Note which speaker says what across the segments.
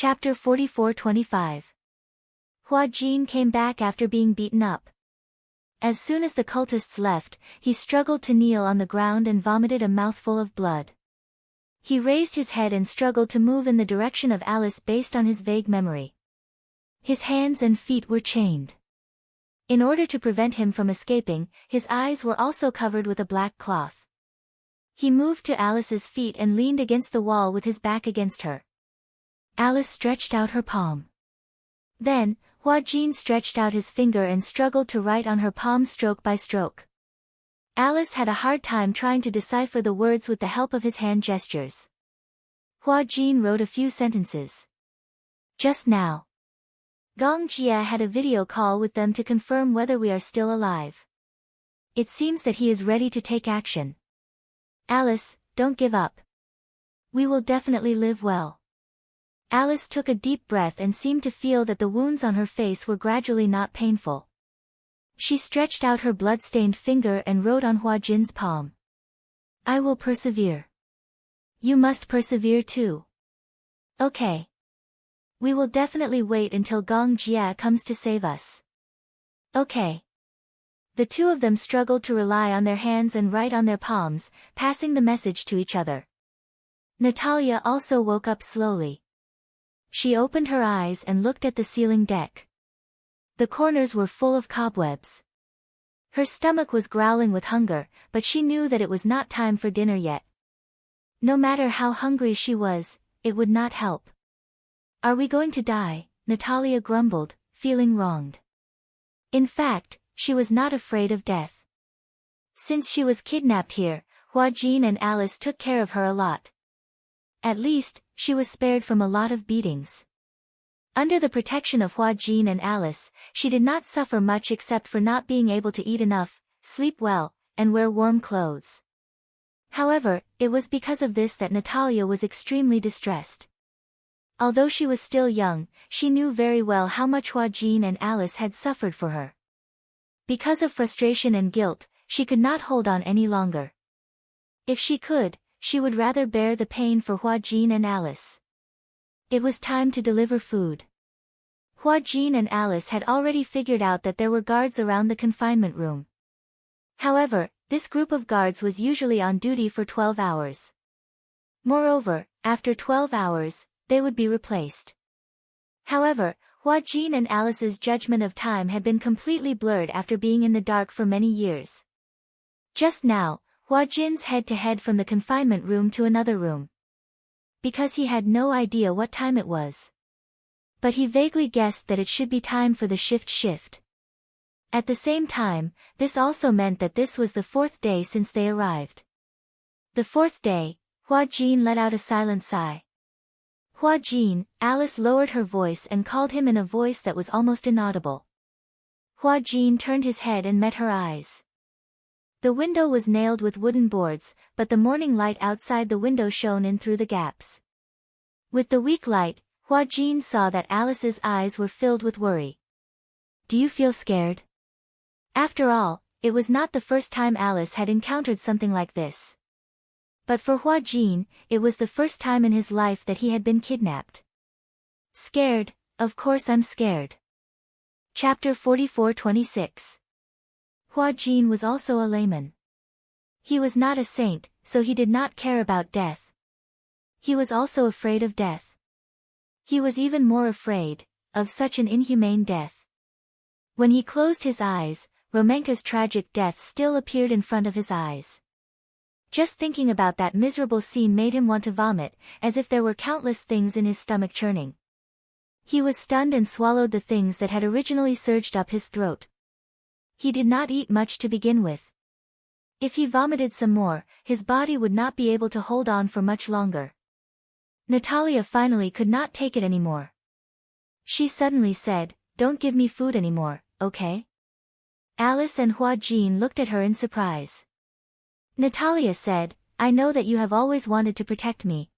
Speaker 1: Chapter 44-25. Hua Jin came back after being beaten up. As soon as the cultists left, he struggled to kneel on the ground and vomited a mouthful of blood. He raised his head and struggled to move in the direction of Alice based on his vague memory. His hands and feet were chained. In order to prevent him from escaping, his eyes were also covered with a black cloth. He moved to Alice's feet and leaned against the wall with his back against her. Alice stretched out her palm. Then, Hua Jin stretched out his finger and struggled to write on her palm stroke by stroke. Alice had a hard time trying to decipher the words with the help of his hand gestures. Hua Jin wrote a few sentences. Just now. Gong Jia had a video call with them to confirm whether we are still alive. It seems that he is ready to take action. Alice, don't give up. We will definitely live well. Alice took a deep breath and seemed to feel that the wounds on her face were gradually not painful. She stretched out her blood-stained finger and wrote on Hua Jin's palm. I will persevere. You must persevere too. Okay. We will definitely wait until Gong Jia comes to save us. Okay. The two of them struggled to rely on their hands and write on their palms, passing the message to each other. Natalia also woke up slowly. She opened her eyes and looked at the ceiling deck. The corners were full of cobwebs. Her stomach was growling with hunger, but she knew that it was not time for dinner yet. No matter how hungry she was, it would not help. Are we going to die? Natalia grumbled, feeling wronged. In fact, she was not afraid of death. Since she was kidnapped here, Hua Jin and Alice took care of her a lot. At least, she was spared from a lot of beatings. Under the protection of Hua Jin and Alice, she did not suffer much except for not being able to eat enough, sleep well, and wear warm clothes. However, it was because of this that Natalia was extremely distressed. Although she was still young, she knew very well how much Hua Jin and Alice had suffered for her. Because of frustration and guilt, she could not hold on any longer. If she could, she would rather bear the pain for Hua Jin and Alice. It was time to deliver food. Hua Jin and Alice had already figured out that there were guards around the confinement room. However, this group of guards was usually on duty for 12 hours. Moreover, after 12 hours, they would be replaced. However, Hua Jin and Alice's judgment of time had been completely blurred after being in the dark for many years. Just now, Hua Jin's head-to-head from the confinement room to another room. Because he had no idea what time it was. But he vaguely guessed that it should be time for the shift. At the same time, this also meant that this was the 4th day since they arrived. The 4th day, Hua Jin let out a silent sigh. Hua Jin, Alice lowered her voice and called him in a voice that was almost inaudible. Hua Jin turned his head and met her eyes. The window was nailed with wooden boards, but the morning light outside the window shone in through the gaps. With the weak light, Hua Jin saw that Alice's eyes were filled with worry. Do you feel scared? After all, it was not the first time Alice had encountered something like this. But for Hua Jin, it was the first time in his life that he had been kidnapped. Scared? Of course I'm scared. Chapter 44-26. Hua Jin was also a layman. He was not a saint, so he did not care about death. He was also afraid of death. He was even more afraid of such an inhumane death. When he closed his eyes, Romenka's tragic death still appeared in front of his eyes. Just thinking about that miserable scene made him want to vomit, as if there were countless things in his stomach churning. He was stunned and swallowed the things that had originally surged up his throat. He did not eat much to begin with. If he vomited some more, his body would not be able to hold on for much longer. Natalia finally could not take it anymore. She suddenly said, "Don't give me food anymore, okay?" Alice and Hua Jin looked at her in surprise. Natalia said, "I know that you have always wanted to protect me.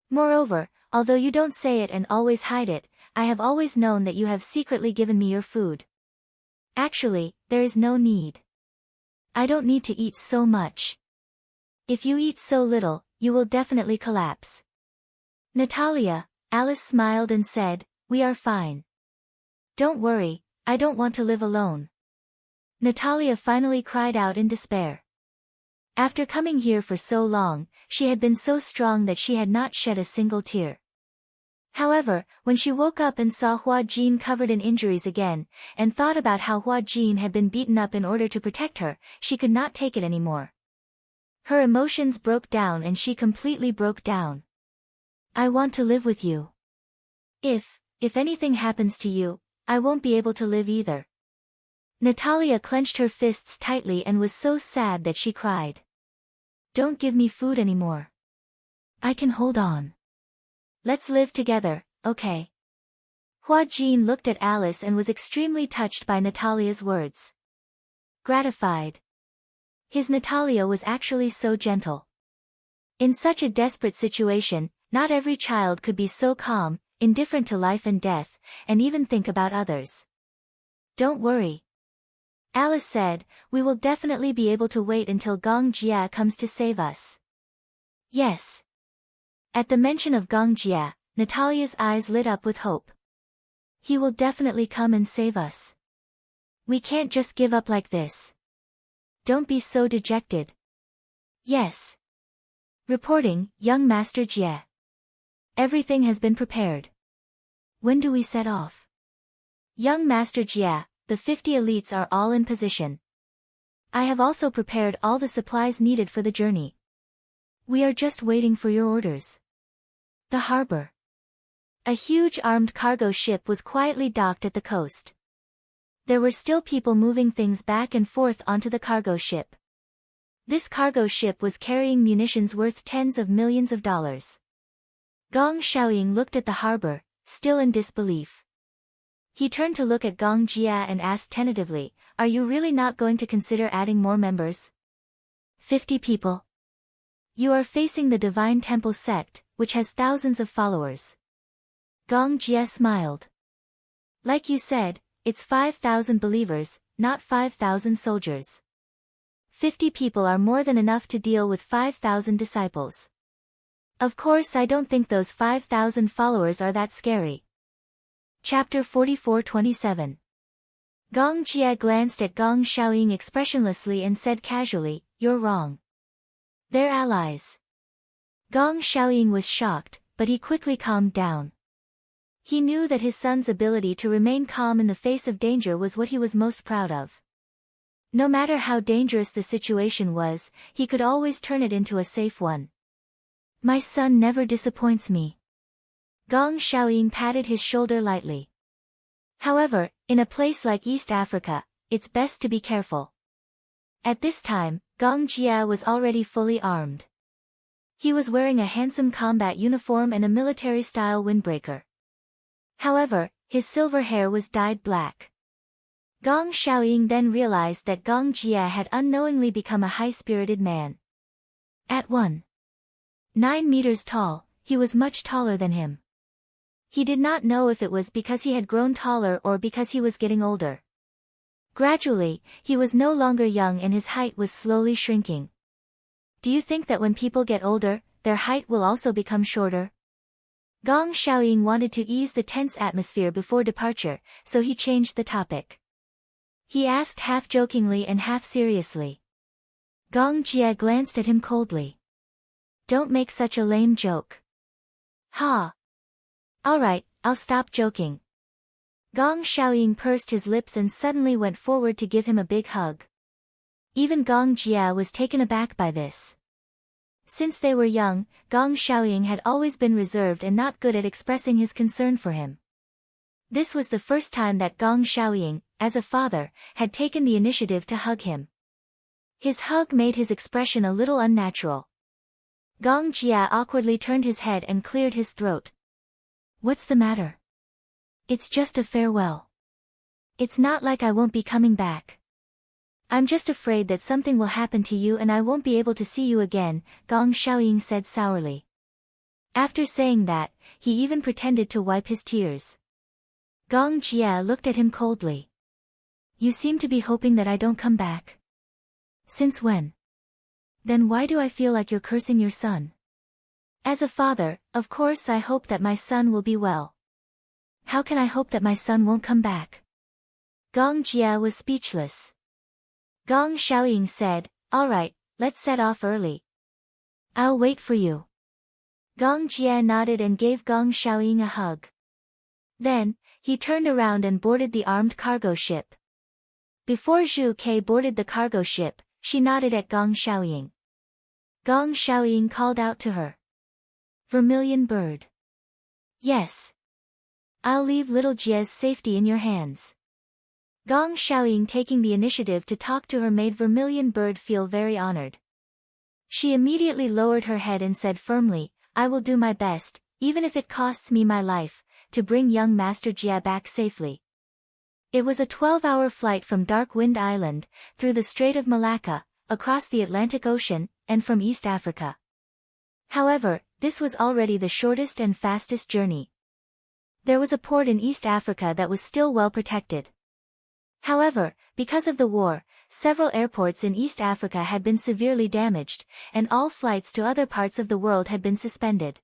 Speaker 1: Moreover, although you don't say it and always hide it, I have always known that you have secretly given me your food. Actually, there is no need. I don't need to eat so much. If you eat so little, you will definitely collapse." Natalia, Alice smiled and said, "We are fine. Don't worry, I don't want to live alone." Natalia finally cried out in despair. After coming here for so long, she had been so strong that she had not shed a single tear. However, when she woke up and saw Hua Jin covered in injuries again, and thought about how Hua Jin had been beaten up in order to protect her, she could not take it anymore. Her emotions broke down and she completely broke down. "I want to live with you. If anything happens to you, I won't be able to live either." Natalia clenched her fists tightly and was so sad that she cried. "Don't give me food anymore. I can hold on. Let's live together, okay?" Hua Jin looked at Alice and was extremely touched by Natalia's words. Gratified. His Natalia was actually so gentle. In such a desperate situation, not every child could be so calm, indifferent to life and death, and even think about others. "Don't worry," Alice said, "we will definitely be able to wait until Gong Jia comes to save us." "Yes." At the mention of Gong Jia, Natalia's eyes lit up with hope. "He will definitely come and save us. We can't just give up like this. Don't be so dejected." "Yes." Reporting, Young Master Jie. "Everything has been prepared. When do we set off?" "Young Master Jie, the 50 elites are all in position. I have also prepared all the supplies needed for the journey. We are just waiting for your orders." The harbor. A huge armed cargo ship was quietly docked at the coast. There were still people moving things back and forth onto the cargo ship. This cargo ship was carrying munitions worth tens of millions of dollars. Gong Xiaoying looked at the harbor, still in disbelief. He turned to look at Gong Jia and asked tentatively, "Are you really not going to consider adding more members?" 50 people. You are facing the Divine Temple sect, which has thousands of followers. Gong Jia smiled. Like you said, it's 5,000 believers, not 5,000 soldiers. 50 people are more than enough to deal with 5,000 disciples. Of course, I don't think those 5,000 followers are that scary. Chapter 44-27. Gong Jia glanced at Gong Xiaoying expressionlessly and said casually, "You're wrong. They're allies." Gong Xiaoying was shocked, but he quickly calmed down. He knew that his son's ability to remain calm in the face of danger was what he was most proud of. No matter how dangerous the situation was, he could always turn it into a safe one. "My son never disappoints me." Gong Xiaoying patted his shoulder lightly. However, in a place like East Africa, it's best to be careful. At this time, Gong Jia was already fully armed. He was wearing a handsome combat uniform and a military-style windbreaker. However, his silver hair was dyed black. Gong Xiaoying then realized that Gong Jia had unknowingly become a high-spirited man. At 1.9 meters tall, he was much taller than him. He did not know if it was because he had grown taller or because he was getting older. Gradually, he was no longer young and his height was slowly shrinking. Do you think that when people get older, their height will also become shorter? Gong Xiaoying wanted to ease the tense atmosphere before departure, so he changed the topic. He asked half jokingly and half seriously. Gong Jia glanced at him coldly. "Don't make such a lame joke." "Ha! Alright, I'll stop joking." Gong Xiaoying pursed his lips and suddenly went forward to give him a big hug. Even Gong Jia was taken aback by this. Since they were young, Gong Xiaoying had always been reserved and not good at expressing his concern for him. This was the first time that Gong Xiaoying, as a father, had taken the initiative to hug him. His hug made his expression a little unnatural. Gong Jia awkwardly turned his head and cleared his throat. "What's the matter?" "It's just a farewell. It's not like I won't be coming back. I'm just afraid that something will happen to you and I won't be able to see you again," Gong Xiaoying said sourly. After saying that, he even pretended to wipe his tears. Gong Jia looked at him coldly. "You seem to be hoping that I don't come back. Since when? Then why do I feel like you're cursing your son?" As a father, of course I hope that my son will be well. How can I hope that my son won't come back? Gong Jia was speechless. Gong Xiaoying said, all right, let's set off early. I'll wait for you. Gong Jia nodded and gave Gong Xiaoying a hug. Then, he turned around and boarded the armed cargo ship. Before Zhu Ke boarded the cargo ship, she nodded at Gong Xiaoying. Gong Xiaoying called out to her. Vermilion bird. Yes. I'll leave little Jia's safety in your hands. Gong Xiaoying taking the initiative to talk to her made Vermilion bird feel very honored. She immediately lowered her head and said firmly, I will do my best, even if it costs me my life, to bring young Master Jia back safely. It was a 12-hour flight from Dark Wind Island, through the Strait of Malacca, across the Atlantic Ocean, and from East Africa. However, this was already the shortest and fastest journey. There was a port in East Africa that was still well protected. However, because of the war, several airports in East Africa had been severely damaged, and all flights to other parts of the world had been suspended.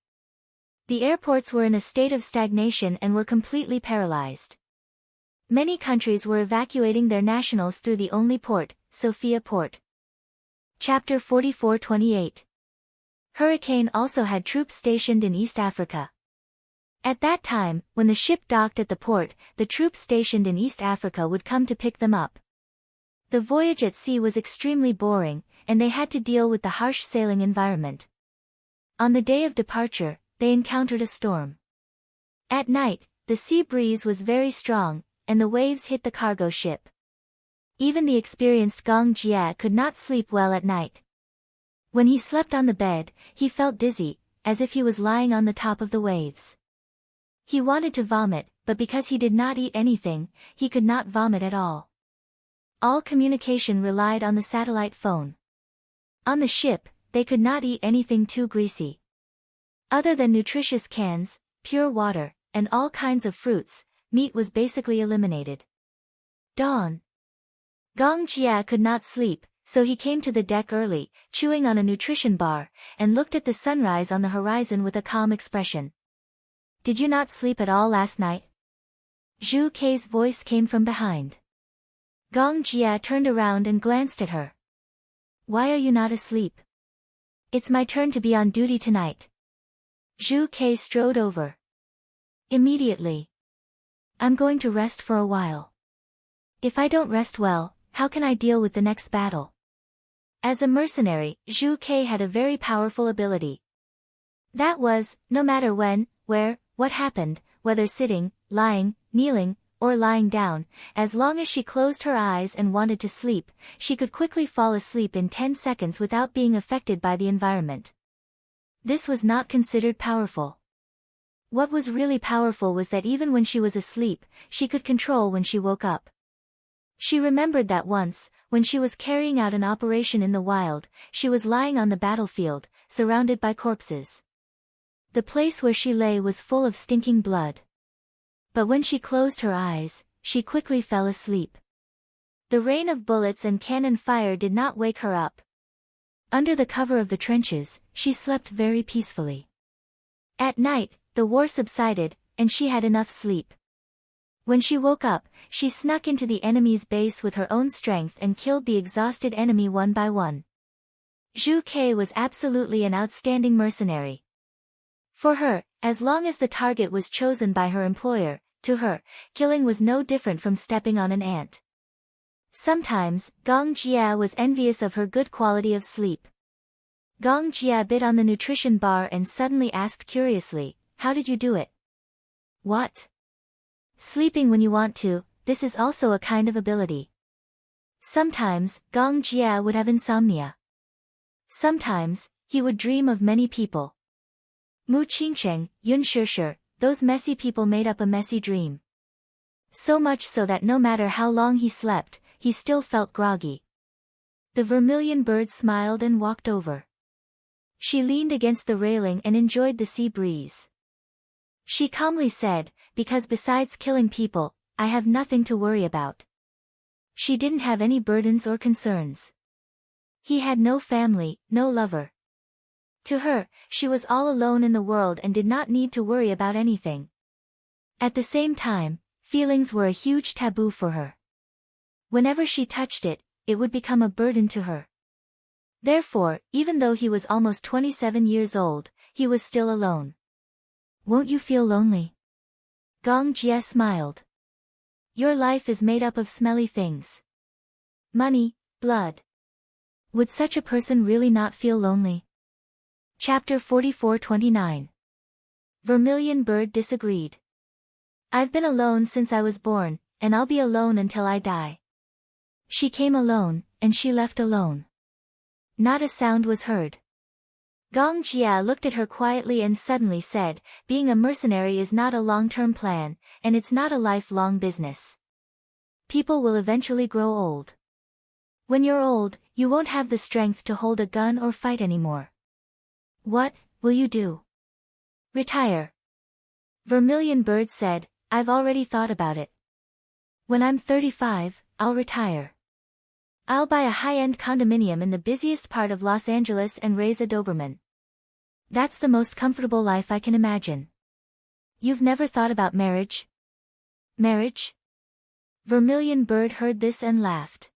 Speaker 1: The airports were in a state of stagnation and were completely paralyzed. Many countries were evacuating their nationals through the only port, Sofia Port. Chapter 44-28. Hurricane also had troops stationed in East Africa. At that time, when the ship docked at the port, the troops stationed in East Africa would come to pick them up. The voyage at sea was extremely boring, and they had to deal with the harsh sailing environment. On the day of departure, they encountered a storm. At night, the sea breeze was very strong, and the waves hit the cargo ship. Even the experienced Gong Jia could not sleep well at night. When he slept on the bed, he felt dizzy, as if he was lying on the top of the waves. He wanted to vomit, but because he did not eat anything, he could not vomit at all. All communication relied on the satellite phone. On the ship, they could not eat anything too greasy. Other than nutritious cans, pure water, and all kinds of fruits, meat was basically eliminated. Dawn. Gong Jia could not sleep, so he came to the deck early, chewing on a nutrition bar, and looked at the sunrise on the horizon with a calm expression. Did you not sleep at all last night? Zhu Ke's voice came from behind. Gong Jia turned around and glanced at her. Why are you not asleep? It's my turn to be on duty tonight. Zhu Ke strode over. Immediately. I'm going to rest for a while. If I don't rest well, how can I deal with the next battle? As a mercenary, Zhu Ke had a very powerful ability. That was, no matter when, where, what happened, whether sitting, lying, kneeling, or lying down, as long as she closed her eyes and wanted to sleep, she could quickly fall asleep in 10 seconds without being affected by the environment. This was not considered powerful. What was really powerful was that even when she was asleep, she could control when she woke up. She remembered that once, when she was carrying out an operation in the wild, she was lying on the battlefield, surrounded by corpses. The place where she lay was full of stinking blood. But when she closed her eyes, she quickly fell asleep. The rain of bullets and cannon fire did not wake her up. Under the cover of the trenches, she slept very peacefully. At night, the war subsided, and she had enough sleep. When she woke up, she snuck into the enemy's base with her own strength and killed the exhausted enemy one by one. Zhu Ke was absolutely an outstanding mercenary. For her, as long as the target was chosen by her employer, to her, killing was no different from stepping on an ant. Sometimes, Gong Jia was envious of her good quality of sleep. Gong Jia bit on the nutrition bar and suddenly asked curiously, how did you do it? What? Sleeping when you want to, this is also a kind of ability. Sometimes, Gong Jia would have insomnia. Sometimes, he would dream of many people. Mu Qingcheng, Yun Shishir, those messy people made up a messy dream. So much so that no matter how long he slept, he still felt groggy. The vermilion bird smiled and walked over. She leaned against the railing and enjoyed the sea breeze. She calmly said, because besides killing people, I have nothing to worry about. She didn't have any burdens or concerns. He had no family, no lover. To her, she was all alone in the world and did not need to worry about anything. At the same time, feelings were a huge taboo for her. Whenever she touched it, it would become a burden to her. Therefore, even though he was almost 27 years old, he was still alone. Won't you feel lonely? Gong Jie smiled. Your life is made up of smelly things. Money, blood. Would such a person really not feel lonely? Chapter 44-29. Vermilion Bird disagreed. I've been alone since I was born, and I'll be alone until I die. She came alone, and she left alone. Not a sound was heard. Gong Jia looked at her quietly and suddenly said, being a mercenary is not a long-term plan, and it's not a lifelong business. People will eventually grow old. When you're old, you won't have the strength to hold a gun or fight anymore. What will you do? Retire. Vermilion Bird said, I've already thought about it. When I'm 35, I'll retire. I'll buy a high-end condominium in the busiest part of Los Angeles and raise a Doberman. That's the most comfortable life I can imagine. You've never thought about marriage? Marriage? Vermilion Bird heard this and laughed.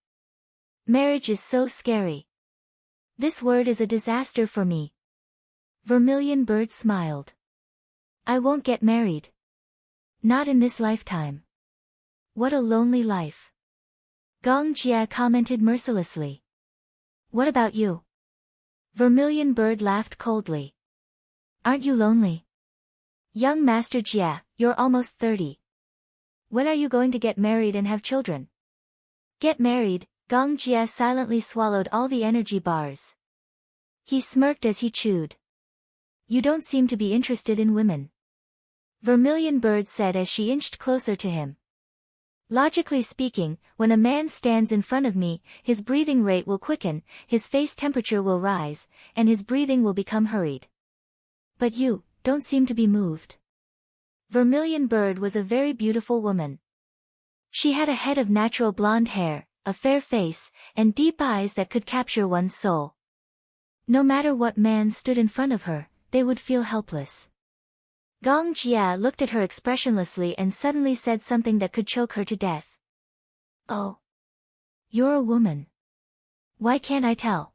Speaker 1: Marriage is so scary. This word is a disaster for me. Vermilion Bird smiled. I won't get married. Not in this lifetime. What a lonely life. Gong Jia commented mercilessly. What about you? Vermilion Bird laughed coldly. Aren't you lonely? Young Master Jia, you're almost 30. When are you going to get married and have children? Get married, Gong Jia silently swallowed all the energy bars. He smirked as he chewed. You don't seem to be interested in women. Vermilion Bird said as she inched closer to him. Logically speaking, when a man stands in front of me, his breathing rate will quicken, his face temperature will rise, and his breathing will become hurried. But you don't seem to be moved. Vermilion Bird was a very beautiful woman. She had a head of natural blonde hair, a fair face, and deep eyes that could capture one's soul. No matter what man stood in front of her, they would feel helpless. Gong Jia looked at her expressionlessly and suddenly said something that could choke her to death. Oh. You're a woman. Why can't I tell?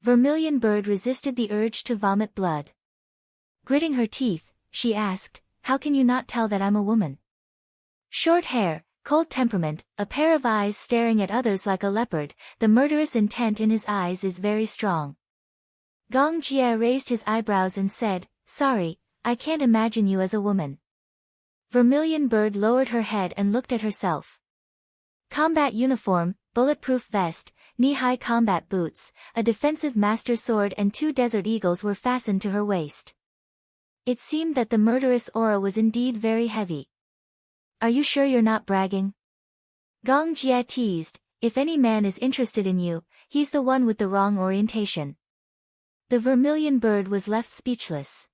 Speaker 1: Vermilion Bird resisted the urge to vomit blood. Gritting her teeth, she asked, how can you not tell that I'm a woman? Short hair, cold temperament, a pair of eyes staring at others like a leopard, the murderous intent in his eyes is very strong. Gong Jia raised his eyebrows and said, sorry, I can't imagine you as a woman. Vermilion Bird lowered her head and looked at herself. Combat uniform, bulletproof vest, knee-high combat boots, a defensive master sword and 2 desert eagles were fastened to her waist. It seemed that the murderous aura was indeed very heavy. Are you sure you're not bragging? Gong Jia teased, if any man is interested in you, he's the one with the wrong orientation. The Vermilion Bird was left speechless.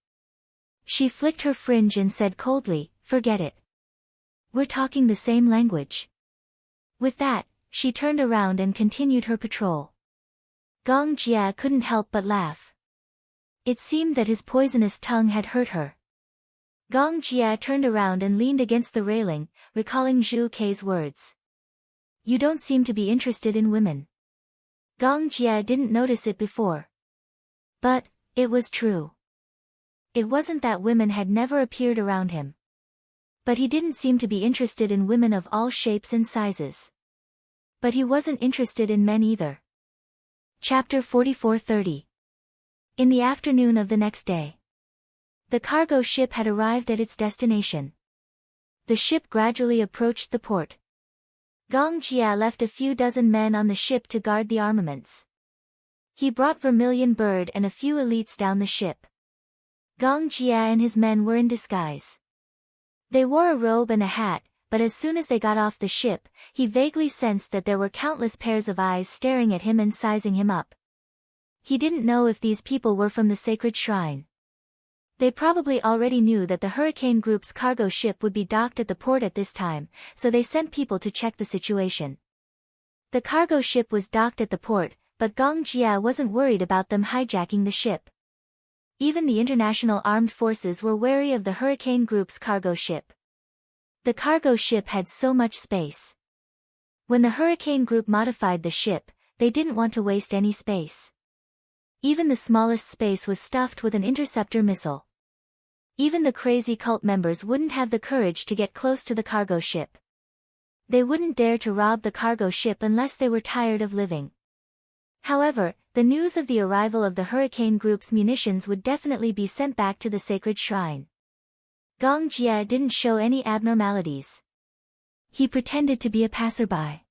Speaker 1: She flicked her fringe and said coldly, forget it. We're talking the same language. With that, she turned around and continued her patrol. Gong Jia couldn't help but laugh. It seemed that his poisonous tongue had hurt her. Gong Jia turned around and leaned against the railing, recalling Zhu Kei's words. You don't seem to be interested in women. Gong Jia didn't notice it before. But it was true. It wasn't that women had never appeared around him. But he didn't seem to be interested in women of all shapes and sizes. But he wasn't interested in men either. Chapter 44-30. In the afternoon of the next day, the cargo ship had arrived at its destination. The ship gradually approached the port. Gong Jia left a few dozen men on the ship to guard the armaments. He brought Vermilion Bird and a few elites down the ship. Gong Jia and his men were in disguise. They wore a robe and a hat, but as soon as they got off the ship, he vaguely sensed that there were countless pairs of eyes staring at him and sizing him up. He didn't know if these people were from the sacred shrine. They probably already knew that the Hurricane Group's cargo ship would be docked at the port at this time, so they sent people to check the situation. The cargo ship was docked at the port, but Gong Jia wasn't worried about them hijacking the ship. Even the international armed forces were wary of the hurricane group's cargo ship. The cargo ship had so much space. When the hurricane group modified the ship, they didn't want to waste any space. Even the smallest space was stuffed with an interceptor missile. Even the crazy cult members wouldn't have the courage to get close to the cargo ship. They wouldn't dare to rob the cargo ship unless they were tired of living. However, the news of the arrival of the hurricane group's munitions would definitely be sent back to the sacred shrine. Gong Jie didn't show any abnormalities. He pretended to be a passerby.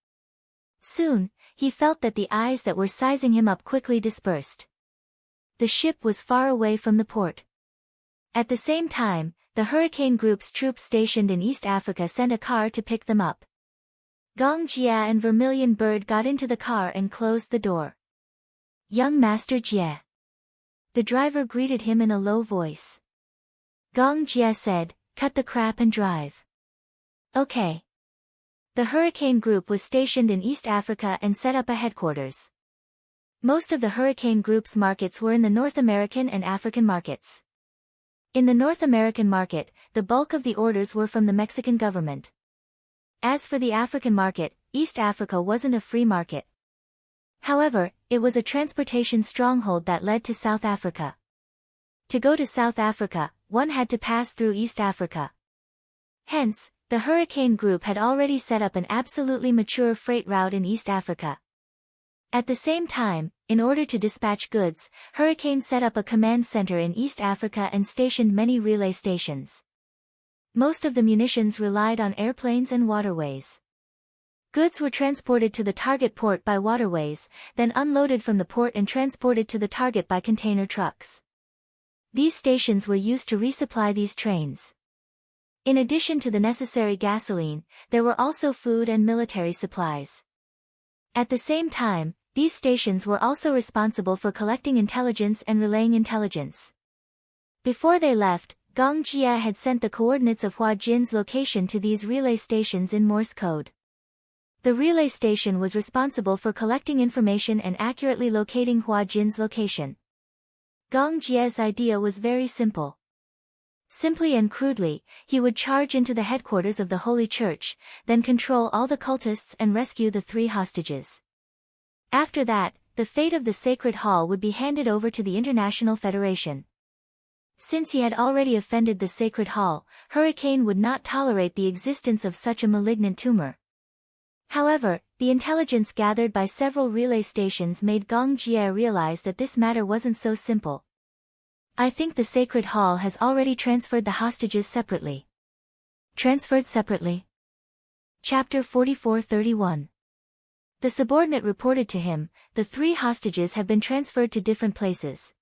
Speaker 1: Soon, he felt that the eyes that were sizing him up quickly dispersed. The ship was far away from the port. At the same time, the hurricane group's troops stationed in East Africa sent a car to pick them up. Gong Jie and Vermilion Bird got into the car and closed the door. "Young Master Jie." The driver greeted him in a low voice. Gong Jie said, "Cut the crap and drive." Okay. The hurricane group was stationed in East Africa and set up a headquarters. Most of the hurricane group's markets were in the North American and African markets. In the North American market, the bulk of the orders were from the Mexican government. As for the African market, East Africa wasn't a free market. However, it was a transportation stronghold that led to South Africa. To go to South Africa, one had to pass through East Africa. Hence, the hurricane group had already set up an absolutely mature freight route in East Africa. At the same time, in order to dispatch goods, Hurricane set up a command center in East Africa and stationed many relay stations. Most of the munitions relied on airplanes and waterways. Goods were transported to the target port by waterways, then unloaded from the port and transported to the target by container trucks. These stations were used to resupply these trains. In addition to the necessary gasoline, there were also food and military supplies. At the same time, these stations were also responsible for collecting intelligence and relaying intelligence. Before they left, Gong Jie had sent the coordinates of Hua Jin's location to these relay stations in Morse code. The relay station was responsible for collecting information and accurately locating Hua Jin's location. Gong Jie's idea was very simple. Simply and crudely, he would charge into the headquarters of the Holy Church, then control all the cultists and rescue the 3 hostages. After that, the fate of the Sacred Hall would be handed over to the International Federation. Since he had already offended the Sacred Hall, Hurricane would not tolerate the existence of such a malignant tumor. However, the intelligence gathered by several relay stations made Gong Jie realize that this matter wasn't so simple. "I think the Sacred Hall has already transferred the hostages separately." Transferred separately? Chapter 44-31. The subordinate reported to him, "The 3 hostages have been transferred to different places."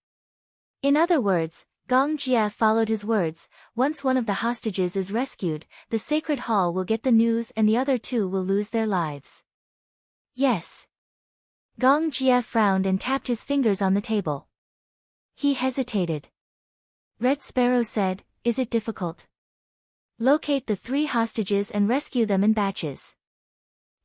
Speaker 1: In other words, Gong Jie followed his words. Once one of the hostages is rescued, the Sacred Hall will get the news and the other 2 will lose their lives. Yes. Gong Jie frowned and tapped his fingers on the table. He hesitated. Red Sparrow said, "Is it difficult?" "Locate the 3 hostages and rescue them in batches.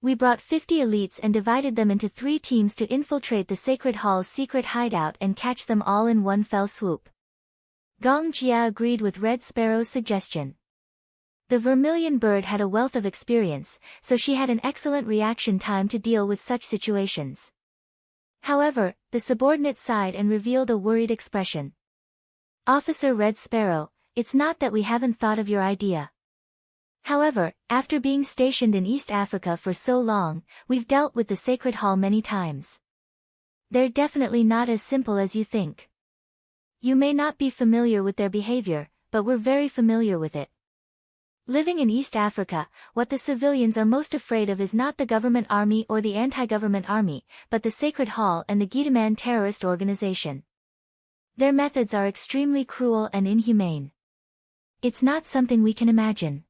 Speaker 1: We brought 50 elites and divided them into 3 teams to infiltrate the Sacred Hall's secret hideout and catch them all in one fell swoop." Gong Jie agreed with Red Sparrow's suggestion. The Vermilion Bird had a wealth of experience, so she had an excellent reaction time to deal with such situations. However, the subordinate sighed and revealed a worried expression. "Officer Red Sparrow, it's not that we haven't thought of your idea. However, after being stationed in East Africa for so long, we've dealt with the Sacred Hall many times. They're definitely not as simple as you think. You may not be familiar with their behavior, but we're very familiar with it. Living in East Africa, what the civilians are most afraid of is not the government army or the anti-government army, but the Sacred Hall and the Gitaman terrorist organization. Their methods are extremely cruel and inhumane. It's not something we can imagine.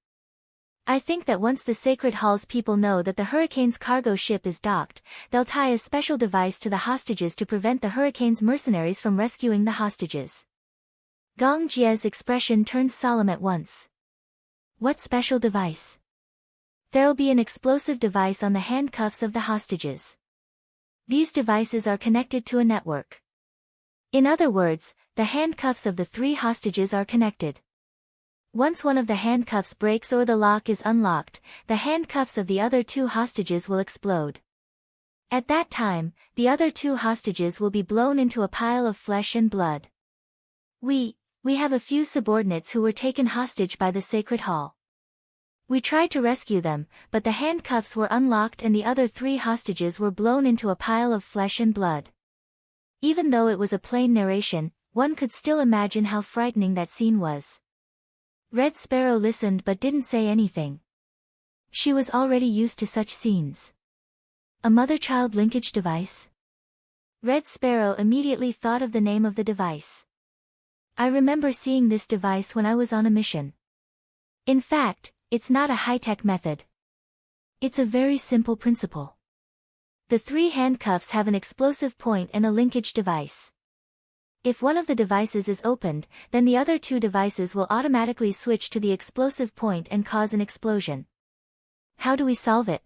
Speaker 1: I think that once the Sacred Hall's people know that the Hurricane's cargo ship is docked, they'll tie a special device to the hostages to prevent the Hurricane's mercenaries from rescuing the hostages." Gong Jie's expression turned solemn at once. "What special device?" "There'll be an explosive device on the handcuffs of the hostages. These devices are connected to a network. In other words, the handcuffs of the 3 hostages are connected. Once one of the handcuffs breaks or the lock is unlocked, the handcuffs of the other 2 hostages will explode. At that time, the other 2 hostages will be blown into a pile of flesh and blood. We have a few subordinates who were taken hostage by the Sacred Hall. We tried to rescue them, but the handcuffs were unlocked and the other 3 hostages were blown into a pile of flesh and blood. Even though it was a plain narration, one could still imagine how frightening that scene was. Red Sparrow listened but didn't say anything. She was already used to such scenes. A mother-child linkage device? Red Sparrow immediately thought of the name of the device. I remember seeing this device when I was on a mission. In fact, it's not a high-tech method. It's a very simple principle. The 3 handcuffs have an explosive point and a linkage device. If one of the devices is opened, then the other 2 devices will automatically switch to the explosive point and cause an explosion. How do we solve it?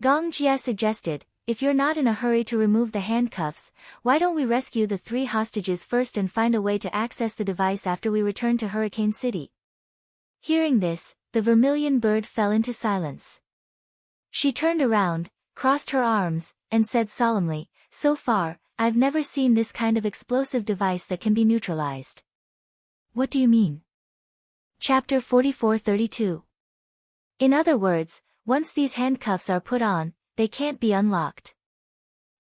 Speaker 1: Gong Jia suggested, if you're not in a hurry to remove the handcuffs, why don't we rescue the 3 hostages first and find a way to access the device after we return to Hurricane City? Hearing this, the vermilion bird fell into silence. She turned around, crossed her arms, and said solemnly, so far, I've never seen this kind of explosive device that can be neutralized. What do you mean? Chapter 44-32. In other words, once these handcuffs are put on, they can't be unlocked.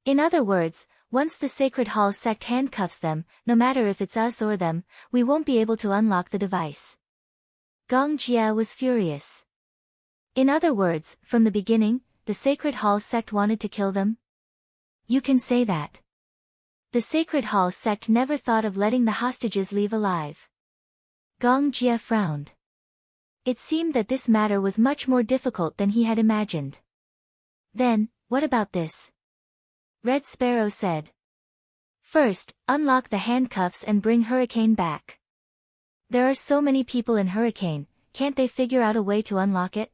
Speaker 1: In other words, once the Sacred Hall sect handcuffs them, no matter if it's us or them, we won't be able to unlock the device. Gong Jia was furious. In other words, from the beginning, the Sacred Hall sect wanted to kill them? You can say that. The Sacred Hall sect never thought of letting the hostages leave alive. Gong Jia frowned. It seemed that this matter was much more difficult than he had imagined. Then, what about this? Red Sparrow said. First, unlock the handcuffs and bring Hurricane back. There are so many people in Hurricane, can't they figure out a way to unlock it?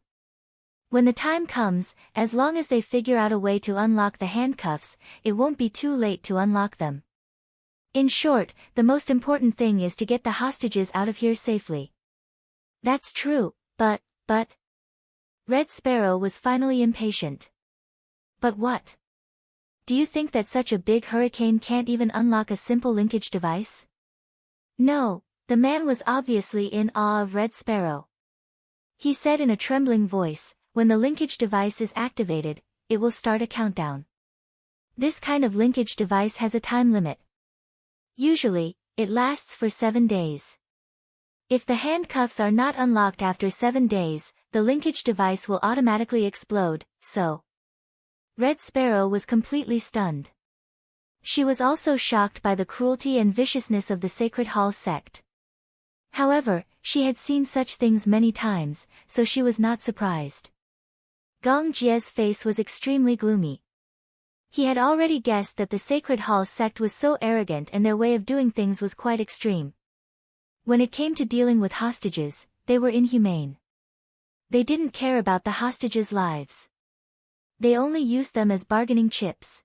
Speaker 1: When the time comes, as long as they figure out a way to unlock the handcuffs, it won't be too late to unlock them. In short, the most important thing is to get the hostages out of here safely. That's true, but... Red Sparrow was finally impatient. But what? Do you think that such a big hurricane can't even unlock a simple linkage device? No, the man was obviously in awe of Red Sparrow. He said in a trembling voice, when the linkage device is activated, it will start a countdown. This kind of linkage device has a time limit. Usually, it lasts for 7 days. If the handcuffs are not unlocked after 7 days, the linkage device will automatically explode, so... Red Sparrow was completely stunned. She was also shocked by the cruelty and viciousness of the Sacred Hall sect. However, she had seen such things many times, so she was not surprised. Gong Jia's face was extremely gloomy. He had already guessed that the Sacred Hall sect was so arrogant and their way of doing things was quite extreme. When it came to dealing with hostages, they were inhumane. They didn't care about the hostages' lives. They only used them as bargaining chips.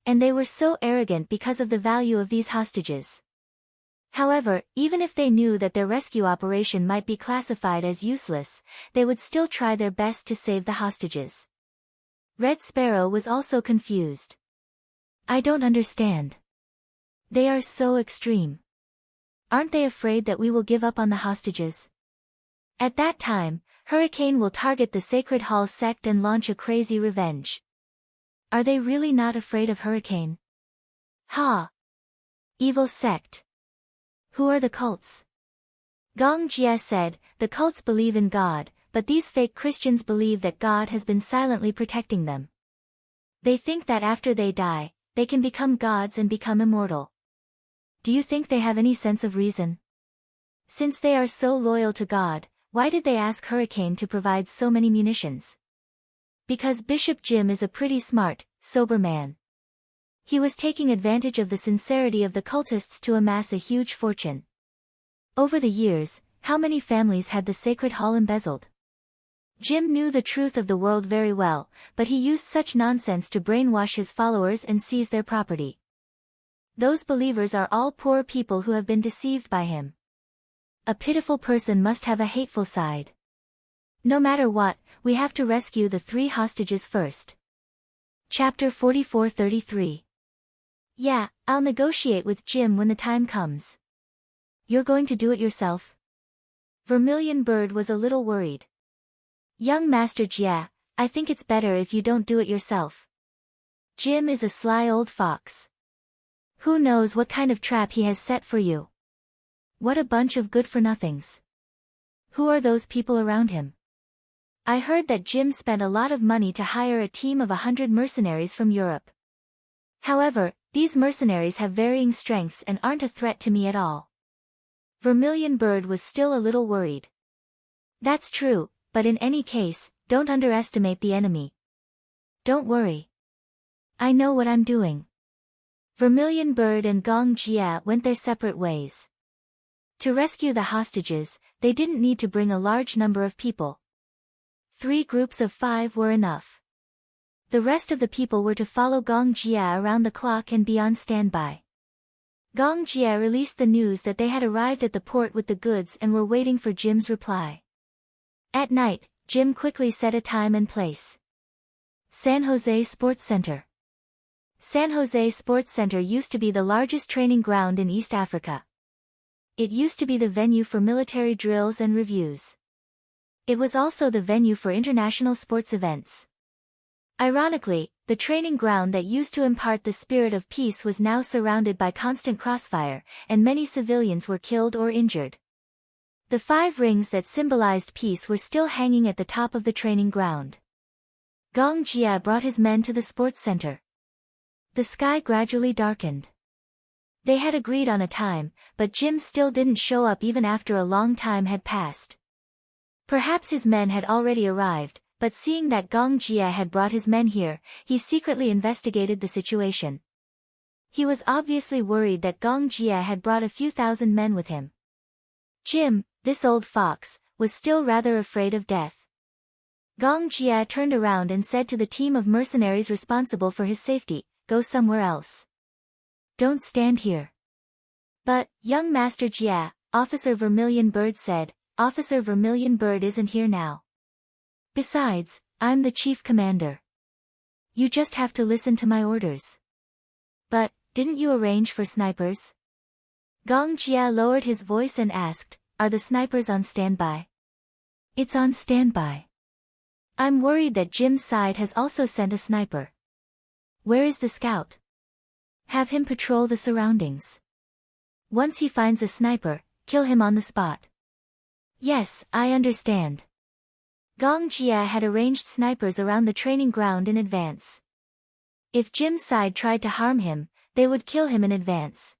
Speaker 1: And they were so arrogant because of the value of these hostages. However, even if they knew that their rescue operation might be classified as useless, they would still try their best to save the hostages. Red Sparrow was also confused. I don't understand. They are so extreme. Aren't they afraid that we will give up on the hostages? At that time, Hurricane will target the Sacred Hall sect and launch a crazy revenge. Are they really not afraid of Hurricane? Ha! Evil sect. Who are the cults? Gong Jia said, the cults believe in God, but these fake Christians believe that God has been silently protecting them. They think that after they die, they can become gods and become immortal. Do you think they have any sense of reason? Since they are so loyal to God, why did they ask Hurricane to provide so many munitions? Because Bishop Jim is a pretty smart, sober man. He was taking advantage of the sincerity of the cultists to amass a huge fortune. Over the years, how many families had the Sacred Hall embezzled? Jim knew the truth of the world very well, but he used such nonsense to brainwash his followers and seize their property. Those believers are all poor people who have been deceived by him. A pitiful person must have a hateful side. No matter what, we have to rescue the 3 hostages first. Chapter 44-33. Yeah, I'll negotiate with Jim when the time comes. You're going to do it yourself? Vermilion Bird was a little worried. Young Master Jia, I think it's better if you don't do it yourself. Jim is a sly old fox. Who knows what kind of trap he has set for you? What a bunch of good-for-nothings. Who are those people around him? I heard that Jim spent a lot of money to hire a team of 100 mercenaries from Europe. However, these mercenaries have varying strengths and aren't a threat to me at all. Vermilion Bird was still a little worried. That's true, but in any case, don't underestimate the enemy. Don't worry. I know what I'm doing. Vermilion Bird and Gong Jia went their separate ways. To rescue the hostages, they didn't need to bring a large number of people. 3 groups of 5 were enough. The rest of the people were to follow Gong Jia around the clock and be on standby. Gong Jia released the news that they had arrived at the port with the goods and were waiting for Jim's reply. At night, Jim quickly set a time and place. San Jose Sports Center. San Jose Sports Center used to be the largest training ground in East Africa. It used to be the venue for military drills and reviews. It was also the venue for international sports events. Ironically, the training ground that used to impart the spirit of peace was now surrounded by constant crossfire, and many civilians were killed or injured. The 5 rings that symbolized peace were still hanging at the top of the training ground. Gong Jia brought his men to the sports center. The sky gradually darkened. They had agreed on a time, but Jim still didn't show up even after a long time had passed. Perhaps his men had already arrived, but seeing that Gong Jia had brought his men here, he secretly investigated the situation. He was obviously worried that Gong Jia had brought a few thousand men with him. Jim, this old fox, was still rather afraid of death. Gong Jia turned around and said to the team of mercenaries responsible for his safety, "Go somewhere else. Don't stand here." "But, young Master Jia," Officer Vermilion Bird said, "Officer Vermilion Bird isn't here now. Besides, I'm the chief commander. You just have to listen to my orders." "But, didn't you arrange for snipers?" Gong Jia lowered his voice and asked, "Are the snipers on standby?" "It's on standby. I'm worried that Jim's side has also sent a sniper." "Where is the scout?" "Have him patrol the surroundings. Once he finds a sniper, kill him on the spot." "Yes, I understand." Gong Jia had arranged snipers around the training ground in advance. If Jim's side tried to harm him, they would kill him in advance.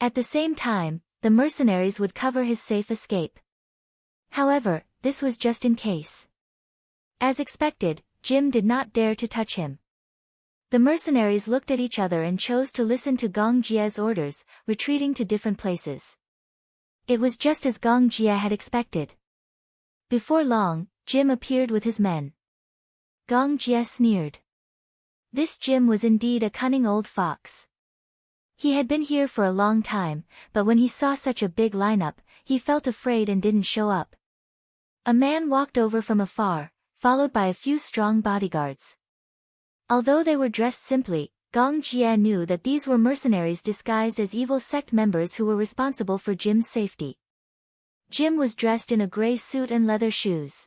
Speaker 1: At the same time, the mercenaries would cover his safe escape. However, this was just in case. As expected, Jim did not dare to touch him. The mercenaries looked at each other and chose to listen to Gong Jia's orders, retreating to different places. It was just as Gong Jia had expected. Before long, Jim appeared with his men. Gong Jia sneered. This Jim was indeed a cunning old fox. He had been here for a long time, but when he saw such a big lineup, he felt afraid and didn't show up. A man walked over from afar, followed by a few strong bodyguards. Although they were dressed simply, Gong Jia knew that these were mercenaries disguised as evil sect members who were responsible for Jim's safety. Jim was dressed in a gray suit and leather shoes.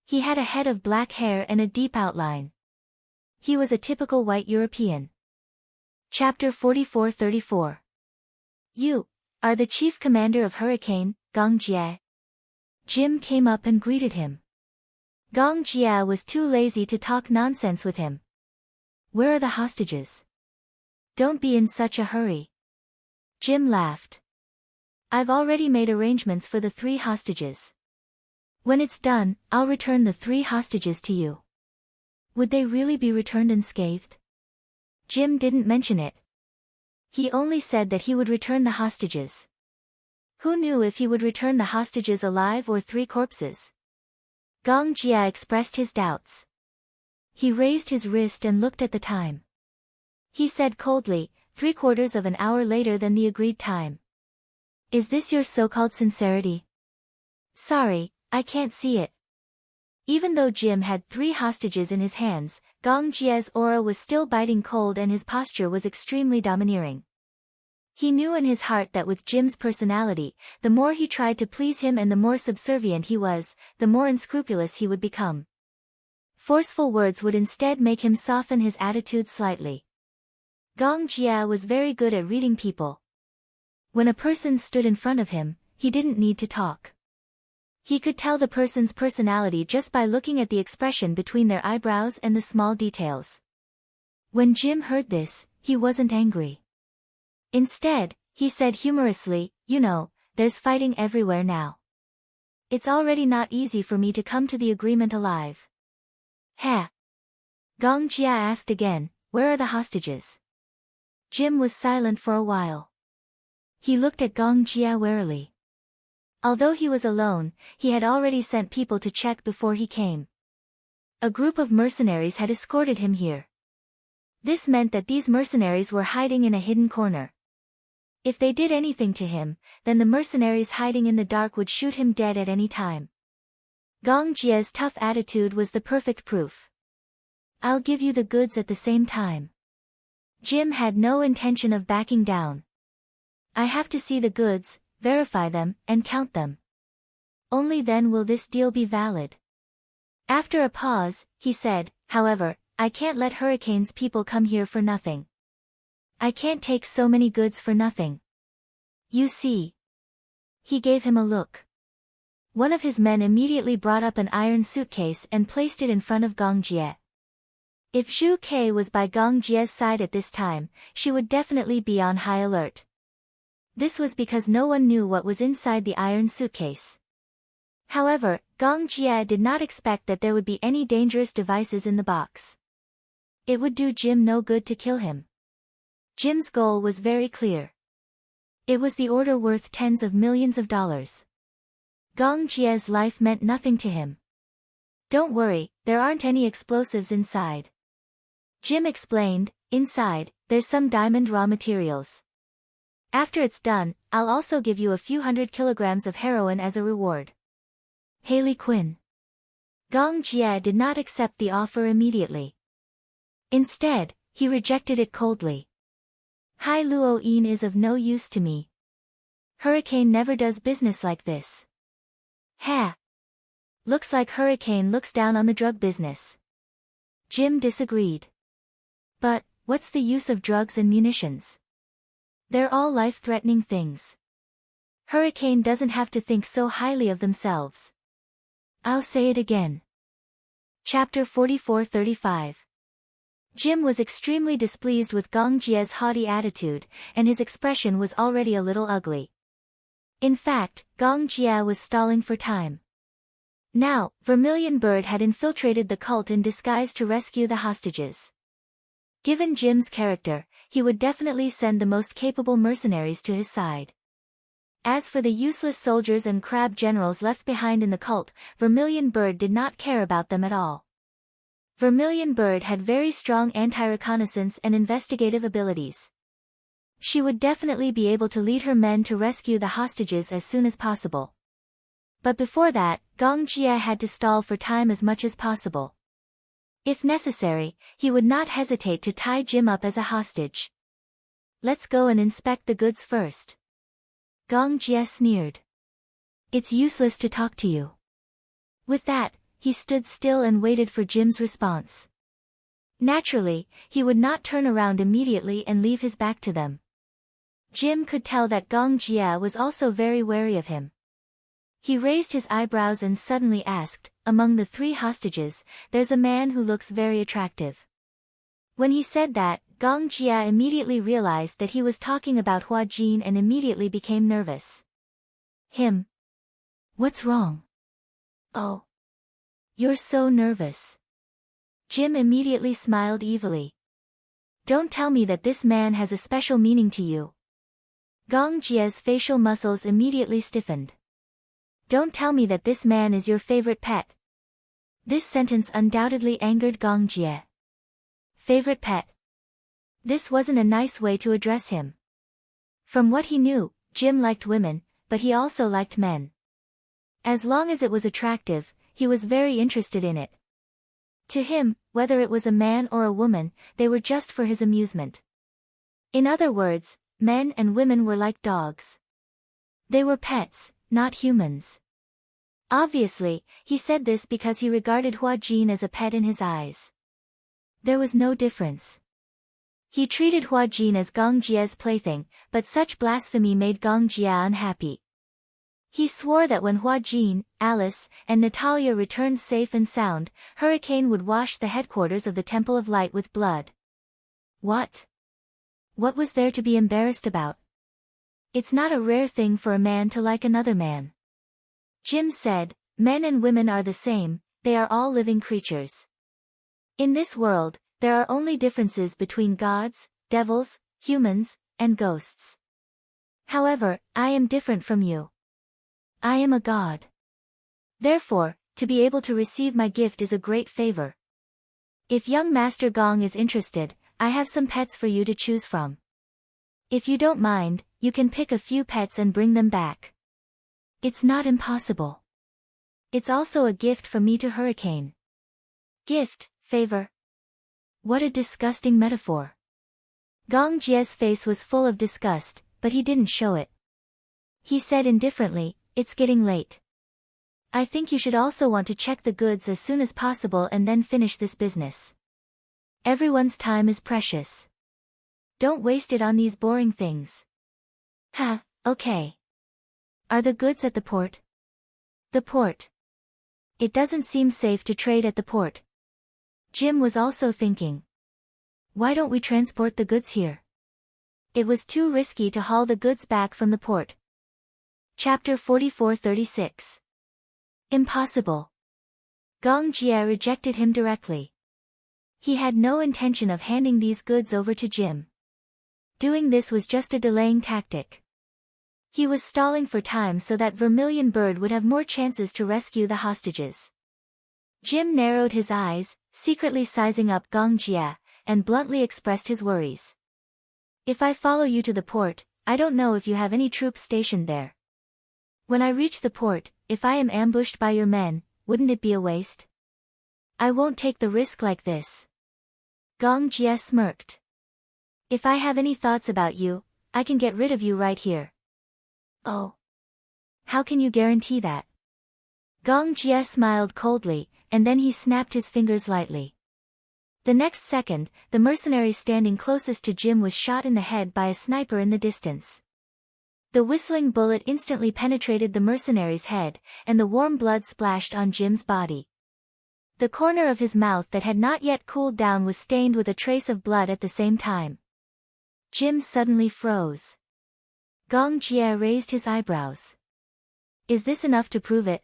Speaker 1: He had a head of black hair and a deep outline. He was a typical white European. Chapter 44-34. "You are the chief commander of Hurricane, Gong Jia." Jim came up and greeted him. Gong Jia was too lazy to talk nonsense with him. "Where are the hostages?" "Don't be in such a hurry." Jim laughed. "I've already made arrangements for the 3 hostages. When it's done, I'll return the 3 hostages to you." "Would they really be returned unscathed?" Jim didn't mention it. He only said that he would return the hostages. Who knew if he would return the hostages alive or 3 corpses? Gong Jia expressed his doubts. He raised his wrist and looked at the time. He said coldly, 3/4 of an hour later than the agreed time. Is this your so-called sincerity? Sorry, I can't see it. Even though Jim had 3 hostages in his hands, Gong Jie's aura was still biting cold and his posture was extremely domineering. He knew in his heart that with Jim's personality, the more he tried to please him and the more subservient he was, the more unscrupulous he would become. Forceful words would instead make him soften his attitude slightly. Gong Jia was very good at reading people. When a person stood in front of him, he didn't need to talk. He could tell the person's personality just by looking at the expression between their eyebrows and the small details. When Jim heard this, he wasn't angry. Instead, he said humorously, "You know, there's fighting everywhere now. It's already not easy for me to come to the agreement alive." "Huh?" Gong Jia asked again, "Where are the hostages?" Jim was silent for a while. He looked at Gong Jia warily. Although he was alone, he had already sent people to check before he came. A group of mercenaries had escorted him here. This meant that these mercenaries were hiding in a hidden corner. If they did anything to him, then the mercenaries hiding in the dark would shoot him dead at any time. Gong Jia's tough attitude was the perfect proof. "I'll give you the goods at the same time." Jim had no intention of backing down. "I have to see the goods, verify them, and count them. Only then will this deal be valid." After a pause, he said, "However, I can't let Hurricane's people come here for nothing. I can't take so many goods for nothing. You see." He gave him a look. One of his men immediately brought up an iron suitcase and placed it in front of Gong Jie. If Zhu Ke was by Gong Jie's side at this time, she would definitely be on high alert. This was because no one knew what was inside the iron suitcase. However, Gong Jie did not expect that there would be any dangerous devices in the box. It would do Jim no good to kill him. Jim's goal was very clear. It was the order worth tens of millions of dollars. Gong Jie's life meant nothing to him. "Don't worry, there aren't any explosives inside." Jim explained, "Inside, there's some diamond raw materials. After it's done, I'll also give you a few 100 kilograms of heroin as a reward." Haley Quinn. Gong Jie did not accept the offer immediately. Instead, he rejected it coldly. "Hai Luo Yin is of no use to me. Hurricane never does business like this." "Ha! Looks like Hurricane looks down on the drug business." Jim disagreed. "But, what's the use of drugs and munitions? They're all life-threatening things. Hurricane doesn't have to think so highly of themselves." I'll say it again. Chapter 44-35. Jim was extremely displeased with Gong Jie's haughty attitude, and his expression was already a little ugly. In fact, Gong Jie was stalling for time. Now, Vermilion Bird had infiltrated the cult in disguise to rescue the hostages. Given Jim's character, he would definitely send the most capable mercenaries to his side. As for the useless soldiers and crab generals left behind in the cult, Vermilion Bird did not care about them at all. Vermilion Bird had very strong anti-reconnaissance and investigative abilities. She would definitely be able to lead her men to rescue the hostages as soon as possible. But before that, Gong Jie had to stall for time as much as possible. If necessary, he would not hesitate to tie Jim up as a hostage. "Let's go and inspect the goods first." Gong Jie sneered. "It's useless to talk to you." With that, he stood still and waited for Jim's response. Naturally, he would not turn around immediately and leave his back to them. Jim could tell that Gong Jie was also very wary of him. He raised his eyebrows and suddenly asked, "Among the 3 hostages, there's a man who looks very attractive." When he said that, Gong Jie immediately realized that he was talking about Hua Jin and immediately became nervous. "Him? What's wrong?" "Oh. You're so nervous." Jim immediately smiled evilly. "Don't tell me that this man has a special meaning to you." Gong Jie's facial muscles immediately stiffened. "Don't tell me that this man is your favorite pet." This sentence undoubtedly angered Gong Jie. Favorite pet? This wasn't a nice way to address him. From what he knew, Jim liked women, but he also liked men. As long as it was attractive, he was very interested in it. To him, whether it was a man or a woman, they were just for his amusement. In other words, men and women were like dogs. They were pets, not humans. Obviously, he said this because he regarded Hua Jin as a pet in his eyes. There was no difference. He treated Hua Jin as Gong Jie's plaything, but such blasphemy made Gong Jia unhappy. He swore that when Hua Jin, Alice, and Natalia returned safe and sound, Hurricane would wash the headquarters of the Temple of Light with blood. What? What was there to be embarrassed about? It's not a rare thing for a man to like another man. Jim said, men and women are the same, they are all living creatures. In this world, there are only differences between gods, devils, humans, and ghosts. However, I am different from you. I am a god. Therefore, to be able to receive my gift is a great favor. If young Master Gong is interested, I have some pets for you to choose from. If you don't mind, you can pick a few pets and bring them back. It's not impossible. It's also a gift from me to Hurricane. Gift, favor. What a disgusting metaphor. Gong Jie's face was full of disgust, but he didn't show it. He said indifferently, it's getting late. I think you should also want to check the goods as soon as possible and then finish this business. Everyone's time is precious. Don't waste it on these boring things. Okay. Are the goods at the port? The port. It doesn't seem safe to trade at the port. Jim was also thinking. Why don't we transport the goods here? It was too risky to haul the goods back from the port. Chapter 44-36. Impossible. Gong Jie rejected him directly. He had no intention of handing these goods over to Jim. Doing this was just a delaying tactic. He was stalling for time so that Vermilion Bird would have more chances to rescue the hostages. Jim narrowed his eyes, secretly sizing up Gong Jie, and bluntly expressed his worries. If I follow you to the port, I don't know if you have any troops stationed there. When I reach the port, if I am ambushed by your men, wouldn't it be a waste? I won't take the risk like this. Gong Jie smirked. If I have any thoughts about you, I can get rid of you right here. Oh. How can you guarantee that? Gong Jie smiled coldly, and then he snapped his fingers lightly. The next second, the mercenary standing closest to Jim was shot in the head by a sniper in the distance. The whistling bullet instantly penetrated the mercenary's head, and the warm blood splashed on Jim's body. The corner of his mouth that had not yet cooled down was stained with a trace of blood at the same time. Jim suddenly froze. Gong Jie raised his eyebrows. Is this enough to prove it?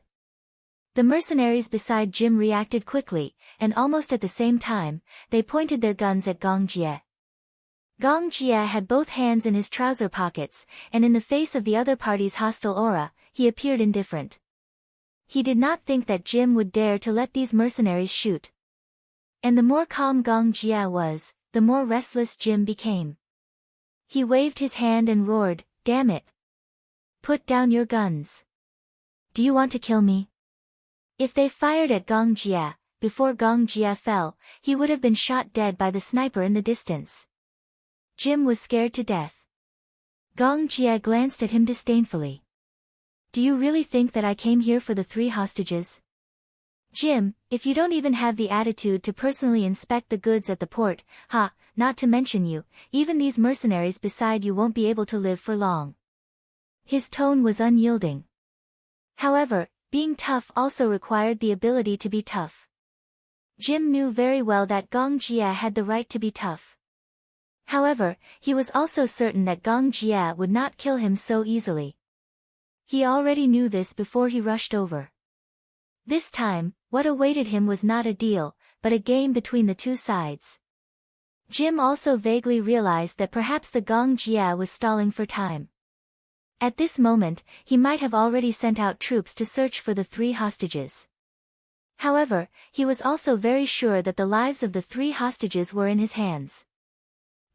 Speaker 1: The mercenaries beside Jim reacted quickly, and almost at the same time, they pointed their guns at Gong Jie. Gong Jie had both hands in his trouser pockets, and in the face of the other party's hostile aura, he appeared indifferent. He did not think that Jim would dare to let these mercenaries shoot. And the more calm Gong Jie was, the more restless Jim became. He waved his hand and roared, "Damn it! Put down your guns. Do you want to kill me?" If they fired at Gong Jie, before Gong Jie fell, he would have been shot dead by the sniper in the distance. Jim was scared to death. Gong Jie glanced at him disdainfully. Do you really think that I came here for the 3 hostages? Jim, if you don't even have the attitude to personally inspect the goods at the port, not to mention you, even these mercenaries beside you won't be able to live for long. His tone was unyielding. However, being tough also required the ability to be tough. Jim knew very well that Gong Jie had the right to be tough. However, he was also certain that Gong Jie would not kill him so easily. He already knew this before he rushed over. This time, what awaited him was not a deal, but a game between the two sides. Jim also vaguely realized that perhaps the Gong Jie was stalling for time. At this moment, he might have already sent out troops to search for the 3 hostages. However, he was also very sure that the lives of the 3 hostages were in his hands.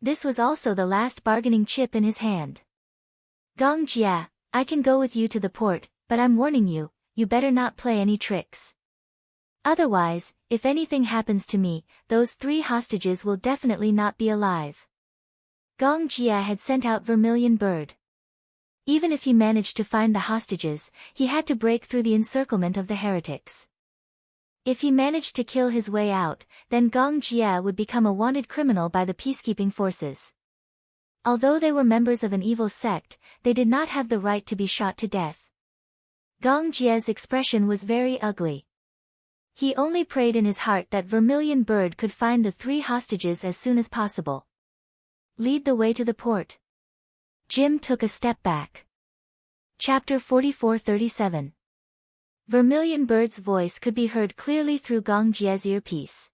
Speaker 1: This was also the last bargaining chip in his hand. Gong Jia, I can go with you to the port, but I'm warning you, you better not play any tricks. Otherwise, if anything happens to me, those 3 hostages will definitely not be alive. Gong Jia had sent out Vermilion Bird. Even if he managed to find the hostages, he had to break through the encirclement of the heretics. If he managed to kill his way out, then Gong Jia would become a wanted criminal by the peacekeeping forces. Although they were members of an evil sect, they did not have the right to be shot to death. Gong Jia's expression was very ugly. He only prayed in his heart that Vermilion Bird could find the 3 hostages as soon as possible. Lead the way to the port. Jim took a step back. Chapter 44:37. Vermilion Bird's voice could be heard clearly through Gong Jia's earpiece.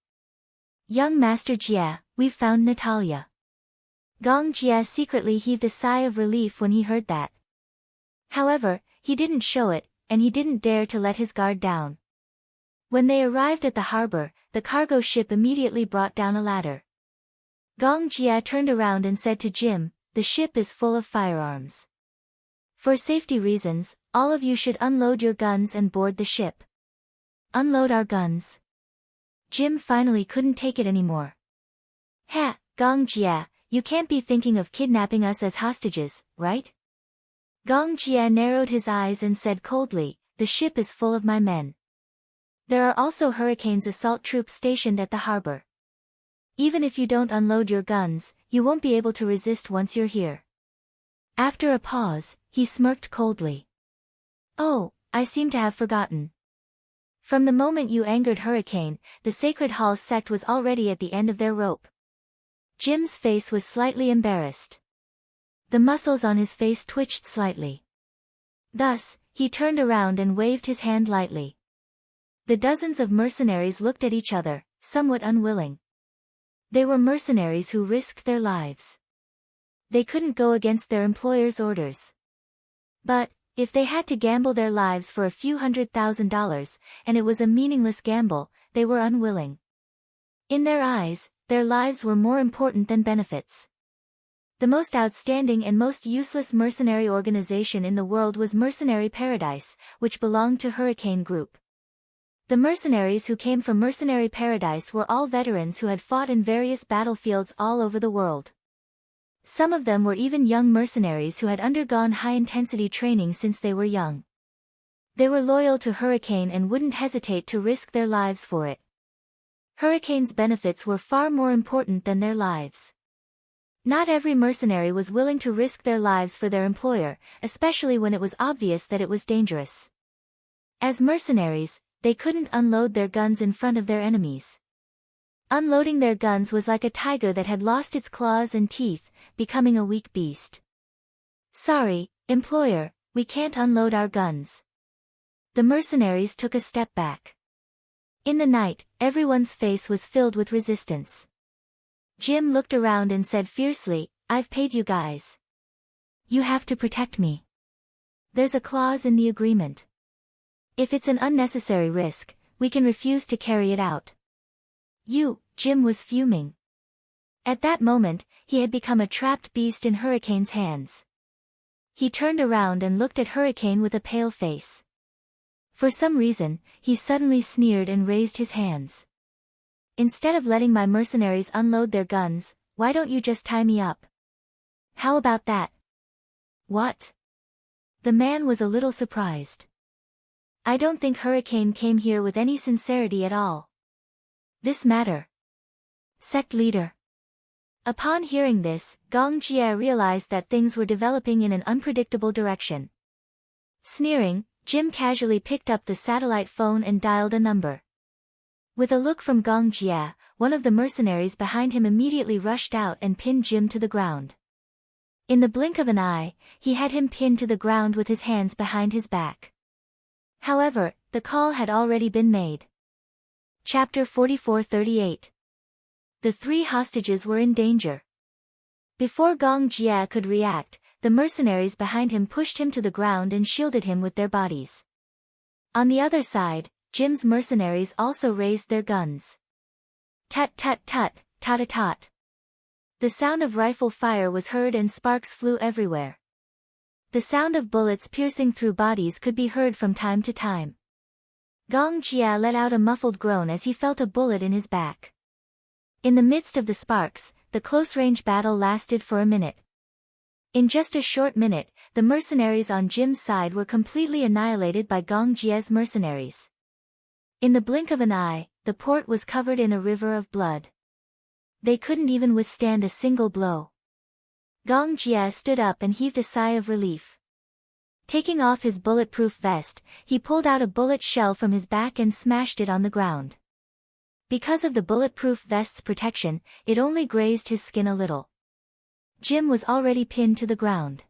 Speaker 1: Young Master Jia, we've found Natalia. Gong Jia secretly heaved a sigh of relief when he heard that. However, he didn't show it, and he didn't dare to let his guard down. When they arrived at the harbor, the cargo ship immediately brought down a ladder. Gong Jia turned around and said to Jim, the ship is full of firearms. For safety reasons, all of you should unload your guns and board the ship. Unload our guns? Jim finally couldn't take it anymore. Ha, Gong Jia, you can't be thinking of kidnapping us as hostages, right? Gong Jia narrowed his eyes and said coldly, the ship is full of my men. There are also Hurricane's assault troops stationed at the harbor. Even if you don't unload your guns, you won't be able to resist once you're here. After a pause, he smirked coldly. Oh, I seem to have forgotten. From the moment you angered Hurricane, the Sacred Hall sect was already at the end of their rope. Jim's face was slightly embarrassed. The muscles on his face twitched slightly. Thus, he turned around and waved his hand lightly. The dozens of mercenaries looked at each other, somewhat unwilling. They were mercenaries who risked their lives. They couldn't go against their employer's orders. But, if they had to gamble their lives for a few $100,000, and it was a meaningless gamble, they were unwilling. In their eyes, their lives were more important than benefits. The most outstanding and most useless mercenary organization in the world was Mercenary Paradise, which belonged to Hurricane Group. The mercenaries who came from Mercenary Paradise were all veterans who had fought in various battlefields all over the world. Some of them were even young mercenaries who had undergone high-intensity training since they were young. They were loyal to Hurricane and wouldn't hesitate to risk their lives for it. Hurricane's benefits were far more important than their lives. Not every mercenary was willing to risk their lives for their employer, especially when it was obvious that it was dangerous. As mercenaries, they couldn't unload their guns in front of their enemies. Unloading their guns was like a tiger that had lost its claws and teeth, becoming a weak beast. Sorry, employer, we can't unload our guns. The mercenaries took a step back. In the night, everyone's face was filled with resistance. Jim looked around and said fiercely, I've paid you guys. You have to protect me. There's a clause in the agreement. If it's an unnecessary risk, we can refuse to carry it out. Jim was fuming. At that moment, he had become a trapped beast in Hurricane's hands. He turned around and looked at Hurricane with a pale face. For some reason, he suddenly sneered and raised his hands. Instead of letting my mercenaries unload their guns, why don't you just tie me up? How about that? What? The man was a little surprised. I don't think Hurricane came here with any sincerity at all. This matter. Sect leader. Upon hearing this, Gong Jia realized that things were developing in an unpredictable direction. Sneering, Jim casually picked up the satellite phone and dialed a number. With a look from Gong Jia, one of the mercenaries behind him immediately rushed out and pinned Jim to the ground. In the blink of an eye, he had him pinned to the ground with his hands behind his back. However, the call had already been made. Chapter 44:38. The 3 hostages were in danger. Before Gong Jia could react, the mercenaries behind him pushed him to the ground and shielded him with their bodies. On the other side, Jim's mercenaries also raised their guns. Tut tut tut, tot-a-tot. The sound of rifle fire was heard and sparks flew everywhere. The sound of bullets piercing through bodies could be heard from time to time. Gong Jia let out a muffled groan as he felt a bullet in his back. In the midst of the sparks, the close-range battle lasted for a minute. In just a short minute, the mercenaries on Jim's side were completely annihilated by Gong Jia's mercenaries. In the blink of an eye, the port was covered in a river of blood. They couldn't even withstand a single blow. Gong Jia stood up and heaved a sigh of relief. Taking off his bulletproof vest, he pulled out a bullet shell from his back and smashed it on the ground. Because of the bulletproof vest's protection, it only grazed his skin a little. Jim was already pinned to the ground.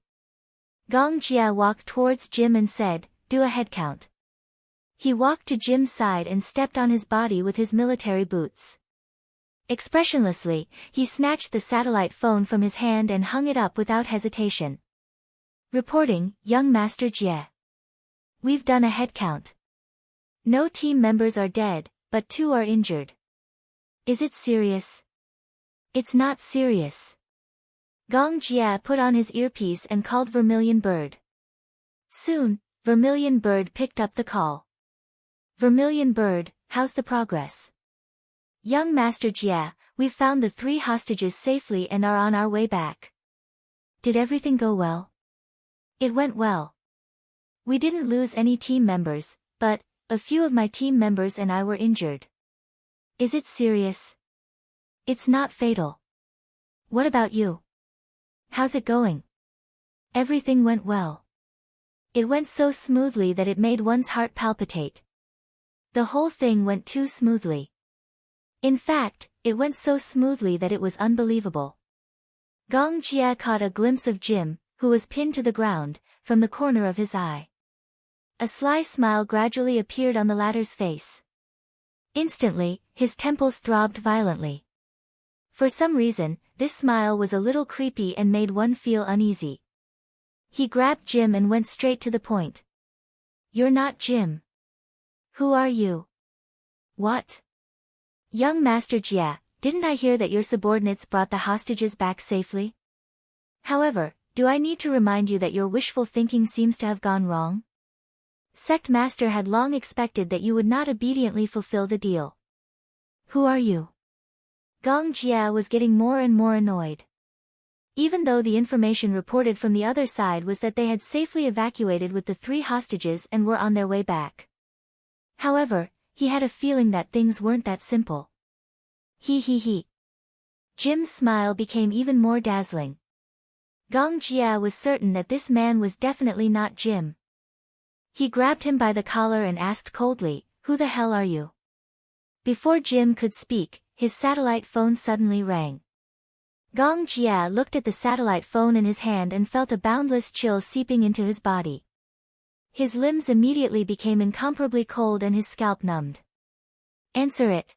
Speaker 1: Gong Jia walked towards Jim and said, "Do a head count." He walked to Jim's side and stepped on his body with his military boots. Expressionlessly, he snatched the satellite phone from his hand and hung it up without hesitation. Reporting, Young Master Jie. We've done a head count. No team members are dead, but 2 are injured. Is it serious? It's not serious. Gong Jia put on his earpiece and called Vermilion Bird. Soon, Vermilion Bird picked up the call. Vermilion Bird, how's the progress? Young Master Jia, we've found the 3 hostages safely and are on our way back. Did everything go well? It went well. We didn't lose any team members, but a few of my team members and I were injured. Is it serious? It's not fatal. What about you? How's it going? Everything went well. It went so smoothly that it made one's heart palpitate. The whole thing went too smoothly. In fact, it went so smoothly that it was unbelievable. Gong Jia caught a glimpse of Jim, who was pinned to the ground, from the corner of his eye. A sly smile gradually appeared on the latter's face. Instantly, his temples throbbed violently. For some reason, this smile was a little creepy and made one feel uneasy. He grabbed Jim and went straight to the point. You're not Jim. Who are you? What? Young Master Jia, didn't I hear that your subordinates brought the hostages back safely? However, do I need to remind you that your wishful thinking seems to have gone wrong? Sect Master had long expected that you would not obediently fulfill the deal. Who are you? Gong Jia was getting more and more annoyed. Even though the information reported from the other side was that they had safely evacuated with the 3 hostages and were on their way back. However, he had a feeling that things weren't that simple. He. Jim's smile became even more dazzling. Gong Jia was certain that this man was definitely not Jim. He grabbed him by the collar and asked coldly, "Who the hell are you?" Before Jim could speak, his satellite phone suddenly rang. Gong Jia looked at the satellite phone in his hand and felt a boundless chill seeping into his body. His limbs immediately became incomparably cold and his scalp numbed. Answer it.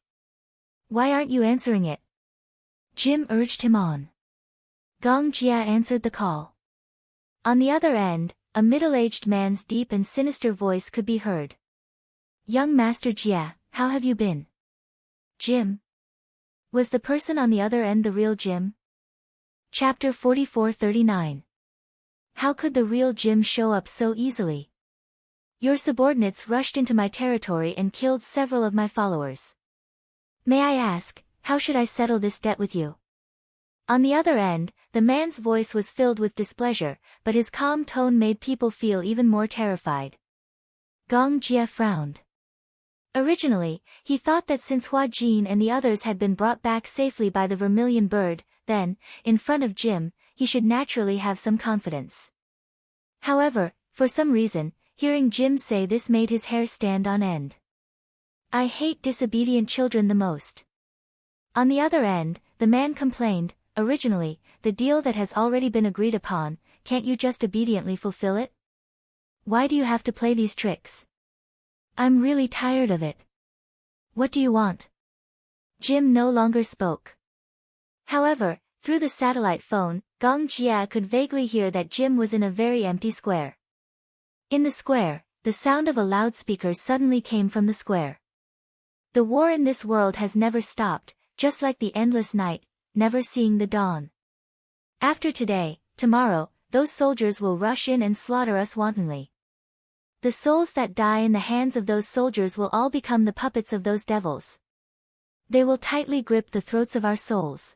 Speaker 1: Why aren't you answering it? Jim urged him on. Gong Jia answered the call. On the other end, a middle-aged man's deep and sinister voice could be heard. Young Master Jia, how have you been? Jim? Was the person on the other end the real Jim? Chapter 4439. How could the real Jim show up so easily? Your subordinates rushed into my territory and killed several of my followers. May I ask, how should I settle this debt with you? On the other end, the man's voice was filled with displeasure, but his calm tone made people feel even more terrified. Gong Jia frowned. Originally, he thought that since Hua Jin and the others had been brought back safely by the Vermilion Bird, then, in front of Jim, he should naturally have some confidence. However, for some reason, hearing Jim say this made his hair stand on end. I hate disobedient children the most. On the other end, the man complained, originally, the deal that has already been agreed upon, can't you just obediently fulfill it? Why do you have to play these tricks? I'm really tired of it. What do you want? Jim no longer spoke. However, through the satellite phone, Gong Jia could vaguely hear that Jim was in a very empty square. In the square, the sound of a loudspeaker suddenly came from the square. The war in this world has never stopped, just like the endless night, never seeing the dawn. After today, tomorrow, those soldiers will rush in and slaughter us wantonly. The souls that die in the hands of those soldiers will all become the puppets of those devils. They will tightly grip the throats of our souls.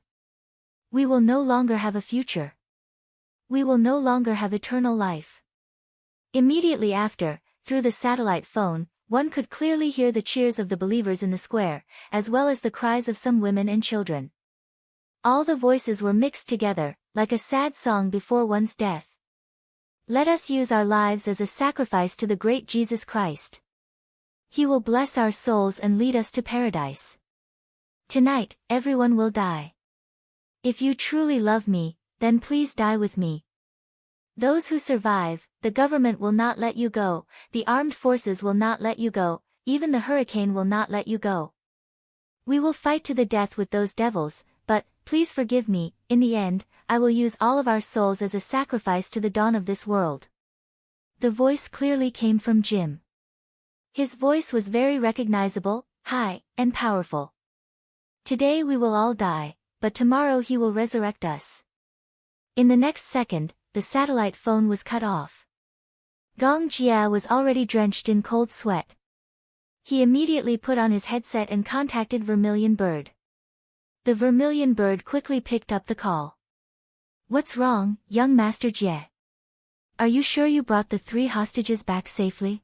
Speaker 1: We will no longer have a future. We will no longer have eternal life. Immediately after, through the satellite phone, one could clearly hear the cheers of the believers in the square, as well as the cries of some women and children. All the voices were mixed together, like a sad song before one's death. Let us use our lives as a sacrifice to the great Jesus Christ. He will bless our souls and lead us to paradise. Tonight, everyone will die. If you truly love me, then please die with me. Those who survive, the government will not let you go, the armed forces will not let you go, even the hurricane will not let you go. We will fight to the death with those devils, but, please forgive me, in the end, I will use all of our souls as a sacrifice to the dawn of this world. The voice clearly came from Jim. His voice was very recognizable, high, and powerful. Today we will all die, but tomorrow he will resurrect us. In the next second, the satellite phone was cut off. Gong Jia was already drenched in cold sweat. He immediately put on his headset and contacted Vermilion Bird. The Vermilion Bird quickly picked up the call. What's wrong, young Master Jie? Are you sure you brought the 3 hostages back safely?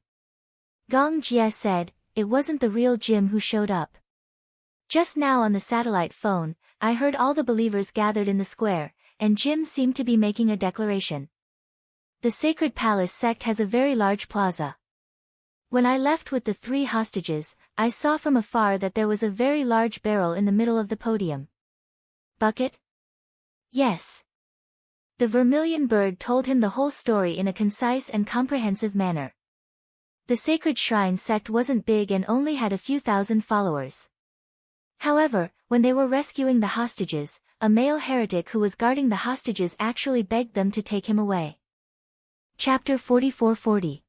Speaker 1: Gong Jie said, it wasn't the real Jim who showed up. Just now on the satellite phone, I heard all the believers gathered in the square, and Jim seemed to be making a declaration. The Sacred Palace sect has a very large plaza. When I left with the 3 hostages, I saw from afar that there was a very large barrel in the middle of the podium. Bucket? Yes. The Vermilion Bird told him the whole story in a concise and comprehensive manner. The Sacred Shrine sect wasn't big and only had a few thousand followers. However, when they were rescuing the hostages, a male heretic who was guarding the hostages actually begged them to take him away. Chapter 4440.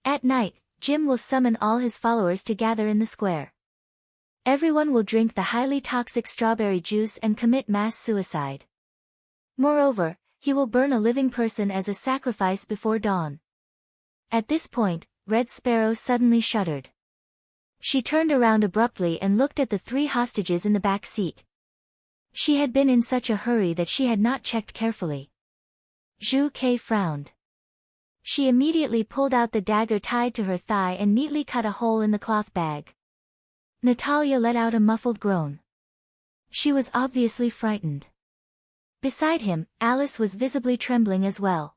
Speaker 1: At night, Jim will summon all his followers to gather in the square. Everyone will drink the highly toxic strawberry juice and commit mass suicide. Moreover, he will burn a living person as a sacrifice before dawn. At this point, Red Sparrow suddenly shuddered. She turned around abruptly and looked at the 3 hostages in the back seat. She had been in such a hurry that she had not checked carefully. Zhu Ke frowned. She immediately pulled out the dagger tied to her thigh and neatly cut a hole in the cloth bag. Natalia let out a muffled groan. She was obviously frightened. Beside him, Alice was visibly trembling as well.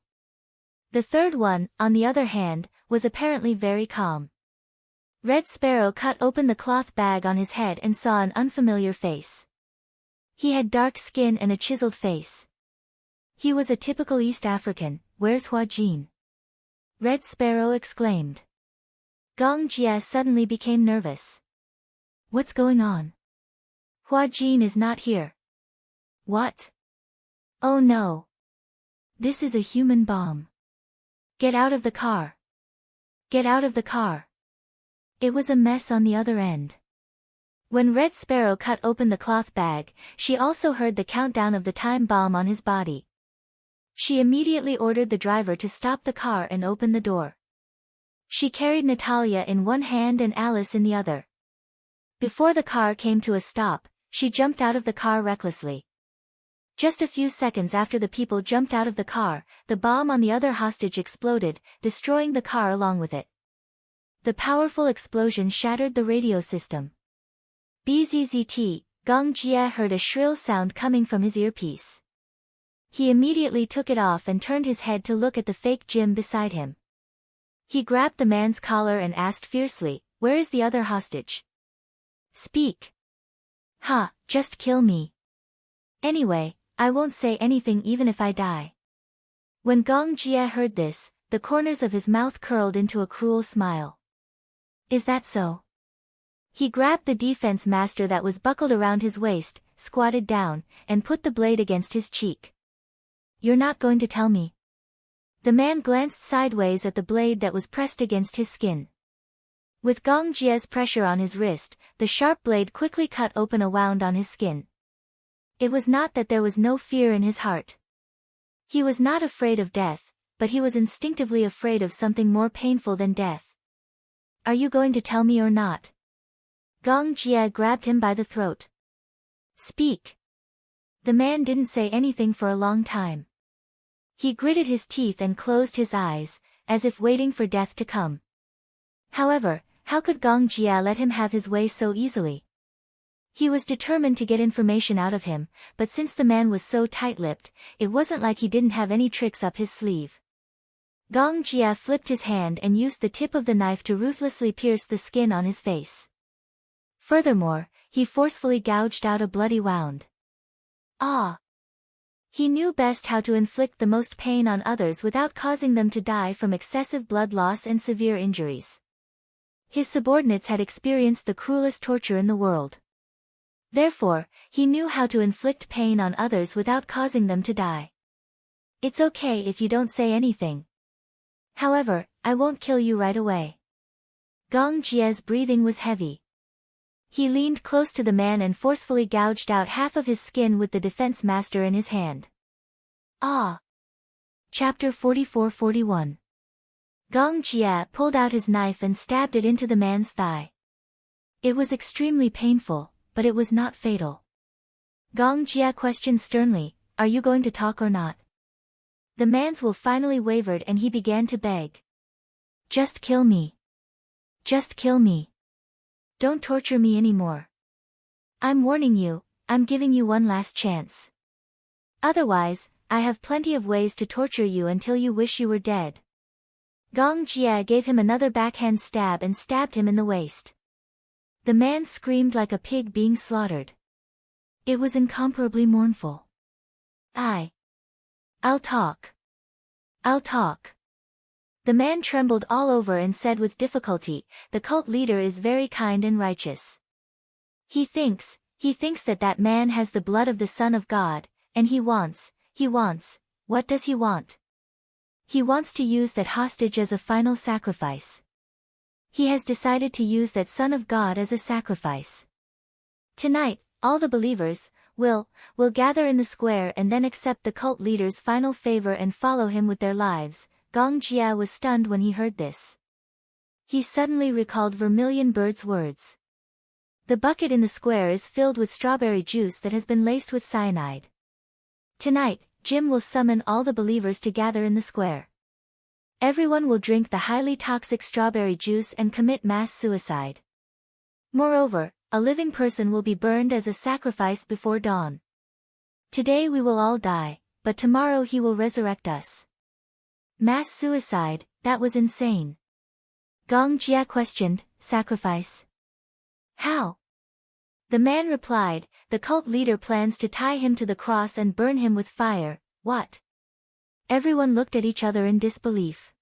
Speaker 1: The third one, on the other hand, was apparently very calm. Red Sparrow cut open the cloth bag on his head and saw an unfamiliar face. He had dark skin and a chiseled face. He was a typical East African. Where's Hua Jin? Red Sparrow exclaimed. Gong Jia suddenly became nervous. What's going on? Hua Jin is not here. What? Oh no. This is a human bomb. Get out of the car. Get out of the car. It was a mess on the other end. When Red Sparrow cut open the cloth bag, she also heard the countdown of the time bomb on his body. She immediately ordered the driver to stop the car and open the door. She carried Natalia in one hand and Alice in the other. Before the car came to a stop, she jumped out of the car recklessly. Just a few seconds after the people jumped out of the car, the bomb on the other hostage exploded, destroying the car along with it. The powerful explosion shattered the radio system. Bzzzt, Gong Jia heard a shrill sound coming from his earpiece. He immediately took it off and turned his head to look at the fake Jim beside him. He grabbed the man's collar and asked fiercely, "Where is the other hostage? Speak." "Ha, just kill me. Anyway, I won't say anything even if I die." When Gong Jia heard this, the corners of his mouth curled into a cruel smile. Is that so? He grabbed the defense master that was buckled around his waist, squatted down, and put the blade against his cheek. You're not going to tell me? The man glanced sideways at the blade that was pressed against his skin. With Gong Jia's pressure on his wrist, the sharp blade quickly cut open a wound on his skin. It was not that there was no fear in his heart. He was not afraid of death, but he was instinctively afraid of something more painful than death. Are you going to tell me or not? Gong Jie grabbed him by the throat. Speak. The man didn't say anything for a long time. He gritted his teeth and closed his eyes, as if waiting for death to come. However, how could Gong Jie let him have his way so easily? He was determined to get information out of him, but since the man was so tight-lipped, it wasn't like he didn't have any tricks up his sleeve. Gong Jie flipped his hand and used the tip of the knife to ruthlessly pierce the skin on his face. Furthermore, he forcefully gouged out a bloody wound. Ah! He knew best how to inflict the most pain on others without causing them to die from excessive blood loss and severe injuries. His subordinates had experienced the cruelest torture in the world. Therefore, he knew how to inflict pain on others without causing them to die. It's okay if you don't say anything. However, I won't kill you right away. Gong Jie's breathing was heavy. He leaned close to the man and forcefully gouged out half of his skin with the defense master in his hand. Ah! Chapter 44-41. Gong Jie pulled out his knife and stabbed it into the man's thigh. It was extremely painful, but it was not fatal. Gong Jie questioned sternly, "Are you going to talk or not?" The man's will finally wavered and he began to beg. "Just kill me. Just kill me. Don't torture me anymore. I'm warning you, I'm giving you one last chance. Otherwise, I have plenty of ways to torture you until you wish you were dead." Gong Jie gave him another backhand stab and stabbed him in the waist. The man screamed like a pig being slaughtered. It was incomparably mournful. I'll talk. I'll talk. The man trembled all over and said with difficulty, "The cult leader is very kind and righteous. He thinks that man has the blood of the Son of God, and he wants, what does he want? He wants to use that hostage as a final sacrifice. He has decided to use that Son of God as a sacrifice. Tonight, all the believers will gather in the square and then accept the cult leader's final favor and follow him with their lives." Gong Jie was stunned when he heard this. He suddenly recalled Vermilion Bird's words. The bucket in the square is filled with strawberry juice that has been laced with cyanide. Tonight, Jim will summon all the believers to gather in the square. Everyone will drink the highly toxic strawberry juice and commit mass suicide. Moreover, a living person will be burned as a sacrifice before dawn. Today we will all die, but tomorrow he will resurrect us. Mass suicide, that was insane. Gong Jie questioned, "Sacrifice? How?" The man replied, "The cult leader plans to tie him to the cross and burn him with fire." What? Everyone looked at each other in disbelief.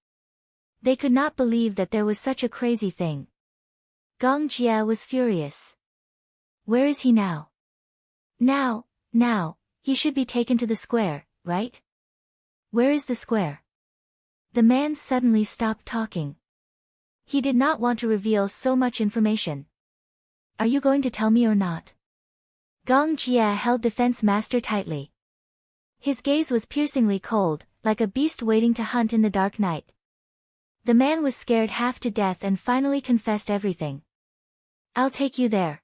Speaker 1: They could not believe that there was such a crazy thing. Gong Jie was furious. Where is he now? Now, he should be taken to the square, right? Where is the square? The man suddenly stopped talking. He did not want to reveal so much information. Are you going to tell me or not? Gong Jie held Defense Master tightly. His gaze was piercingly cold, like a beast waiting to hunt in the dark night. The man was scared half to death and finally confessed everything. I'll take you there.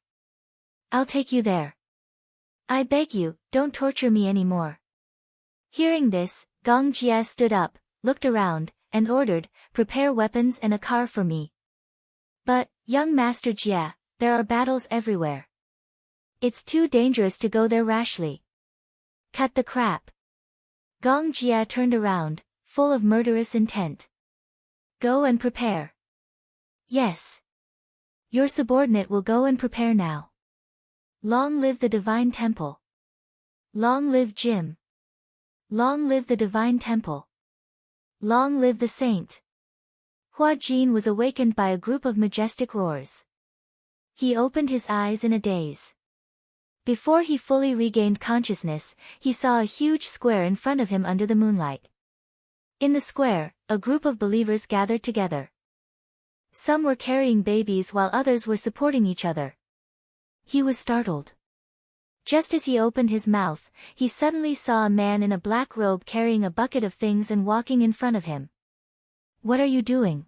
Speaker 1: I'll take you there. I beg you, don't torture me anymore. Hearing this, Gong Jie stood up, looked around, and ordered, prepare weapons and a car for me. But, young Master Jie, there are battles everywhere. It's too dangerous to go there rashly. Cut the crap. Gong Jie turned around, full of murderous intent. Go and prepare. Yes. Your subordinate will go and prepare now. Long live the Divine Temple. Long live Jim. Long live the Divine Temple. Long live the Saint. Hua Jin was awakened by a group of majestic roars. He opened his eyes in a daze. Before he fully regained consciousness, he saw a huge square in front of him under the moonlight. In the square, a group of believers gathered together. Some were carrying babies while others were supporting each other. He was startled. Just as he opened his mouth, he suddenly saw a man in a black robe carrying a bucket of things and walking in front of him. "What are you doing?"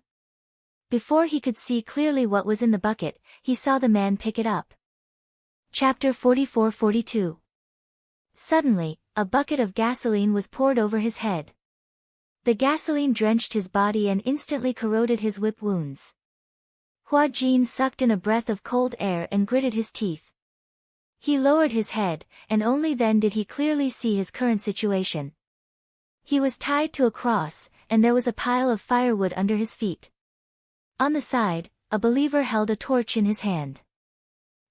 Speaker 1: Before he could see clearly what was in the bucket, he saw the man pick it up. Chapter 44-42. Suddenly, a bucket of gasoline was poured over his head. The gasoline drenched his body and instantly corroded his whip wounds. Hua Jin sucked in a breath of cold air and gritted his teeth. He lowered his head, and only then did he clearly see his current situation. He was tied to a cross, and there was a pile of firewood under his feet. On the side, a believer held a torch in his hand.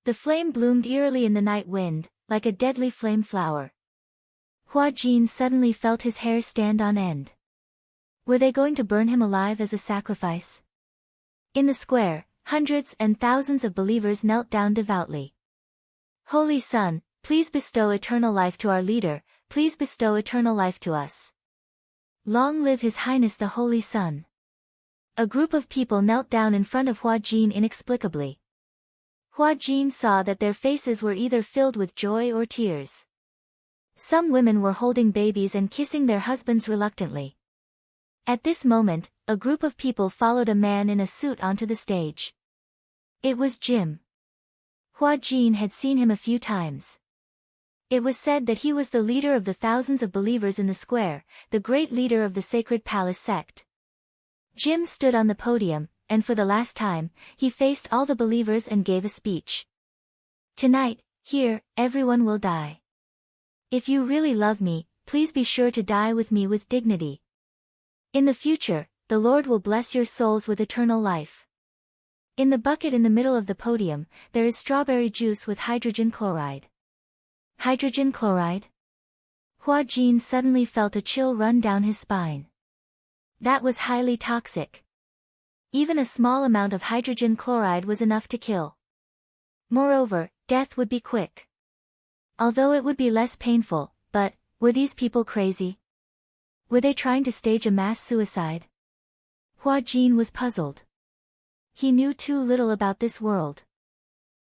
Speaker 1: The flame bloomed eerily in the night wind, like a deadly flame flower. Hua Jin suddenly felt his hair stand on end. Were they going to burn him alive as a sacrifice? In the square, hundreds and thousands of believers knelt down devoutly. "Holy Sun, please bestow eternal life to our leader, please bestow eternal life to us. Long live His Highness the Holy Sun." A group of people knelt down in front of Hua Jin inexplicably. Hua Jin saw that their faces were either filled with joy or tears. Some women were holding babies and kissing their husbands reluctantly. At this moment, a group of people followed a man in a suit onto the stage. It was Jim. Hua Jin had seen him a few times. It was said that he was the leader of the thousands of believers in the square, the great leader of the Sacred Palace sect. Jim stood on the podium, and for the last time, he faced all the believers and gave a speech. "Tonight, here, everyone will die. If you really love me, please be sure to die with me with dignity. In the future, the Lord will bless your souls with eternal life. In the bucket in the middle of the podium, there is strawberry juice with hydrogen chloride." Hydrogen chloride? Hua Jin suddenly felt a chill run down his spine. That was highly toxic. Even a small amount of hydrogen chloride was enough to kill. Moreover, death would be quick. Although it would be less painful, but, were these people crazy? Were they trying to stage a mass suicide? Hua Jin was puzzled. He knew too little about this world.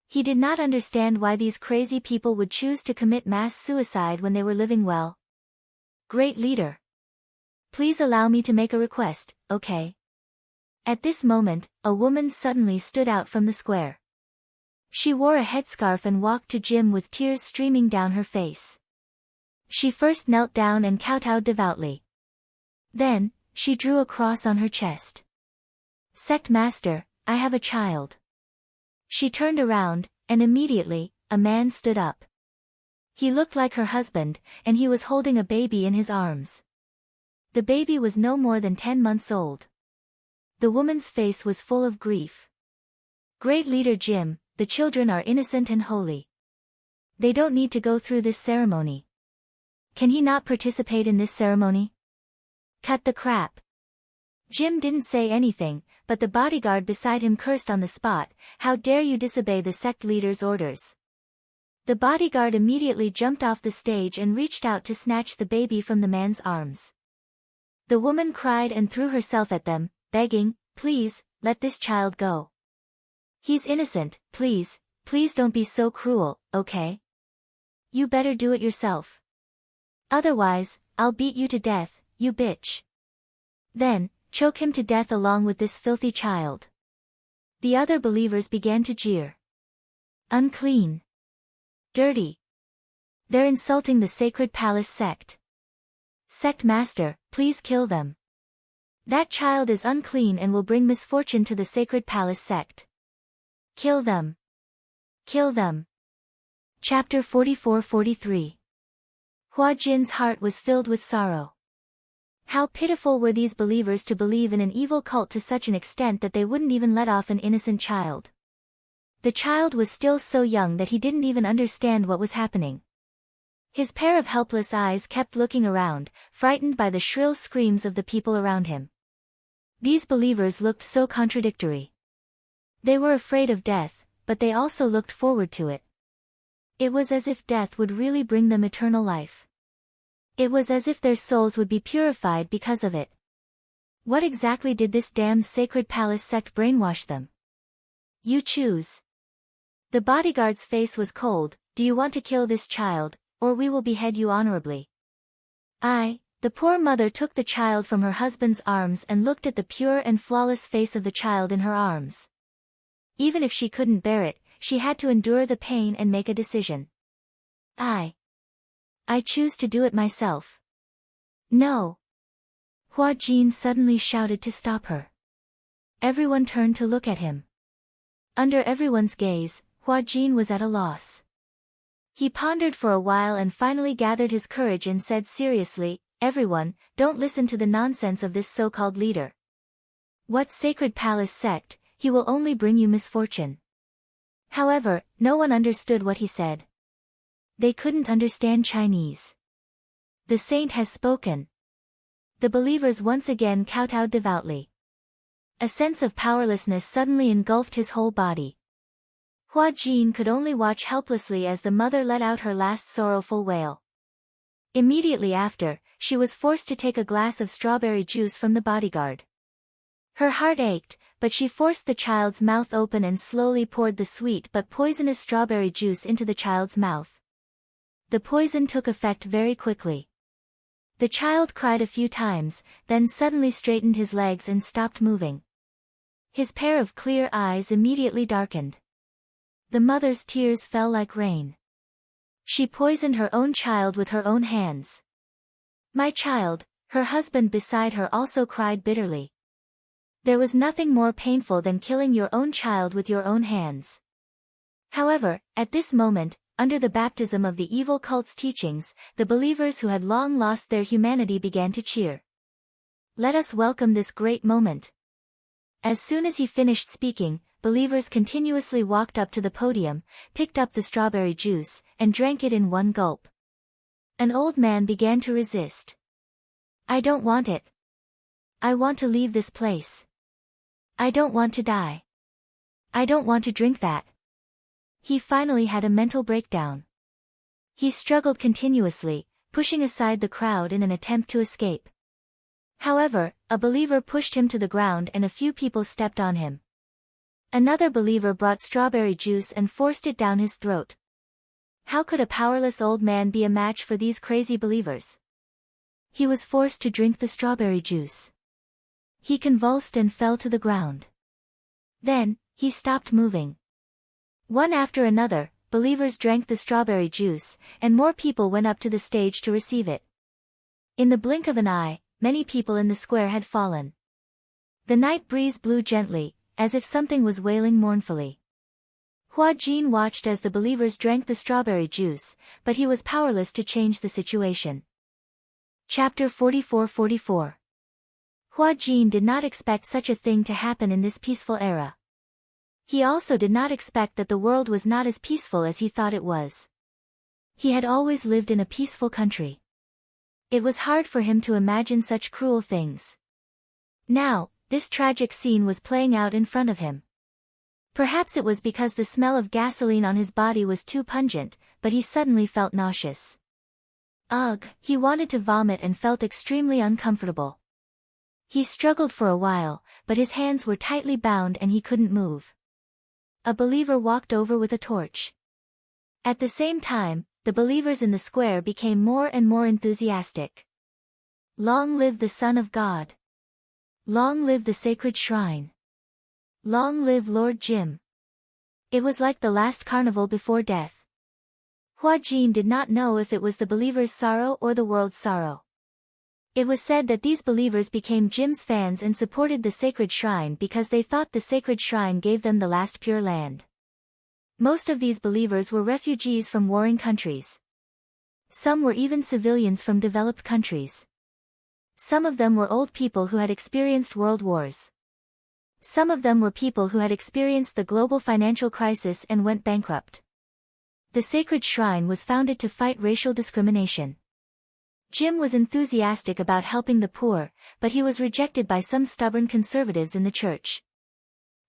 Speaker 1: He did not understand why these crazy people would choose to commit mass suicide when they were living well. "Great leader. Please allow me to make a request, okay?" At this moment, a woman suddenly stood out from the square. She wore a headscarf and walked to Jim with tears streaming down her face. She first knelt down and kowtowed devoutly. Then, she drew a cross on her chest. "Sect Master, I have a child." She turned around, and immediately, a man stood up. He looked like her husband, and he was holding a baby in his arms. The baby was no more than 10 months old. The woman's face was full of grief. "Great leader Jim, the children are innocent and holy. They don't need to go through this ceremony. Can he not participate in this ceremony? Cut the crap." Jim didn't say anything, but the bodyguard beside him cursed on the spot, "How dare you disobey the sect leader's orders." The bodyguard immediately jumped off the stage and reached out to snatch the baby from the man's arms. The woman cried and threw herself at them, begging, "Please, let this child go. He's innocent, please, please don't be so cruel, okay? You better do it yourself. Otherwise, I'll beat you to death, you bitch. Then, choke him to death along with this filthy child." The other believers began to jeer. "Unclean. Dirty. They're insulting the Sacred Palace sect. Sect Master, please kill them. That child is unclean and will bring misfortune to the Sacred Palace sect. Kill them. Kill them." Chapter 44-43. Hua Jin's heart was filled with sorrow. How pitiful were these believers to believe in an evil cult to such an extent that they wouldn't even let off an innocent child. The child was still so young that he didn't even understand what was happening. His pair of helpless eyes kept looking around, frightened by the shrill screams of the people around him. These believers looked so contradictory. They were afraid of death, but they also looked forward to it. It was as if death would really bring them eternal life. It was as if their souls would be purified because of it. What exactly did this damned Sacred Palace sect brainwash them? "You choose." The bodyguard's face was cold, do you want to kill this child, or we will behead you honorably? The poor mother took the child from her husband's arms and looked at the pure and flawless face of the child in her arms. Even if she couldn't bear it, she had to endure the pain and make a decision. I choose to do it myself. No! Hua Jin suddenly shouted to stop her. Everyone turned to look at him. Under everyone's gaze, Hua Jin was at a loss. He pondered for a while and finally gathered his courage and said seriously, "Everyone, don't listen to the nonsense of this so-called leader. What sacred palace sect, he will only bring you misfortune." However, no one understood what he said. They couldn't understand Chinese. The saint has spoken. The believers once again kowtowed devoutly. A sense of powerlessness suddenly engulfed his whole body. Hua Jin could only watch helplessly as the mother let out her last sorrowful wail. Immediately after, she was forced to take a glass of strawberry juice from the bodyguard. Her heart ached, but she forced the child's mouth open and slowly poured the sweet but poisonous strawberry juice into the child's mouth. The poison took effect very quickly. The child cried a few times, then suddenly straightened his legs and stopped moving. His pair of clear eyes immediately darkened. The mother's tears fell like rain. She poisoned her own child with her own hands. "My child," her husband beside her also cried bitterly. There was nothing more painful than killing your own child with your own hands. However, at this moment, under the baptism of the evil cult's teachings, the believers who had long lost their humanity began to cheer. Let us welcome this great moment. As soon as he finished speaking, believers continuously walked up to the podium, picked up the strawberry juice, and drank it in one gulp. An old man began to resist. "I don't want it. I want to leave this place. I don't want to die. I don't want to drink that." He finally had a mental breakdown. He struggled continuously, pushing aside the crowd in an attempt to escape. However, a believer pushed him to the ground and a few people stepped on him. Another believer brought strawberry juice and forced it down his throat. How could a powerless old man be a match for these crazy believers? He was forced to drink the strawberry juice. He convulsed and fell to the ground. Then, he stopped moving. One after another, believers drank the strawberry juice, and more people went up to the stage to receive it. In the blink of an eye, many people in the square had fallen. The night breeze blew gently, as if something was wailing mournfully. Hua Jin watched as the believers drank the strawberry juice, but he was powerless to change the situation. Chapter 44-44. Hua Jin did not expect such a thing to happen in this peaceful era. He also did not expect that the world was not as peaceful as he thought it was. He had always lived in a peaceful country. It was hard for him to imagine such cruel things. Now, this tragic scene was playing out in front of him. Perhaps it was because the smell of gasoline on his body was too pungent, but he suddenly felt nauseous. Ugh, he wanted to vomit and felt extremely uncomfortable. He struggled for a while, but his hands were tightly bound and he couldn't move. A believer walked over with a torch. At the same time, the believers in the square became more and more enthusiastic. Long live the Son of God! Long live the sacred shrine! Long live Lord Jim! It was like the last carnival before death. Hua Jin did not know if it was the believers' sorrow or the world's sorrow. It was said that these believers became Jim's fans and supported the sacred shrine because they thought the sacred shrine gave them the last pure land. Most of these believers were refugees from warring countries. Some were even civilians from developed countries. Some of them were old people who had experienced world wars. Some of them were people who had experienced the global financial crisis and went bankrupt. The sacred shrine was founded to fight racial discrimination. Jim was enthusiastic about helping the poor, but he was rejected by some stubborn conservatives in the church.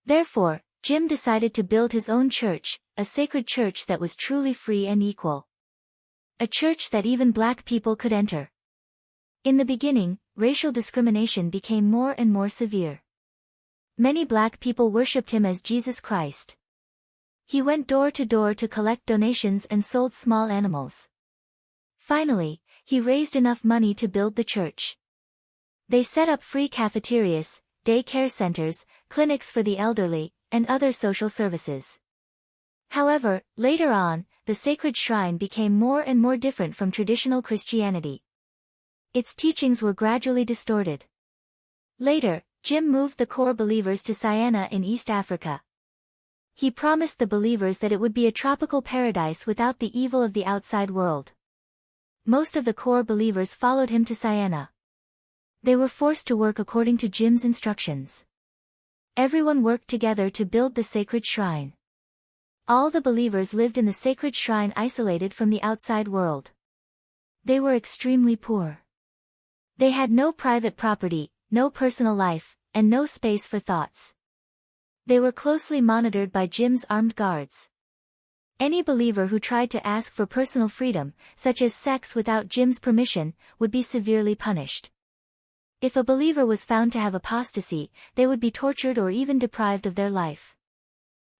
Speaker 1: Therefore, Jim decided to build his own church, a sacred church that was truly free and equal. A church that even black people could enter. In the beginning, racial discrimination became more and more severe. Many black people worshipped him as Jesus Christ. He went door to door to collect donations and sold small animals. Finally, he raised enough money to build the church. They set up free cafeterias, day-care centers, clinics for the elderly, and other social services. However, later on, the sacred shrine became more and more different from traditional Christianity. Its teachings were gradually distorted. Later, Jim moved the core believers to Siena in East Africa. He promised the believers that it would be a tropical paradise without the evil of the outside world. Most of the core believers followed him to Siena. They were forced to work according to Jim's instructions. Everyone worked together to build the sacred shrine. All the believers lived in the sacred shrine isolated from the outside world. They were extremely poor. They had no private property, no personal life, and no space for thoughts. They were closely monitored by Jim's armed guards. Any believer who tried to ask for personal freedom, such as sex without Jim's permission, would be severely punished. If a believer was found to have apostasy, they would be tortured or even deprived of their life.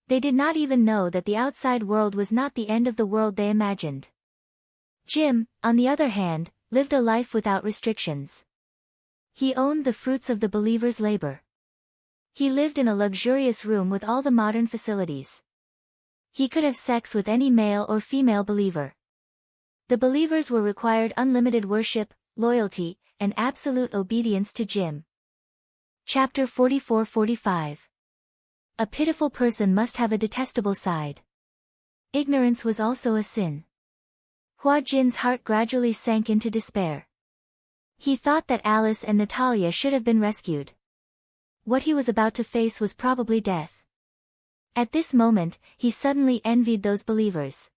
Speaker 1: They did not even know that the outside world was not the end of the world they imagined. Jim, on the other hand, lived a life without restrictions. He owned the fruits of the believer's labor. He lived in a luxurious room with all the modern facilities. He could have sex with any male or female believer. The believers were required unlimited worship, loyalty, and absolute obedience to Jim. Chapter 44-45. A pitiful person must have a detestable side. Ignorance was also a sin. Hua Jin's heart gradually sank into despair. He thought that Alice and Natalia should have been rescued. What he was about to face was probably death. At this moment, he suddenly envied those believers.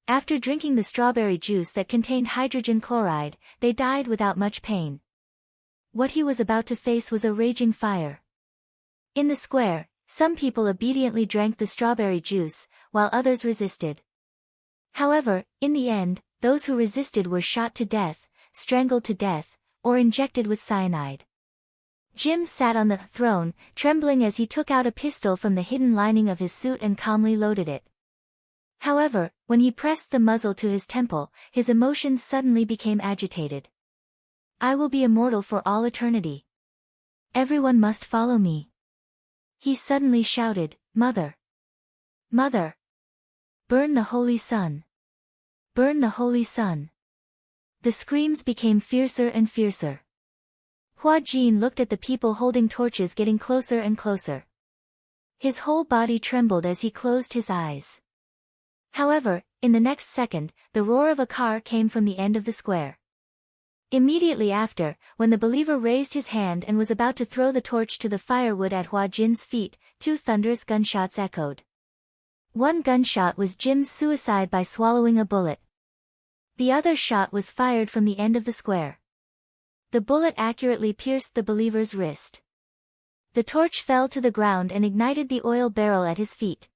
Speaker 1: After drinking the strawberry juice that contained hydrogen chloride, they died without much pain. What he was about to face was a raging fire. In the square, some people obediently drank the strawberry juice, while others resisted. However, in the end, those who resisted were shot to death, strangled to death, or injected with cyanide. Jim sat on the throne, trembling as he took out a pistol from the hidden lining of his suit and calmly loaded it. However, when he pressed the muzzle to his temple, his emotions suddenly became agitated. I will be immortal for all eternity. Everyone must follow me. He suddenly shouted, Mother! Mother! Burn the holy sun! Burn the holy sun! The screams became fiercer and fiercer. Hua Jin looked at the people holding torches getting closer and closer. His whole body trembled as he closed his eyes. However, in the next second, the roar of a car came from the end of the square. Immediately after, when the believer raised his hand and was about to throw the torch to the firewood at Hua Jin's feet, two thunderous gunshots echoed. One gunshot was Jim's suicide by swallowing a bullet. The other shot was fired from the end of the square. The bullet accurately pierced the believer's wrist. The torch fell to the ground and ignited the oil barrel at his feet.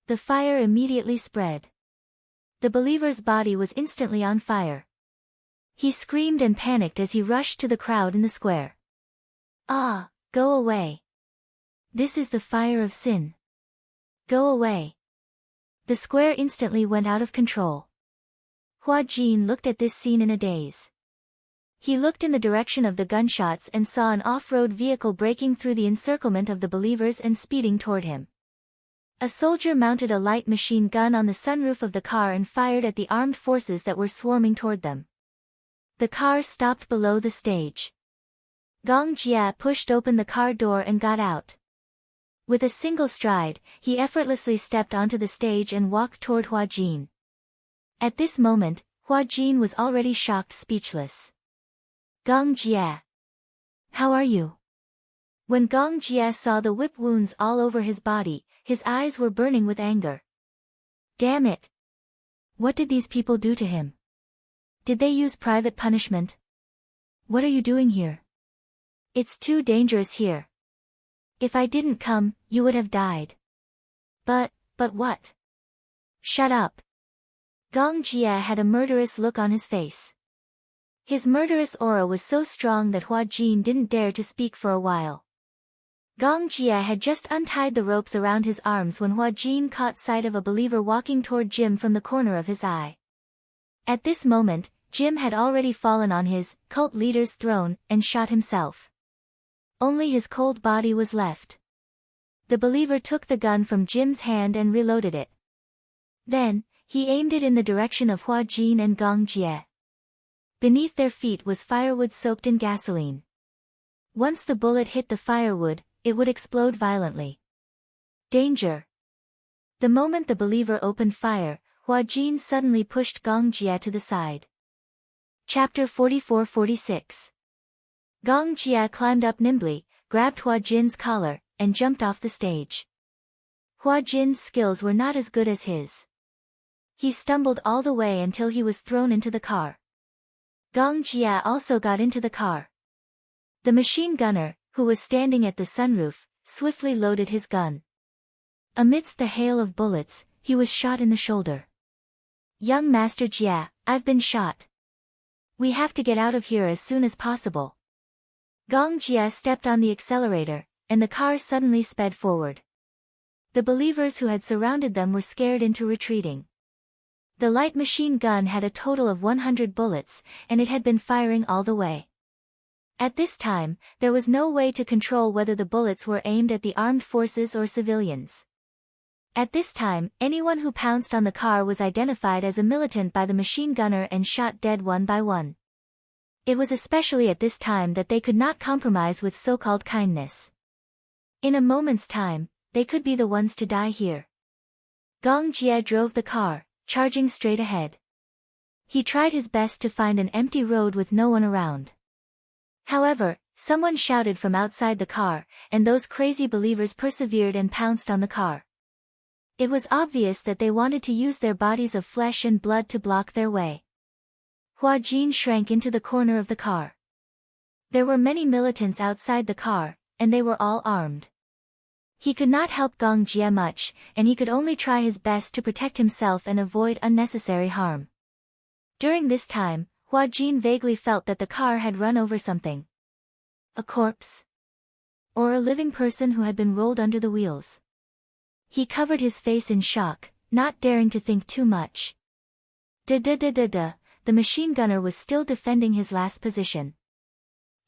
Speaker 1: The fire immediately spread. The believer's body was instantly on fire. He screamed and panicked as he rushed to the crowd in the square. Ah, go away. This is the fire of sin. Go away. The square instantly went out of control. Hua Jin looked at this scene in a daze. He looked in the direction of the gunshots and saw an off-road vehicle breaking through the encirclement of the believers and speeding toward him. A soldier mounted a light machine gun on the sunroof of the car and fired at the armed forces that were swarming toward them. The car stopped below the stage. Gong Jia pushed open the car door and got out. With a single stride, he effortlessly stepped onto the stage and walked toward Hua Jin. At this moment, Hua Jin was already shocked speechless. Gong Jia. How are you? When Gong Jia saw the whip wounds all over his body, his eyes were burning with anger. Damn it! What did these people do to him? Did they use private punishment? What are you doing here? It's too dangerous here. If I didn't come, you would have died. But what? Shut up. Gong Jia had a murderous look on his face. His murderous aura was so strong that Hua Jin didn't dare to speak for a while. Gong Jie had just untied the ropes around his arms when Hua Jin caught sight of a believer walking toward Jim from the corner of his eye. At this moment, Jim had already fallen on his cult leader's throne and shot himself. Only his cold body was left. The believer took the gun from Jim's hand and reloaded it. Then, he aimed it in the direction of Hua Jin and Gong Jie. Beneath their feet was firewood soaked in gasoline. Once the bullet hit the firewood, it would explode violently. Danger! The moment the believer opened fire, Hua Jin suddenly pushed Gong Jie to the side. Chapter 44-46. Gong Jie climbed up nimbly, grabbed Hua Jin's collar, and jumped off the stage. Hua Jin's skills were not as good as his. He stumbled all the way until he was thrown into the car. Gong Jie also got into the car. The machine gunner, who was standing at the sunroof, swiftly loaded his gun. Amidst the hail of bullets, he was shot in the shoulder. "Young Master Jie, I've been shot. We have to get out of here as soon as possible." Gong Jie stepped on the accelerator, and the car suddenly sped forward. The believers who had surrounded them were scared into retreating. The light machine gun had a total of 100 bullets, and it had been firing all the way. At this time, there was no way to control whether the bullets were aimed at the armed forces or civilians. At this time, anyone who pounced on the car was identified as a militant by the machine gunner and shot dead one by one. It was especially at this time that they could not compromise with so-called kindness. In a moment's time, they could be the ones to die here. Gong Jie drove the car, charging straight ahead. He tried his best to find an empty road with no one around. However, someone shouted from outside the car, and those crazy believers persevered and pounced on the car. It was obvious that they wanted to use their bodies of flesh and blood to block their way. Hua Jin shrank into the corner of the car. There were many militants outside the car, and they were all armed. He could not help Gong Jie much, and he could only try his best to protect himself and avoid unnecessary harm. During this time, Hua Jin vaguely felt that the car had run over something. A corpse? Or a living person who had been rolled under the wheels? He covered his face in shock, not daring to think too much. The machine gunner was still defending his last position.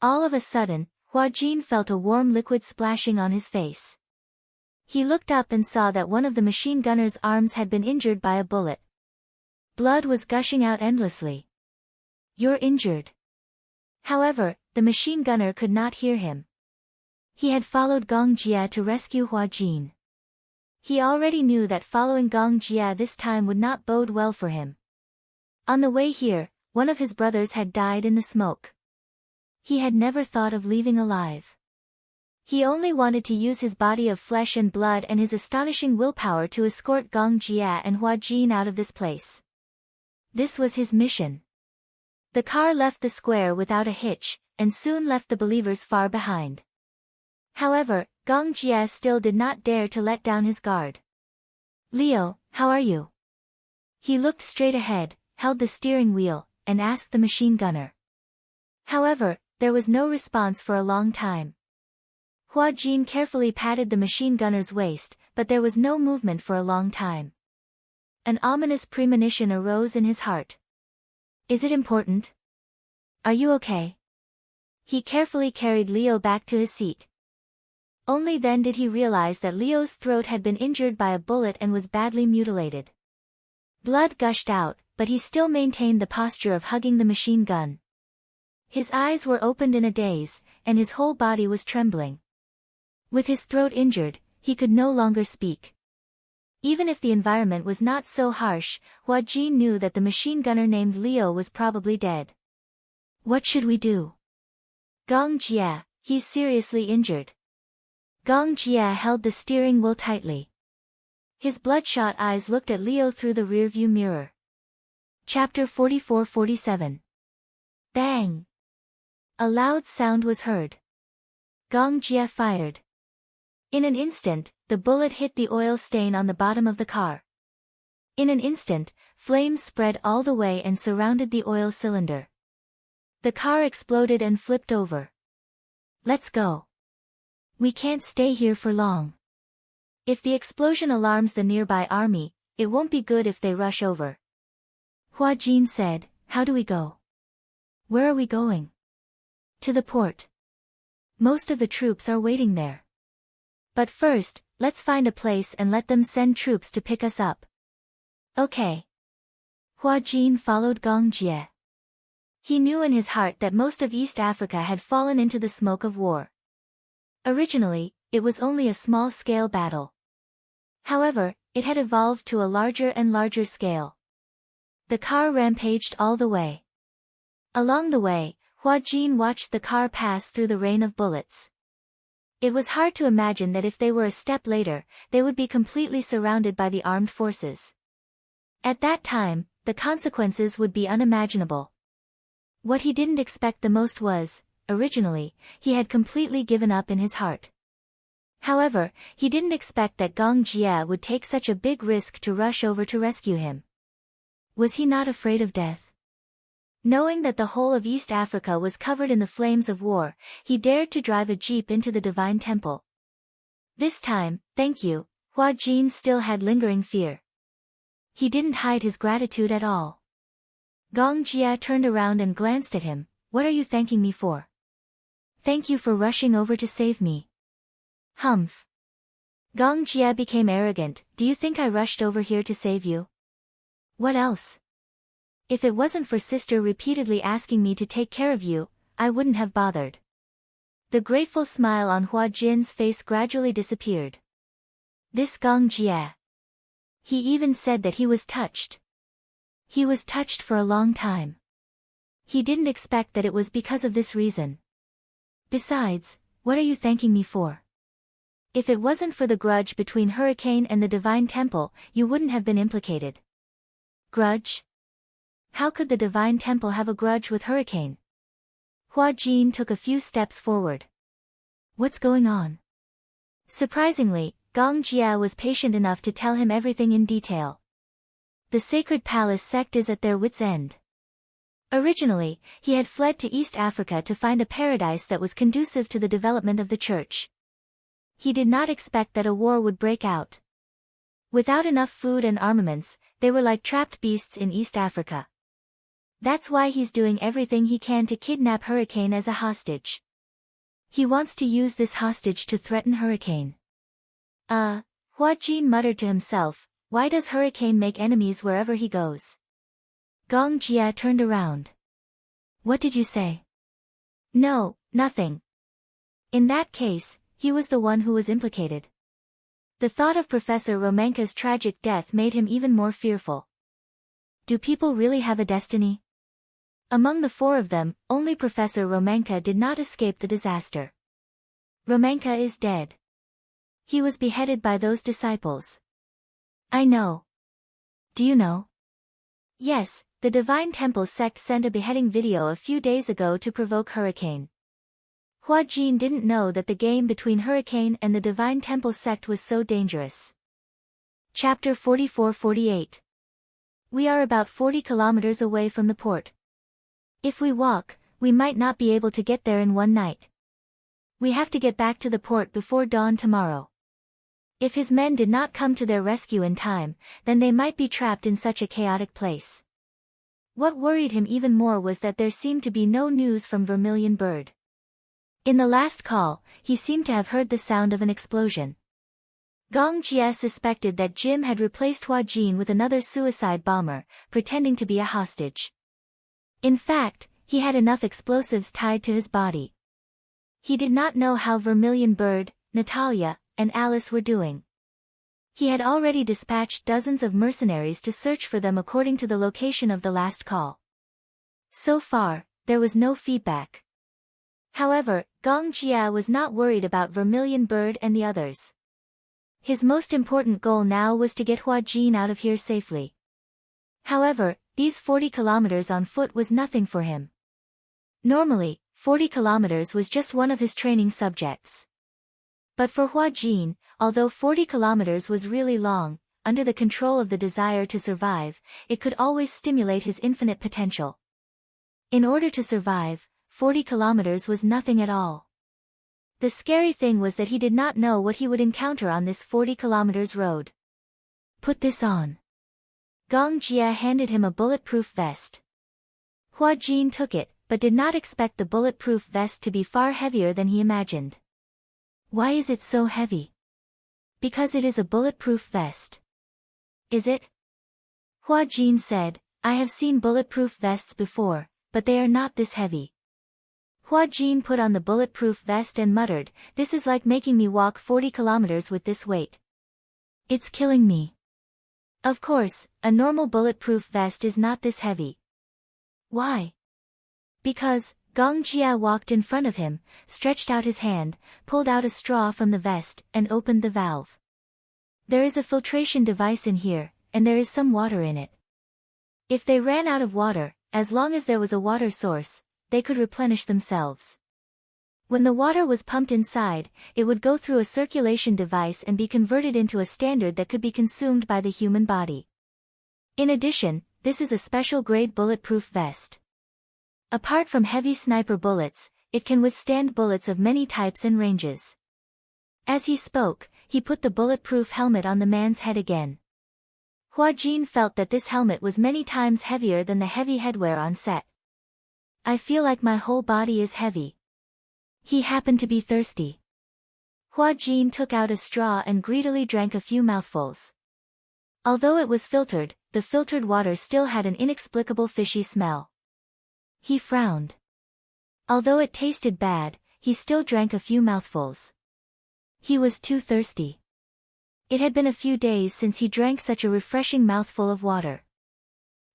Speaker 1: All of a sudden, Hua Jin felt a warm liquid splashing on his face. He looked up and saw that one of the machine gunner's arms had been injured by a bullet. Blood was gushing out endlessly. "You're injured." However, the machine gunner could not hear him. He had followed Gong Jie to rescue Hua Jin. He already knew that following Gong Jie this time would not bode well for him. On the way here, one of his brothers had died in the smoke. He had never thought of leaving alive. He only wanted to use his body of flesh and blood and his astonishing willpower to escort Gong Jie and Hua Jin out of this place. This was his mission. The car left the square without a hitch, and soon left the believers far behind. However, Gong Jie still did not dare to let down his guard. "Leo, how are you?" He looked straight ahead, held the steering wheel, and asked the machine gunner. However, there was no response for a long time. Hua Jin carefully patted the machine gunner's waist, but there was no movement for a long time. An ominous premonition arose in his heart. "Is it important? Are you okay?" He carefully carried Leo back to his seat. Only then did he realize that Leo's throat had been injured by a bullet and was badly mutilated. Blood gushed out, but he still maintained the posture of hugging the machine gun. His eyes were opened in a daze, and his whole body was trembling. With his throat injured, he could no longer speak. Even if the environment was not so harsh, Hua Jin knew that the machine gunner named Leo was probably dead. "What should we do?" "Gong Jie, he's seriously injured." Gong Jie held the steering wheel tightly. His bloodshot eyes looked at Leo through the rearview mirror. Chapter 44-47. Bang! A loud sound was heard. Gong Jie fired. In an instant, the bullet hit the oil stain on the bottom of the car. In an instant, flames spread all the way and surrounded the oil cylinder. The car exploded and flipped over. "Let's go." We can't stay here for long. If the explosion alarms the nearby army, it won't be good if they rush over. Hua Jin said, how do we go? Where are we going? To the port. Most of the troops are waiting there. But first, let's find a place and let them send troops to pick us up. Okay. Hua Jin followed Gong Jie. He knew in his heart that most of East Africa had fallen into the smoke of war. Originally, it was only a small-scale battle. However, it had evolved to a larger and larger scale. The car rampaged all the way. Along the way, Hua Jin watched the car pass through the rain of bullets. It was hard to imagine that if they were a step later, they would be completely surrounded by the armed forces. At that time, the consequences would be unimaginable. What he didn't expect the most was, originally, he had completely given up in his heart. However, he didn't expect that Gong Jie would take such a big risk to rush over to rescue him. Was he not afraid of death? Knowing that the whole of East Africa was covered in the flames of war, he dared to drive a jeep into the divine temple. This time, thank you, Hua Jin still had lingering fear. He didn't hide his gratitude at all. Gong Jie turned around and glanced at him. What are you thanking me for? Thank you for rushing over to save me. Humph. Gong Jie became arrogant. Do you think I rushed over here to save you? What else? If it wasn't for sister repeatedly asking me to take care of you, I wouldn't have bothered. The grateful smile on Hua Jin's face gradually disappeared. This Gong Jie. He even said that he was touched. He was touched for a long time. He didn't expect that it was because of this reason. Besides, what are you thanking me for? If it wasn't for the grudge between Hurricane and the Divine Temple, you wouldn't have been implicated. Grudge? How could the Divine Temple have a grudge with Hurricane? Hua Jin took a few steps forward. What's going on? Surprisingly, Gong Jie was patient enough to tell him everything in detail. The Sacred Palace sect is at their wits' end. Originally, he had fled to East Africa to find a paradise that was conducive to the development of the church. He did not expect that a war would break out. Without enough food and armaments, they were like trapped beasts in East Africa. That's why he's doing everything he can to kidnap Hurricane as a hostage. He wants to use this hostage to threaten Hurricane. Hua Jin muttered to himself, why does Hurricane make enemies wherever he goes? Gong Jie turned around. What did you say? No, nothing. In that case, he was the one who was implicated. The thought of Professor Romanka's tragic death made him even more fearful. Do people really have a destiny? Among the four of them, only Professor Romanka did not escape the disaster. Romanka is dead. He was beheaded by those disciples. I know. Do you know? Yes, the Divine Temple sect sent a beheading video a few days ago to provoke Hurricane. Hua Jin didn't know that the game between Hurricane and the Divine Temple sect was so dangerous. Chapter 44-48. We are about 40 kilometers away from the port. If we walk, we might not be able to get there in one night. We have to get back to the port before dawn tomorrow. If his men did not come to their rescue in time, then they might be trapped in such a chaotic place. What worried him even more was that there seemed to be no news from Vermilion Bird. In the last call, he seemed to have heard the sound of an explosion. Gong Jie suspected that Jim had replaced Hua Jin with another suicide bomber, pretending to be a hostage. In fact, he had enough explosives tied to his body. He did not know how Vermilion Bird, Natalia, and Alice were doing. He had already dispatched dozens of mercenaries to search for them according to the location of the last call. So far, there was no feedback. However, Gong Jie was not worried about Vermilion Bird and the others. His most important goal now was to get Hua Jin out of here safely. However, these 40 kilometers on foot was nothing for him. Normally, 40 kilometers was just one of his training subjects. But for Hua Jin, although 40 kilometers was really long, under the control of the desire to survive, it could always stimulate his infinite potential. In order to survive, 40 kilometers was nothing at all. The scary thing was that he did not know what he would encounter on this 40 kilometers road. Put this on. Gong Jia handed him a bulletproof vest. Hua Jin took it, but did not expect the bulletproof vest to be far heavier than he imagined. Why is it so heavy? Because it is a bulletproof vest. Is it? Hua Jin said, I have seen bulletproof vests before, but they are not this heavy. Hua Jin put on the bulletproof vest and muttered, this is like making me walk 40 kilometers with this weight. It's killing me. Of course, a normal bulletproof vest is not this heavy. Why? Because, Gong Jia walked in front of him, stretched out his hand, pulled out a straw from the vest, and opened the valve. There is a filtration device in here, and there is some water in it. If they ran out of water, as long as there was a water source, they could replenish themselves. When the water was pumped inside, it would go through a circulation device and be converted into a standard that could be consumed by the human body. In addition, this is a special grade bulletproof vest. Apart from heavy sniper bullets, it can withstand bullets of many types and ranges. As he spoke, he put the bulletproof helmet on the man's head again. Hua Jin felt that this helmet was many times heavier than the heavy headwear on set. I feel like my whole body is heavy. He happened to be thirsty. Hua Jin took out a straw and greedily drank a few mouthfuls. Although it was filtered, the filtered water still had an inexplicable fishy smell. He frowned. Although it tasted bad, he still drank a few mouthfuls. He was too thirsty. It had been a few days since he drank such a refreshing mouthful of water.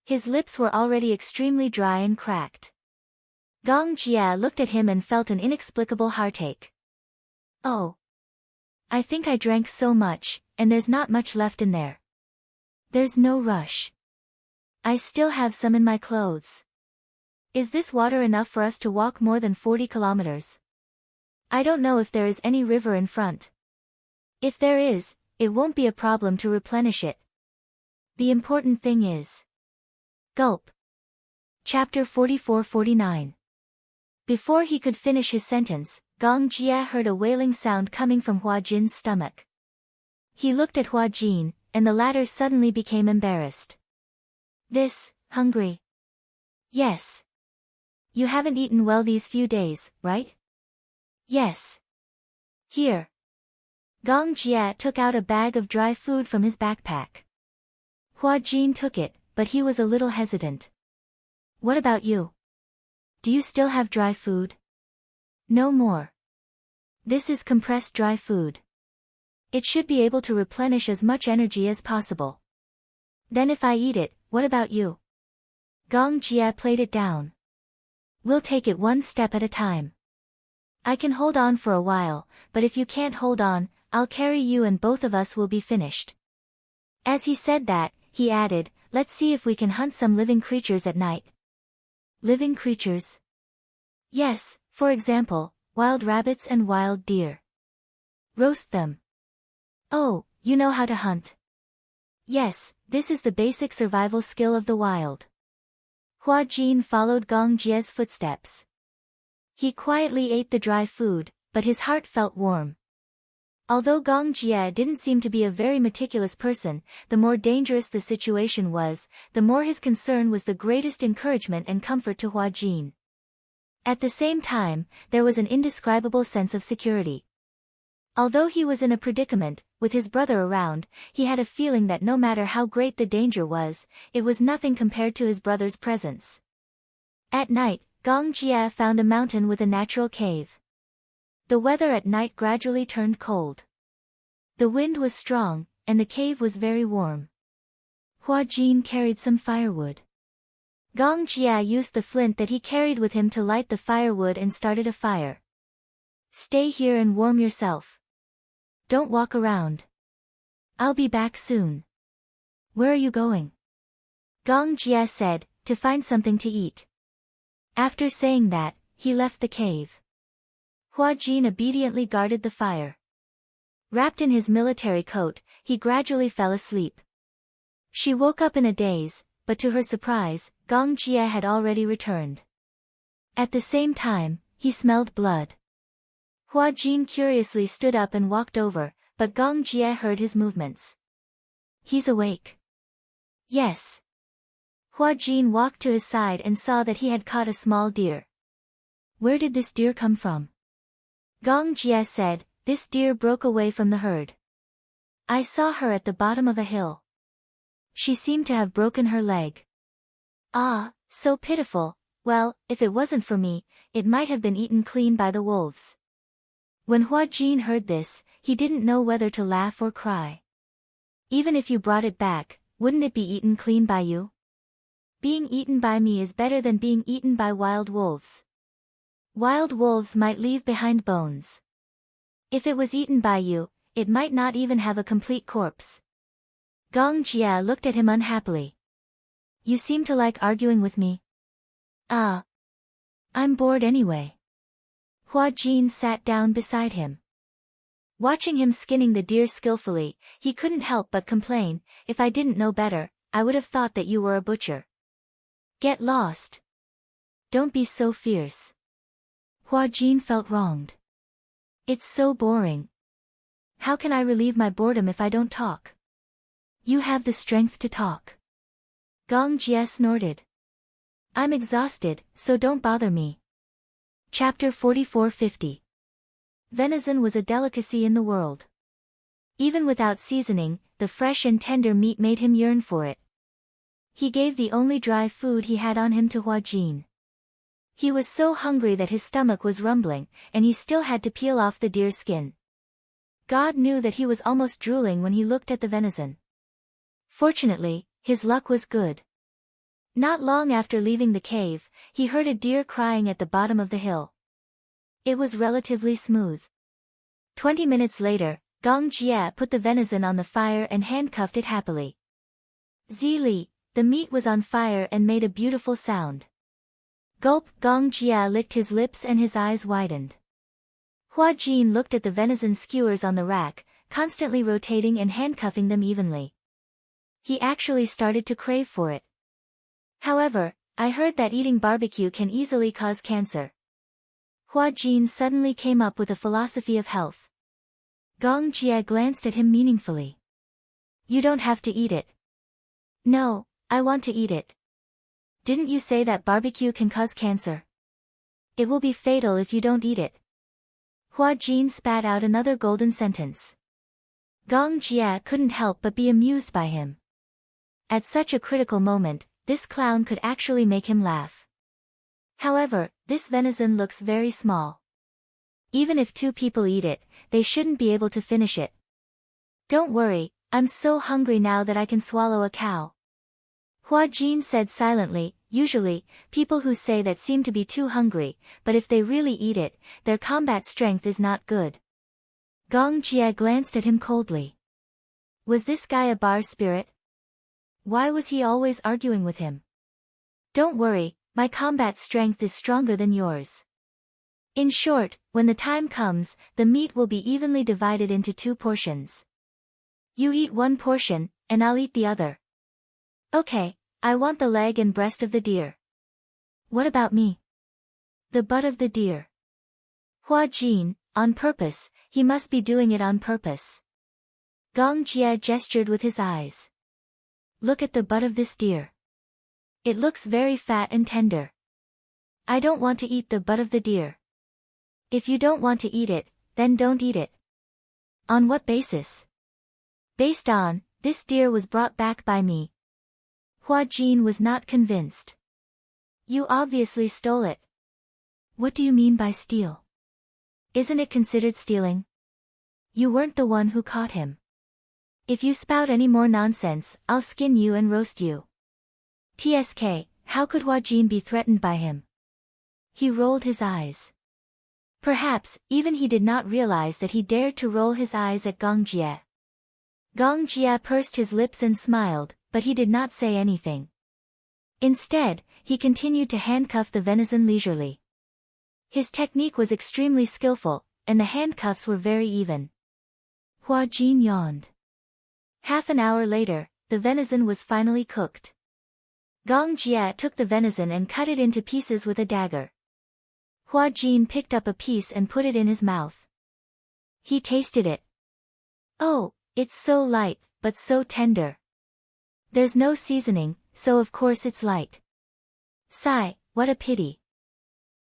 Speaker 1: His lips were already extremely dry and cracked. Gong Jia looked at him and felt an inexplicable heartache. Oh. I think I drank so much, and there's not much left in there. There's no rush. I still have some in my clothes. Is this water enough for us to walk more than 40 kilometers? I don't know if there is any river in front. If there is, it won't be a problem to replenish it. The important thing is. Gulp. Chapter 44-49. Before he could finish his sentence, Gong Jia heard a wailing sound coming from Hua Jin's stomach. He looked at Hua Jin, and the latter suddenly became embarrassed. Hungry? Yes. You haven't eaten well these few days, right? Yes. Here. Gong Jia took out a bag of dry food from his backpack. Hua Jin took it, but he was a little hesitant. What about you? Do you still have dry food? No more. This is compressed dry food. It should be able to replenish as much energy as possible. Then if I eat it, what about you? Gong Jia played it down. We'll take it one step at a time. I can hold on for a while, but if you can't hold on, I'll carry you and both of us will be finished. As he said that, he added, let's see if we can hunt some living creatures at night. Living creatures? Yes, for example, wild rabbits and wild deer. Roast them. Oh, you know how to hunt. Yes, this is the basic survival skill of the wild. Hua Jin followed Gong Jia's footsteps. He quietly ate the dry food, but his heart felt warm. Although Gong Jia didn't seem to be a very meticulous person, the more dangerous the situation was, the more his concern was the greatest encouragement and comfort to Hua Jin. At the same time, there was an indescribable sense of security. Although he was in a predicament, with his brother around, he had a feeling that no matter how great the danger was, it was nothing compared to his brother's presence. At night, Gong Jia found a mountain with a natural cave. The weather at night gradually turned cold. The wind was strong, and the cave was very warm. Hua Jin carried some firewood. Gong Jia used the flint that he carried with him to light the firewood and started a fire. Stay here and warm yourself. Don't walk around. I'll be back soon. Where are you going? Gong Jia said, to find something to eat. After saying that, he left the cave. Hua Jin obediently guarded the fire. Wrapped in his military coat, he gradually fell asleep. She woke up in a daze, but to her surprise, Gong Jia had already returned. At the same time, he smelled blood. Hua Jin curiously stood up and walked over, but Gong Jie heard his movements. He's awake. Yes. Hua Jin walked to his side and saw that he had caught a small deer. Where did this deer come from? Gong Jie said, this deer broke away from the herd. I saw her at the bottom of a hill. She seemed to have broken her leg. Ah, so pitiful. Well, if it wasn't for me, it might have been eaten clean by the wolves. When Hua Jin heard this, he didn't know whether to laugh or cry. Even if you brought it back, wouldn't it be eaten clean by you? Being eaten by me is better than being eaten by wild wolves. Wild wolves might leave behind bones. If it was eaten by you, it might not even have a complete corpse. Gong Jie looked at him unhappily. You seem to like arguing with me. Ah. I'm bored anyway. Hua Jin sat down beside him. Watching him skinning the deer skillfully, he couldn't help but complain, if I didn't know better, I would have thought that you were a butcher. Get lost. Don't be so fierce. Hua Jin felt wronged. It's so boring. How can I relieve my boredom if I don't talk? You have the strength to talk. Gong Jie snorted. I'm exhausted, so don't bother me. Chapter 44:50. Venison was a delicacy in the world. Even without seasoning, the fresh and tender meat made him yearn for it. He gave the only dry food he had on him to Hua Jin. He was so hungry that his stomach was rumbling, and he still had to peel off the deer skin. God knew that he was almost drooling when he looked at the venison. Fortunately, his luck was good. Not long after leaving the cave, he heard a deer crying at the bottom of the hill. It was relatively smooth. 20 minutes later, Gong Jie put the venison on the fire and handcuffed it happily. Zili, the meat was on fire and made a beautiful sound. Gulp! Gong Jie licked his lips and his eyes widened. Hua Jin looked at the venison skewers on the rack, constantly rotating and handcuffing them evenly. He actually started to crave for it. However, I heard that eating barbecue can easily cause cancer. Hua Jin suddenly came up with a philosophy of health. Gong Jie glanced at him meaningfully. You don't have to eat it. No, I want to eat it. Didn't you say that barbecue can cause cancer? It will be fatal if you don't eat it. Hua Jin spat out another golden sentence. Gong Jie couldn't help but be amused by him. At such a critical moment, this clown could actually make him laugh. However, this venison looks very small. Even if 2 people eat it, they shouldn't be able to finish it. Don't worry, I'm so hungry now that I can swallow a cow. Hua Jin said silently, usually, people who say that seem to be too hungry, but if they really eat it, their combat strength is not good. Gong Jie glanced at him coldly. Was this guy a bar spirit? Why was he always arguing with him? Don't worry, my combat strength is stronger than yours. In short, when the time comes, the meat will be evenly divided into 2 portions. You eat 1 portion, and I'll eat the other. Okay, I want the leg and breast of the deer. What about me? The butt of the deer. Hua Jin, on purpose, he must be doing it on purpose. Gong Jie gestured with his eyes. Look at the butt of this deer. It looks very fat and tender. I don't want to eat the butt of the deer. If you don't want to eat it, then don't eat it. On what basis? Based on, this deer was brought back by me. Hua Jin was not convinced. You obviously stole it. What do you mean by steal? Isn't it considered stealing? You weren't the one who caught him. If you spout any more nonsense, I'll skin you and roast you. TSK, how could Hua Jin be threatened by him? He rolled his eyes. Perhaps, even he did not realize that he dared to roll his eyes at Gong Jie. Gong Jie pursed his lips and smiled, but he did not say anything. Instead, he continued to handcuff the venison leisurely. His technique was extremely skillful, and the handcuffs were very even. Hua Jin yawned. Half an hour later, the venison was finally cooked. Gong Jie took the venison and cut it into pieces with a dagger. Hua Jin picked up a piece and put it in his mouth. He tasted it. Oh, it's so light, but so tender. There's no seasoning, so of course it's light. Sigh, what a pity.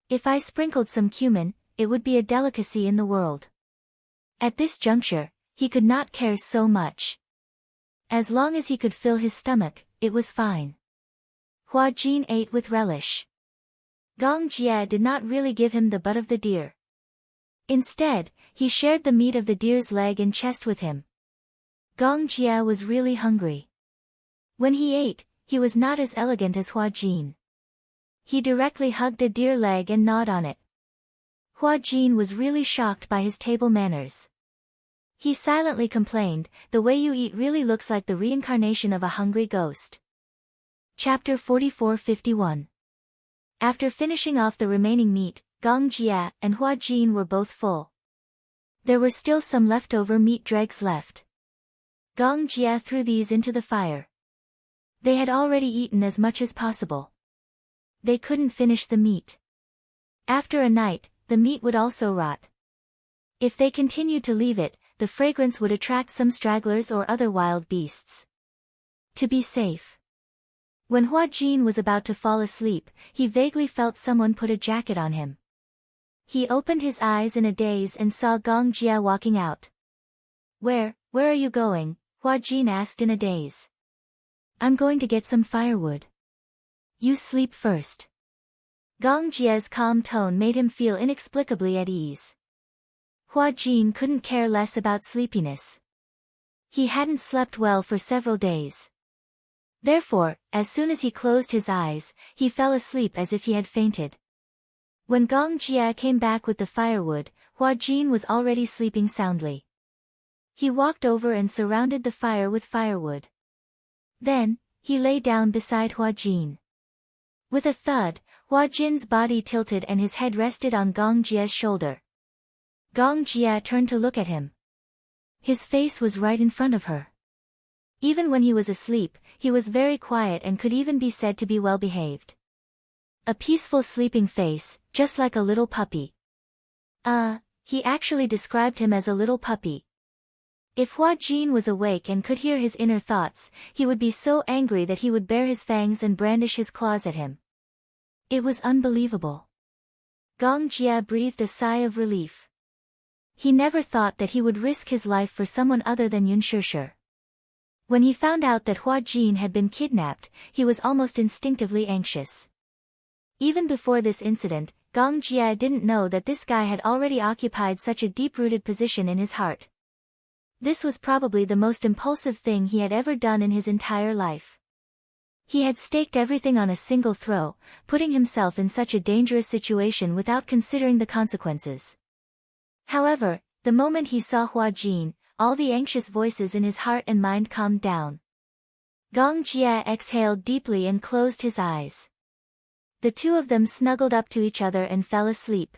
Speaker 1: If I sprinkled some cumin, it would be a delicacy in the world. At this juncture, he could not care so much. As long as he could fill his stomach, it was fine. Hua Jin ate with relish. Gong Jie did not really give him the butt of the deer. Instead, he shared the meat of the deer's leg and chest with him. Gong Jie was really hungry. When he ate, he was not as elegant as Hua Jin. He directly hugged a deer leg and gnawed on it. Hua Jin was really shocked by his table manners. He silently complained, "The way you eat really looks like the reincarnation of a hungry ghost." Chapter 44-51. After finishing off the remaining meat, Gong Jie and Hua Jin were both full. There were still some leftover meat dregs left. Gong Jie threw these into the fire. They had already eaten as much as possible. They couldn't finish the meat. After a night, the meat would also rot. If they continued to leave it, the fragrance would attract some stragglers or other wild beasts. To be safe. When Hua Jin was about to fall asleep, he vaguely felt someone put a jacket on him. He opened his eyes in a daze and saw Gong Jie walking out. Where are you going?" Hua Jin asked in a daze. "I'm going to get some firewood." "You sleep first." Gong Jie's calm tone made him feel inexplicably at ease. Hua Jin couldn't care less about sleepiness. He hadn't slept well for several days. Therefore, as soon as he closed his eyes, he fell asleep as if he had fainted. When Gong Jie came back with the firewood, Hua Jin was already sleeping soundly. He walked over and surrounded the fire with firewood. Then, he lay down beside Hua Jin. With a thud, Hua Jin's body tilted and his head rested on Gong Jie's shoulder. Gong Jie turned to look at him. His face was right in front of her. Even when he was asleep, he was very quiet and could even be said to be well behaved. A peaceful sleeping face, just like a little puppy. He actually described him as a little puppy. If Hua Jin was awake and could hear his inner thoughts, he would be so angry that he would bare his fangs and brandish his claws at him. It was unbelievable. Gong Jie breathed a sigh of relief. He never thought that he would risk his life for someone other than Yun Shishir. When he found out that Hua Jin had been kidnapped, he was almost instinctively anxious. Even before this incident, Gong Jie didn't know that this guy had already occupied such a deep-rooted position in his heart. This was probably the most impulsive thing he had ever done in his entire life. He had staked everything on a single throw, putting himself in such a dangerous situation without considering the consequences. However, the moment he saw Hua Jin, all the anxious voices in his heart and mind calmed down. Gong Jie exhaled deeply and closed his eyes. The two of them snuggled up to each other and fell asleep.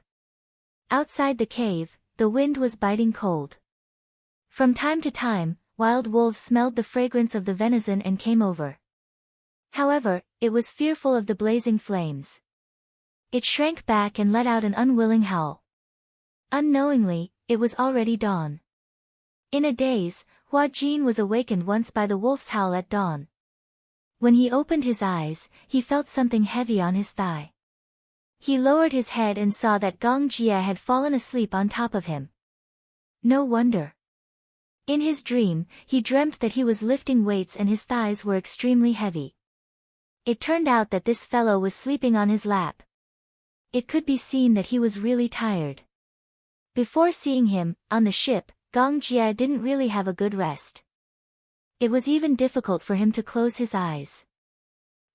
Speaker 1: Outside the cave, the wind was biting cold. From time to time, wild wolves smelled the fragrance of the venison and came over. However, it was fearful of the blazing flames. It shrank back and let out an unwilling howl. Unknowingly, it was already dawn. In a daze, Hua Jin was awakened once by the wolf's howl at dawn. When he opened his eyes, he felt something heavy on his thigh. He lowered his head and saw that Gong Jie had fallen asleep on top of him. No wonder. In his dream, he dreamt that he was lifting weights and his thighs were extremely heavy. It turned out that this fellow was sleeping on his lap. It could be seen that he was really tired. Before seeing him, on the ship, Gong Jie didn't really have a good rest. It was even difficult for him to close his eyes.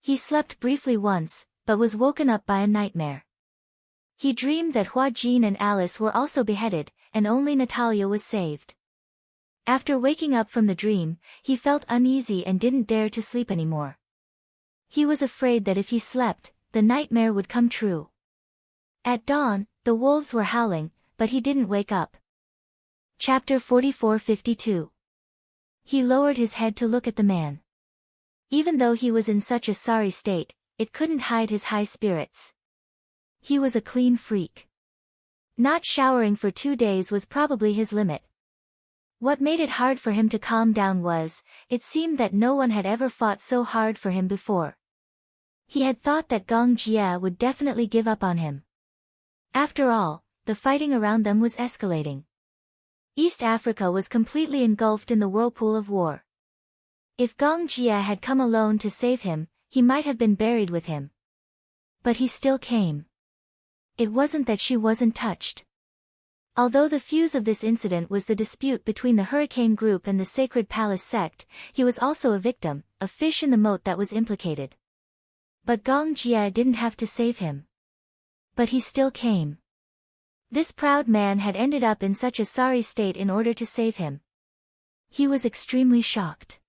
Speaker 1: He slept briefly once, but was woken up by a nightmare. He dreamed that Hua Jin and Alice were also beheaded, and only Natalia was saved. After waking up from the dream, he felt uneasy and didn't dare to sleep anymore. He was afraid that if he slept, the nightmare would come true. At dawn, the wolves were howling, but he didn't wake up. Chapter 44-52. He lowered his head to look at the man. Even though he was in such a sorry state, it couldn't hide his high spirits. He was a clean freak. Not showering for 2 days was probably his limit. What made it hard for him to calm down was, it seemed that no one had ever fought so hard for him before. He had thought that Gong Jie would definitely give up on him. After all, the fighting around them was escalating. East Africa was completely engulfed in the whirlpool of war. If Gong Jie had come alone to save him, he might have been buried with him. But he still came. It wasn't that she wasn't touched. Although the fuse of this incident was the dispute between the Hurricane Group and the Sacred Palace sect, he was also a victim, a fish in the moat that was implicated. But Gong Jie didn't have to save him. But he still came. This proud man had ended up in such a sorry state in order to save him. He was extremely shocked.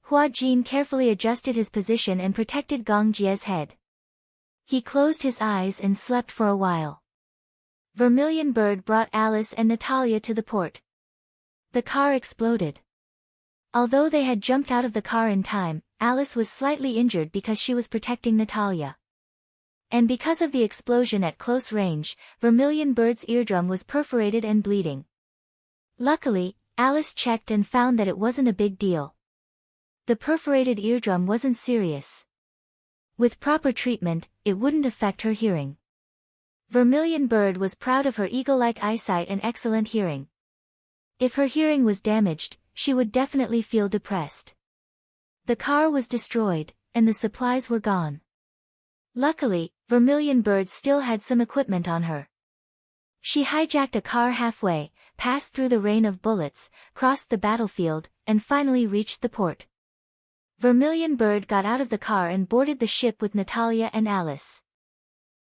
Speaker 1: Hua Jin carefully adjusted his position and protected Gong Jie's head. He closed his eyes and slept for a while. Vermilion Bird brought Alice and Natalia to the port. The car exploded. Although they had jumped out of the car in time, Alice was slightly injured because she was protecting Natalia. And because of the explosion at close range, Vermilion Bird's eardrum was perforated and bleeding. Luckily, Alice checked and found that it wasn't a big deal. The perforated eardrum wasn't serious. With proper treatment, it wouldn't affect her hearing. Vermilion Bird was proud of her eagle-like eyesight and excellent hearing. If her hearing was damaged, she would definitely feel depressed. The car was destroyed, and the supplies were gone. Luckily, Vermilion Bird still had some equipment on her. She hijacked a car halfway, passed through the rain of bullets, crossed the battlefield, and finally reached the port. Vermilion Bird got out of the car and boarded the ship with Natalia and Alice.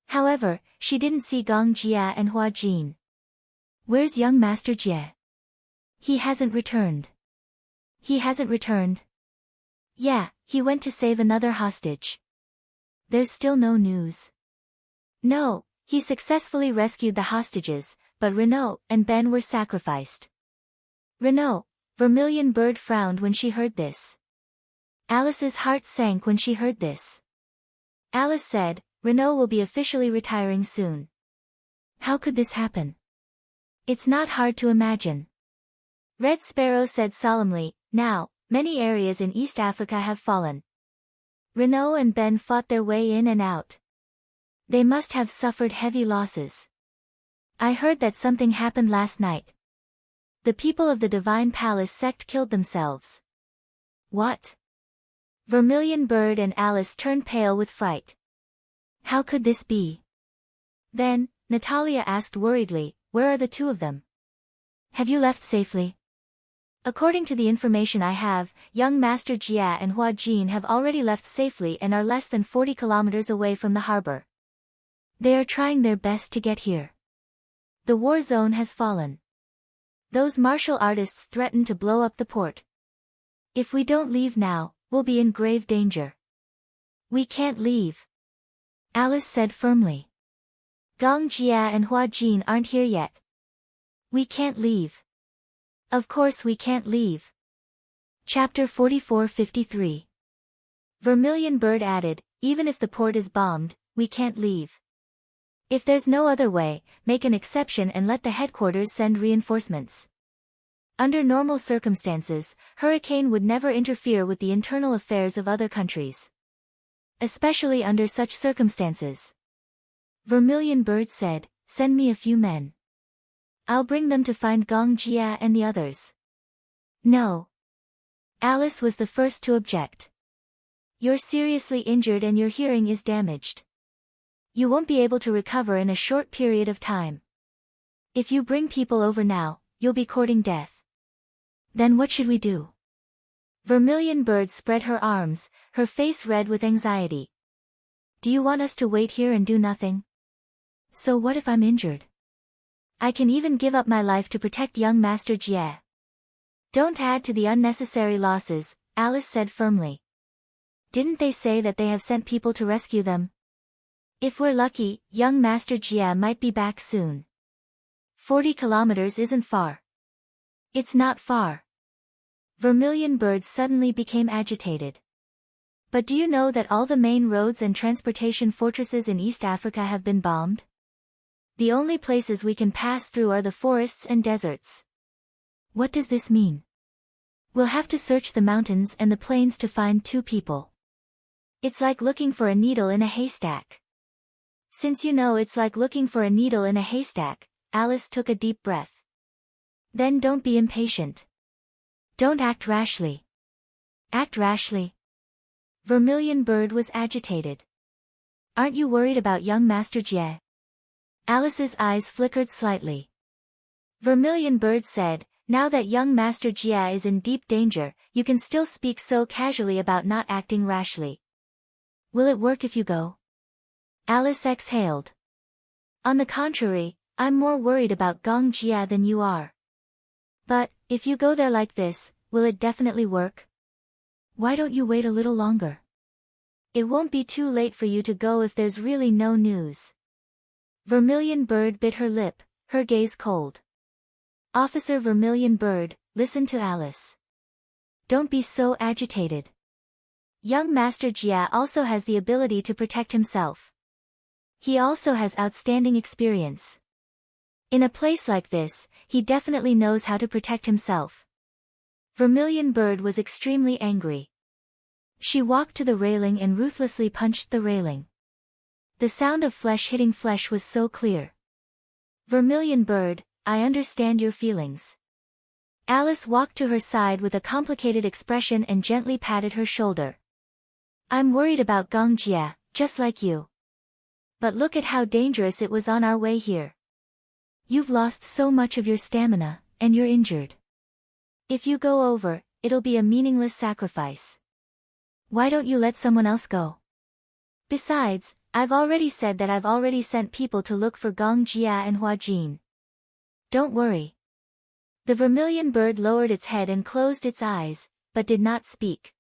Speaker 1: However, she didn't see Gong Jie and Hua Jin. "Where's young Master Jie?" "He hasn't returned." "He hasn't returned?" "Yeah, he went to save another hostage." "There's still no news." "No, he successfully rescued the hostages, but Renaud and Ben were sacrificed." "Renaud?" Vermilion Bird frowned when she heard this. Alice's heart sank when she heard this. Alice said, "Renaud will be officially retiring soon." "How could this happen?" "It's not hard to imagine." Red Sparrow said solemnly, "Now, many areas in East Africa have fallen. Renaud and Ben fought their way in and out. They must have suffered heavy losses. I heard that something happened last night. The people of the Divine Palace sect killed themselves." "What?" Vermilion Bird and Alice turned pale with fright. How could this be? Then, Natalia asked worriedly, "Where are the two of them? Have you left safely?" "According to the information I have, young Master Jia and Hua Jin have already left safely and are less than 40 kilometers away from the harbor. They are trying their best to get here. The war zone has fallen. Those martial artists threaten to blow up the port. If we don't leave now, we'll be in grave danger." "We can't leave," Alice said firmly. "Gong Jia and Hua Jin aren't here yet. We can't leave. Of course we can't leave." Chapter 44-53. Vermilion Bird added, "Even if the port is bombed, we can't leave. If there's no other way, make an exception and let the headquarters send reinforcements." Under normal circumstances, Hurricane would never interfere with the internal affairs of other countries. Especially under such circumstances. Vermilion Bird said, "Send me a few men. I'll bring them to find Gong Jia and the others." "No." Alice was the first to object. "You're seriously injured and your hearing is damaged. You won't be able to recover in a short period of time. If you bring people over now, you'll be courting death. Then what should we do?" Vermilion Bird spread her arms, her face red with anxiety. "Do you want us to wait here and do nothing? So what if I'm injured? I can even give up my life to protect young Master Jie." "Don't add to the unnecessary losses," Alice said firmly. "Didn't they say that they have sent people to rescue them? If we're lucky, young Master Jie might be back soon. 40 kilometers isn't far." "It's not far." Vermilion Bird suddenly became agitated. "But do you know that all the main roads and transportation fortresses in East Africa have been bombed? The only places we can pass through are the forests and deserts. What does this mean? We'll have to search the mountains and the plains to find two people. It's like looking for a needle in a haystack. Since you know it's like looking for a needle in a haystack, Alice took a deep breath. Then don't be impatient. Don't act rashly. Act rashly? Vermilion Bird was agitated. Aren't you worried about young Master Jie? Alice's eyes flickered slightly. Vermilion Bird said, now that young Master Jie is in deep danger, you can still speak so casually about not acting rashly. Will it work if you go? Alice exhaled. On the contrary, I'm more worried about Gong Jia than you are. But, if you go there like this, will it definitely work? Why don't you wait a little longer? It won't be too late for you to go if there's really no news. Vermilion Bird bit her lip, her gaze cold. Officer Vermilion Bird, listen to Alice. Don't be so agitated. Young Master Jia also has the ability to protect himself. He also has outstanding experience. In a place like this, he definitely knows how to protect himself. Vermilion Bird was extremely angry. She walked to the railing and ruthlessly punched the railing. The sound of flesh hitting flesh was so clear. Vermilion Bird, I understand your feelings. Alice walked to her side with a complicated expression and gently patted her shoulder. I'm worried about Gong Jia, just like you. But look at how dangerous it was on our way here. You've lost so much of your stamina, and you're injured. If you go over, it'll be a meaningless sacrifice. Why don't you let someone else go? Besides, I've already said that I've already sent people to look for Gong Jia and Hua Jin. Don't worry. The Vermilion Bird lowered its head and closed its eyes, but did not speak.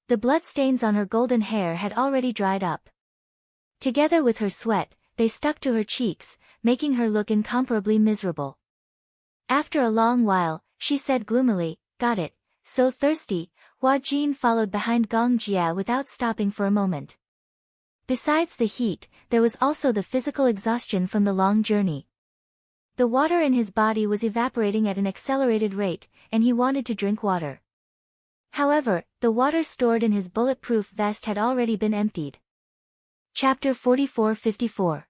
Speaker 1: The bloodstains on her golden hair had already dried up. Together with her sweat, they stuck to her cheeks, making her look incomparably miserable. After a long while, she said gloomily, got it, so thirsty. Hua Jin followed behind Gong Jia without stopping for a moment. Besides the heat, there was also the physical exhaustion from the long journey. The water in his body was evaporating at an accelerated rate, and he wanted to drink water. However, the water stored in his bulletproof vest had already been emptied. Chapter 44-54.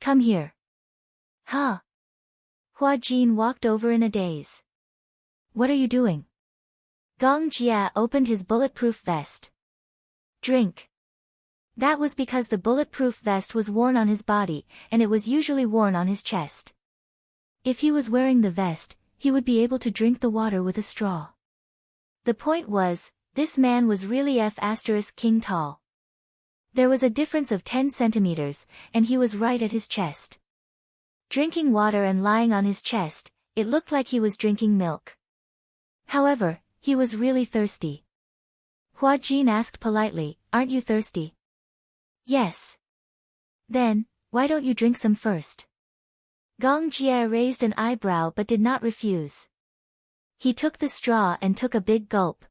Speaker 1: Come here. Huh? Hua Jin walked over in a daze. What are you doing? Gong Jia opened his bulletproof vest. Drink. That was because the bulletproof vest was worn on his body, and it was usually worn on his chest. If he was wearing the vest, he would be able to drink the water with a straw. The point was, this man was really F*King tall. There was a difference of 10 centimeters, and he was right at his chest. Drinking water and lying on his chest, it looked like he was drinking milk. However, he was really thirsty. Hua Jin asked politely, aren't you thirsty? Yes. Then, why don't you drink some first? Gong Jia raised an eyebrow but did not refuse. He took the straw and took a big gulp.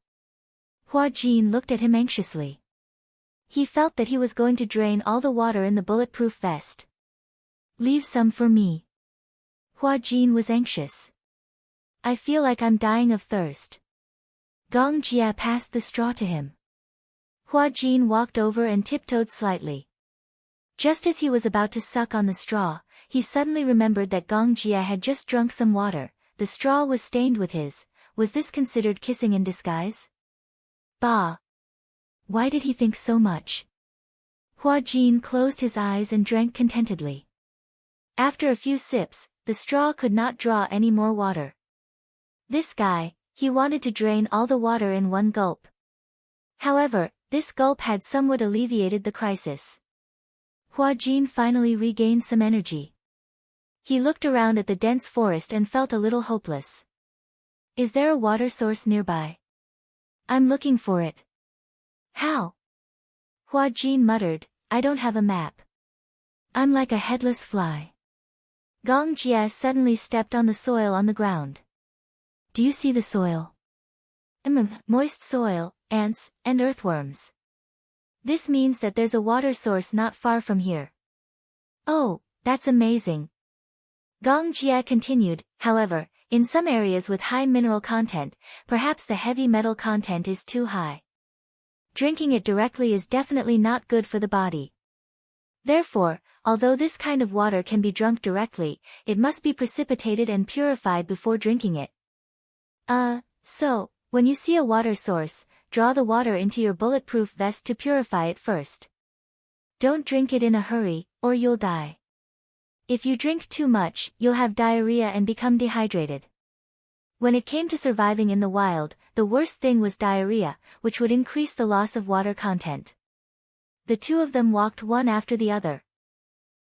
Speaker 1: Hua Jin looked at him anxiously. He felt that he was going to drain all the water in the bulletproof vest. Leave some for me. Hua Jin was anxious. I feel like I'm dying of thirst. Gong Jia passed the straw to him. Hua Jin walked over and tiptoed slightly. Just as he was about to suck on the straw, he suddenly remembered that Gong Jia had just drunk some water. The straw was stained with his. Was this considered kissing in disguise? Bah! Why did he think so much? Hua Jin closed his eyes and drank contentedly. After a few sips, the straw could not draw any more water. This guy, he wanted to drain all the water in one gulp. However, this gulp had somewhat alleviated the crisis. Hua Jin finally regained some energy. He looked around at the dense forest and felt a little hopeless. Is there a water source nearby? I'm looking for it. How? Hua Jin muttered, I don't have a map. I'm like a headless fly. Gong Jia suddenly stepped on the soil on the ground. Do you see the soil? Moist soil, ants, and earthworms. This means that there's a water source not far from here. Oh, That's amazing. Gong Jie continued, however, in some areas with high mineral content, perhaps the heavy metal content is too high. Drinking it directly is definitely not good for the body. Therefore, although this kind of water can be drunk directly, it must be precipitated and purified before drinking it. So, when you see a water source, draw the water into your bulletproof vest to purify it first. Don't drink it in a hurry, or you'll die. If you drink too much, you'll have diarrhea and become dehydrated. When it came to surviving in the wild, the worst thing was diarrhea, which would increase the loss of water content. The two of them walked one after the other.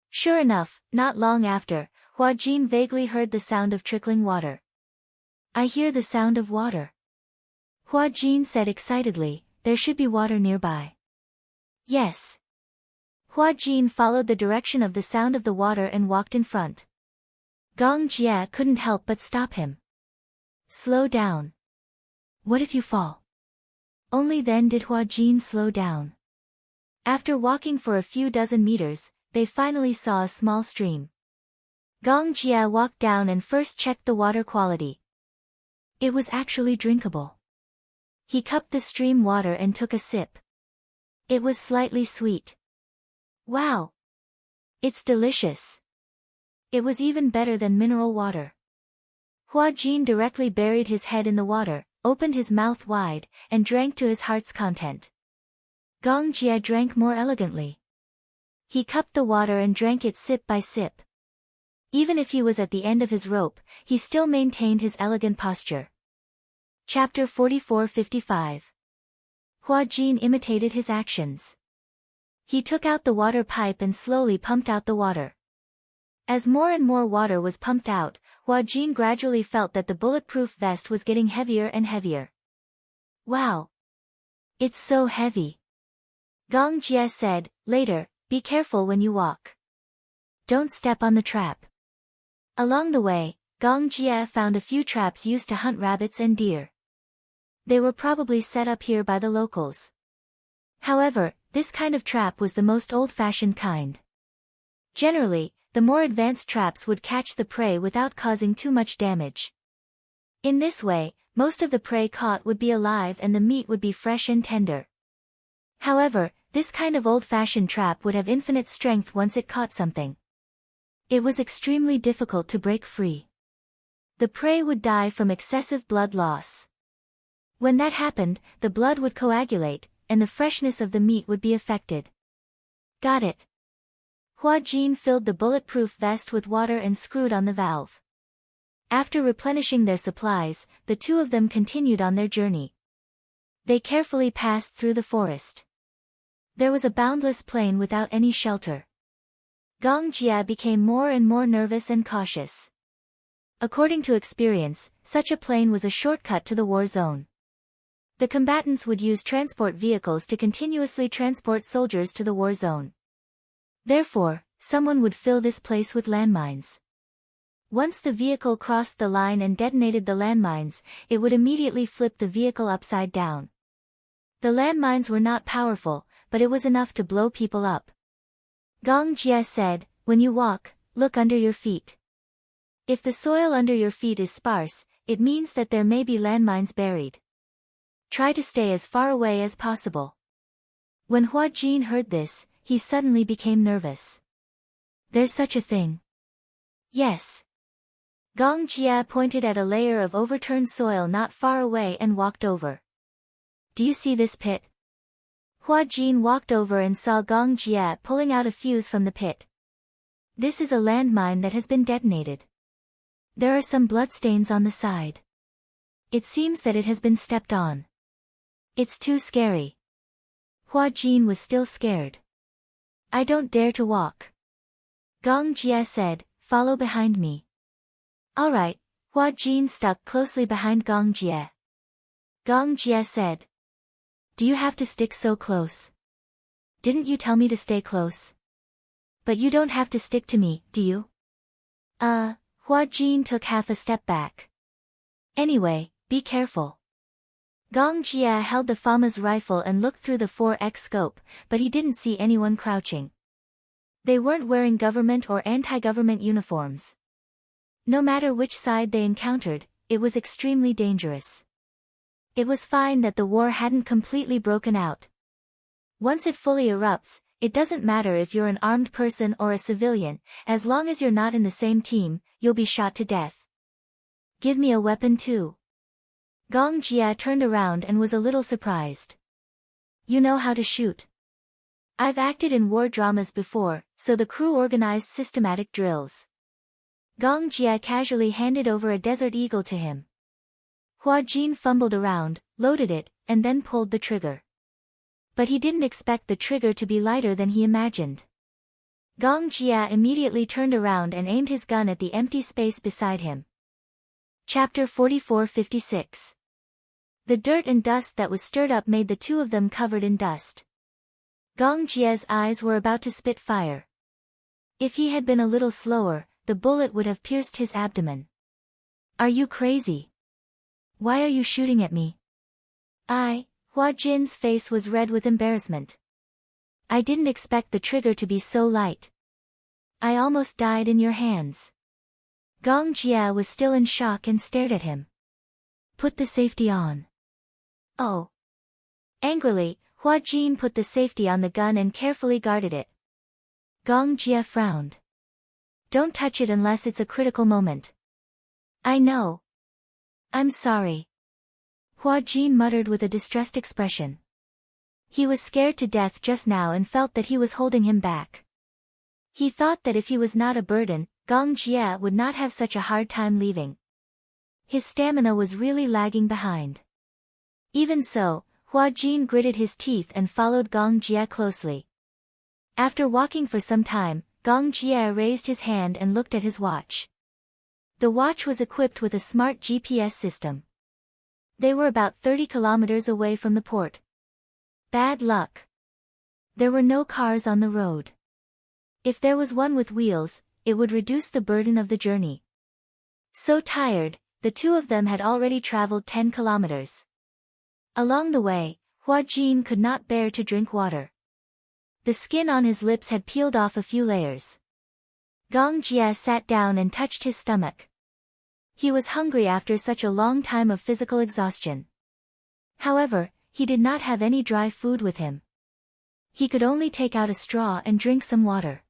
Speaker 1: Sure enough, not long after, Hua Jin vaguely heard the sound of trickling water. I hear the sound of water. Hua Jin said excitedly, there should be water nearby. Yes. Hua Jin followed the direction of the sound of the water and walked in front. Gong Jie couldn't help but stop him. Slow down. What if you fall? Only then did Hua Jin slow down. After walking for a few dozen meters, they finally saw a small stream. Gong Jie walked down and first checked the water quality. It was actually drinkable. He cupped the stream water and took a sip. It was slightly sweet. Wow! It's delicious. It was even better than mineral water. Hua Jin directly buried his head in the water, opened his mouth wide, and drank to his heart's content. Gong Jie drank more elegantly. He cupped the water and drank it sip by sip. Even if he was at the end of his rope, he still maintained his elegant posture. Chapter 44-55. Hua Jin imitated his actions. He took out the water pipe and slowly pumped out the water. As more and more water was pumped out, Hua Jin gradually felt that the bulletproof vest was getting heavier and heavier. Wow! It's so heavy. Gong Jie said, later, be careful when you walk. Don't step on the trap. Along the way, Gong Jie found a few traps used to hunt rabbits and deer. They were probably set up here by the locals. However, this kind of trap was the most old-fashioned kind. Generally, the more advanced traps would catch the prey without causing too much damage. In this way, most of the prey caught would be alive and the meat would be fresh and tender. However, this kind of old-fashioned trap would have infinite strength once it caught something. It was extremely difficult to break free. The prey would die from excessive blood loss. When that happened, the blood would coagulate, and the freshness of the meat would be affected. Got it. Hua Jin filled the bulletproof vest with water and screwed on the valve. After replenishing their supplies, the two of them continued on their journey. They carefully passed through the forest. There was a boundless plain without any shelter. Gong Jie became more and more nervous and cautious. According to experience, such a plain was a shortcut to the war zone. The combatants would use transport vehicles to continuously transport soldiers to the war zone. Therefore, someone would fill this place with landmines. Once the vehicle crossed the line and detonated the landmines, it would immediately flip the vehicle upside down. The landmines were not powerful, but it was enough to blow people up. Gong Jie said, when you walk, look under your feet. If the soil under your feet is sparse, it means that there may be landmines buried. Try to stay as far away as possible. When Hua Jin heard this, he suddenly became nervous. There's such a thing. Yes. Gong Jie pointed at a layer of overturned soil not far away and walked over. Do you see this pit? Hua Jin walked over and saw Gong Jie pulling out a fuse from the pit. This is a landmine that has been detonated. There are some bloodstains on the side. It seems that it has been stepped on. It's too scary. Hua Jin was still scared. I don't dare to walk. Gong Jie said, follow behind me. Alright, Hua Jin stuck closely behind Gong Jie. Gong Jie said, do you have to stick so close? Didn't you tell me to stay close? But you don't have to stick to me, do you? Hua Jin took half a step back. Anyway, be careful. Gong Jie held the Fama's rifle and looked through the 4x scope, but he didn't see anyone crouching. They weren't wearing government or anti-government uniforms. No matter which side they encountered, it was extremely dangerous. It was fine that the war hadn't completely broken out. Once it fully erupts, it doesn't matter if you're an armed person or a civilian, as long as you're not in the same team, you'll be shot to death. Give me a weapon too. Gong Jia turned around and was a little surprised. You know how to shoot. I've acted in war dramas before, so the crew organized systematic drills. Gong Jia casually handed over a Desert Eagle to him. Hua Jin fumbled around, loaded it, and then pulled the trigger. But he didn't expect the trigger to be lighter than he imagined. Gong Jia immediately turned around and aimed his gun at the empty space beside him. Chapter 44-56. The dirt and dust that was stirred up made the two of them covered in dust. Gong Jia's eyes were about to spit fire. If he had been a little slower, the bullet would have pierced his abdomen. Are you crazy? Why are you shooting at me? Hua Jin's face was red with embarrassment. I didn't expect the trigger to be so light. I almost died in your hands. Gong Jia was still in shock and stared at him. Put the safety on. Oh. Angrily, Hua Jin put the safety on the gun and carefully guarded it. Gong Jia frowned. Don't touch it unless it's a critical moment. I know. I'm sorry. Hua Jin muttered with a distressed expression. He was scared to death just now and felt that he was holding him back. He thought that if he was not a burden, Gong Jia would not have such a hard time leaving. His stamina was really lagging behind. Even so, Hua Jin gritted his teeth and followed Gong Jia closely. After walking for some time, Gong Jia raised his hand and looked at his watch. The watch was equipped with a smart GPS system. They were about 30 kilometers away from the port. Bad luck. There were no cars on the road. If there was one with wheels, it would reduce the burden of the journey. So tired, the two of them had already traveled 10 kilometers. Along the way, Hua Jin could not bear to drink water. The skin on his lips had peeled off a few layers. Gong Jia sat down and touched his stomach. He was hungry after such a long time of physical exhaustion. However, he did not have any dry food with him. He could only take out a straw and drink some water.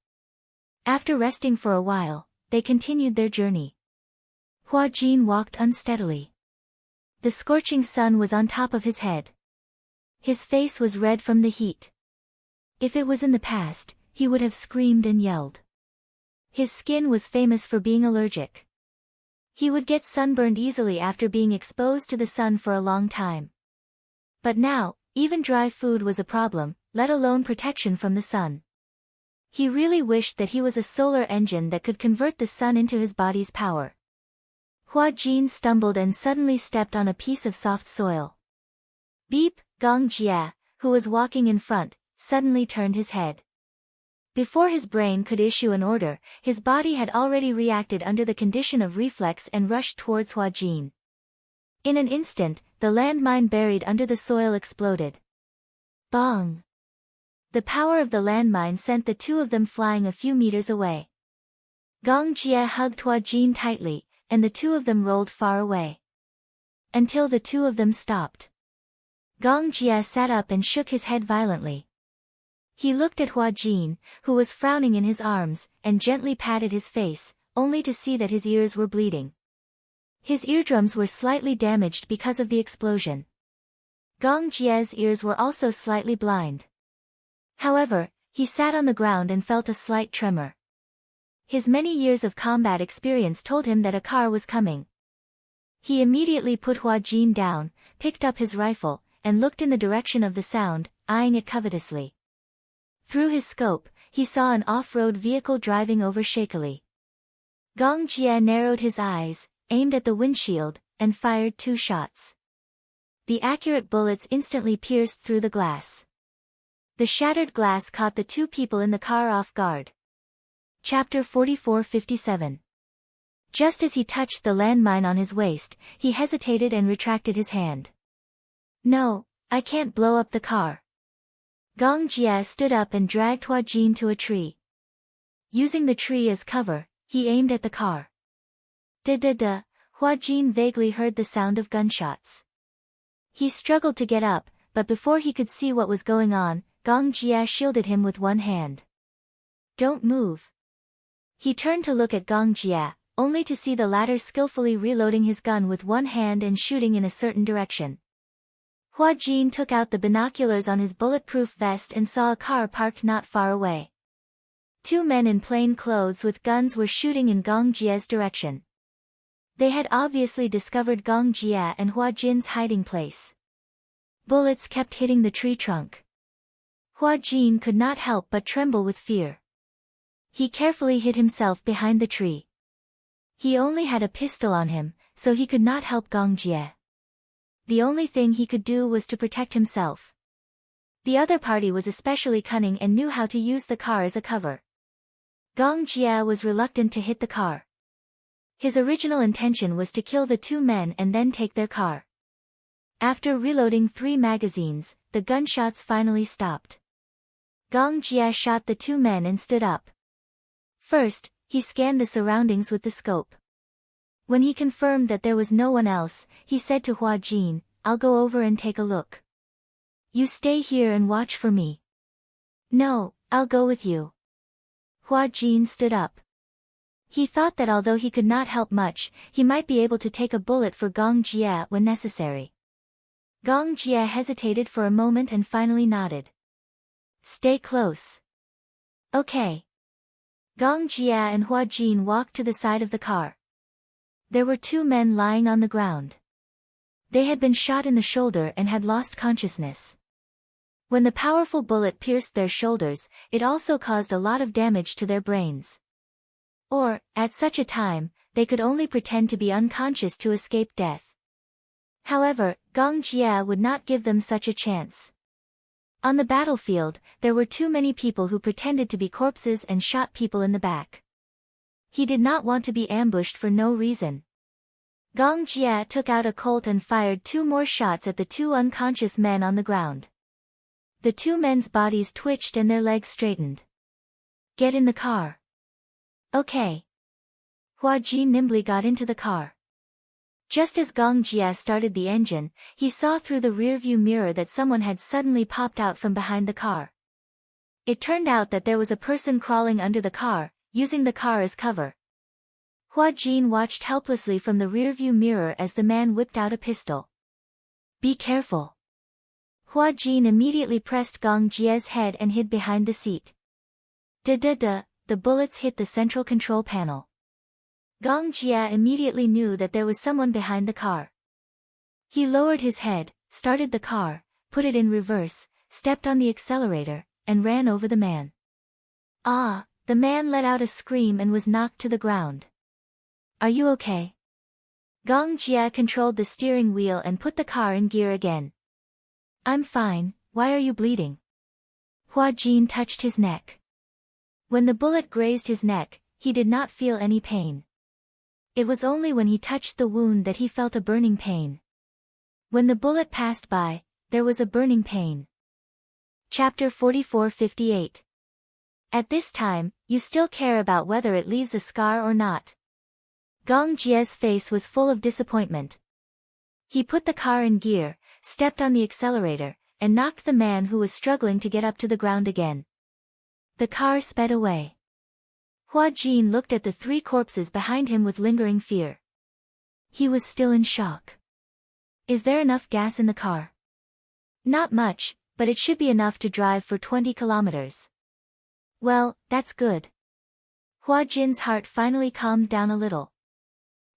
Speaker 1: After resting for a while, they continued their journey. Hua Jin walked unsteadily. The scorching sun was on top of his head. His face was red from the heat. If it was in the past, he would have screamed and yelled. His skin was famous for being allergic. He would get sunburned easily after being exposed to the sun for a long time. But now, even dry food was a problem, let alone protection from the sun. He really wished that he was a solar engine that could convert the sun into his body's power. Hua Jin stumbled and suddenly stepped on a piece of soft soil. Beep, Gong Jia, who was walking in front, suddenly turned his head. Before his brain could issue an order, his body had already reacted under the condition of reflex and rushed towards Hua Jin. In an instant, the landmine buried under the soil exploded. Bong! The power of the landmine sent the two of them flying a few meters away. Gong Jia hugged Hua Jin tightly, and the two of them rolled far away. Until the two of them stopped. Gong Jia sat up and shook his head violently. He looked at Hua Jin, who was frowning in his arms, and gently patted his face, only to see that his ears were bleeding. His eardrums were slightly damaged because of the explosion. Gong Jia's ears were also slightly blind. However, he sat on the ground and felt a slight tremor. His many years of combat experience told him that a car was coming. He immediately put Hua Jin down, picked up his rifle, and looked in the direction of the sound, eyeing it covetously. Through his scope, he saw an off-road vehicle driving over shakily. Gong Jia narrowed his eyes, aimed at the windshield, and fired 2 shots. The accurate bullets instantly pierced through the glass. The shattered glass caught the 2 people in the car off guard. Chapter 44-57. Just as he touched the landmine on his waist, he hesitated and retracted his hand. No, I can't blow up the car. Gong Jia stood up and dragged Hua Jin to a tree. Using the tree as cover, he aimed at the car. Da-da-da, Hua Jin vaguely heard the sound of gunshots. He struggled to get up, but before he could see what was going on, Gong Jia shielded him with one hand. Don't move. He turned to look at Gong Jia, only to see the latter skillfully reloading his gun with one hand and shooting in a certain direction. Hua Jin took out the binoculars on his bulletproof vest and saw a car parked not far away. Two men in plain clothes with guns were shooting in Gong Jia's direction. They had obviously discovered Gong Jia and Hua Jin's hiding place. Bullets kept hitting the tree trunk. Hua Jin could not help but tremble with fear. He carefully hid himself behind the tree. He only had a pistol on him, so he could not help Gong Jia. The only thing he could do was to protect himself. The other party was especially cunning and knew how to use the car as a cover. Gong Jia was reluctant to hit the car. His original intention was to kill the two men and then take their car. After reloading 3 magazines, the gunshots finally stopped. Gong Jia shot the two men and stood up. First, he scanned the surroundings with the scope. When he confirmed that there was no one else, he said to Hua Jin, "I'll go over and take a look. You stay here and watch for me." "No, I'll go with you." Hua Jin stood up. He thought that although he could not help much, he might be able to take a bullet for Gong Jia when necessary. Gong Jia hesitated for a moment and finally nodded. "Stay close." "Okay." Gong Jia and Hua Jin walked to the side of the car. There were 2 men lying on the ground. They had been shot in the shoulder and had lost consciousness. When the powerful bullet pierced their shoulders, it also caused a lot of damage to their brains. Or, at such a time, they could only pretend to be unconscious to escape death. However, Gong Jia would not give them such a chance. On the battlefield, there were too many people who pretended to be corpses and shot people in the back. He did not want to be ambushed for no reason. Gong Jia took out a Colt and fired 2 more shots at the 2 unconscious men on the ground. The 2 men's bodies twitched and their legs straightened. "Get in the car." "Okay." Hua Jin nimbly got into the car. Just as Gong Jia started the engine, he saw through the rearview mirror that someone had suddenly popped out from behind the car. It turned out that there was a person crawling under the car, using the car as cover. Hua Jin watched helplessly from the rearview mirror as the man whipped out a pistol. "Be careful." Hua Jin immediately pressed Gong Jia's head and hid behind the seat. Da-da-da, the bullets hit the central control panel. Gong Jia immediately knew that there was someone behind the car. He lowered his head, started the car, put it in reverse, stepped on the accelerator, and ran over the man. Ah! The man let out a scream and was knocked to the ground. "Are you okay?" Gong Jia controlled the steering wheel and put the car in gear again. "I'm fine, why are you bleeding?" Hua Jin touched his neck. When the bullet grazed his neck, he did not feel any pain. It was only when he touched the wound that he felt a burning pain. When the bullet passed by, there was a burning pain. Chapter 44-58. At this time, you still care about whether it leaves a scar or not. Gong Jia's face was full of disappointment. He put the car in gear, stepped on the accelerator, and knocked the man who was struggling to get up to the ground again. The car sped away. Hua Jin looked at the 3 corpses behind him with lingering fear. He was still in shock. "Is there enough gas in the car?" "Not much, but it should be enough to drive for 20 kilometers. "Well, that's good." Hua Jin's heart finally calmed down a little.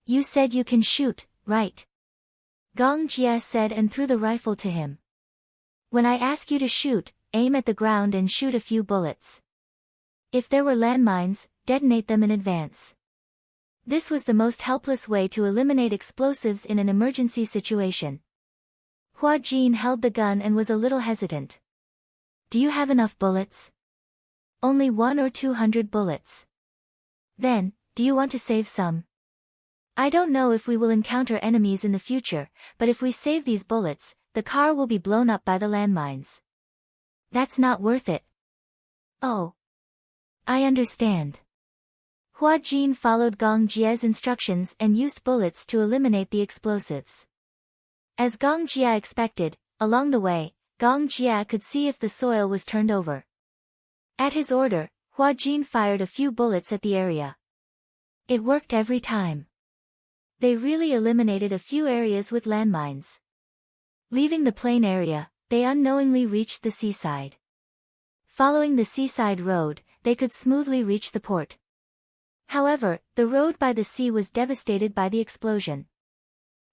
Speaker 1: "You said you can shoot, right?" Gong Jia said and threw the rifle to him. "When I ask you to shoot, aim at the ground and shoot a few bullets. If there were landmines, detonate them in advance." This was the most helpless way to eliminate explosives in an emergency situation. Hua Jin held the gun and was a little hesitant. "Do you have enough bullets?" "Only 100 or 200 bullets." "Then, do you want to save some?" "I don't know if we will encounter enemies in the future, but if we save these bullets, the car will be blown up by the landmines." "That's not worth it." "Oh. I understand. Hua Jin followed Gong Jie's instructions and used bullets to eliminate the explosives. As Gong Jie expected, along the way, Gong Jie could see if the soil was turned over. At his order, Hua Jin fired a few bullets at the area. It worked every time. They really eliminated a few areas with landmines. Leaving the plain area, they unknowingly reached the seaside. Following the seaside road, they could smoothly reach the port. However, the road by the sea was devastated by the explosion.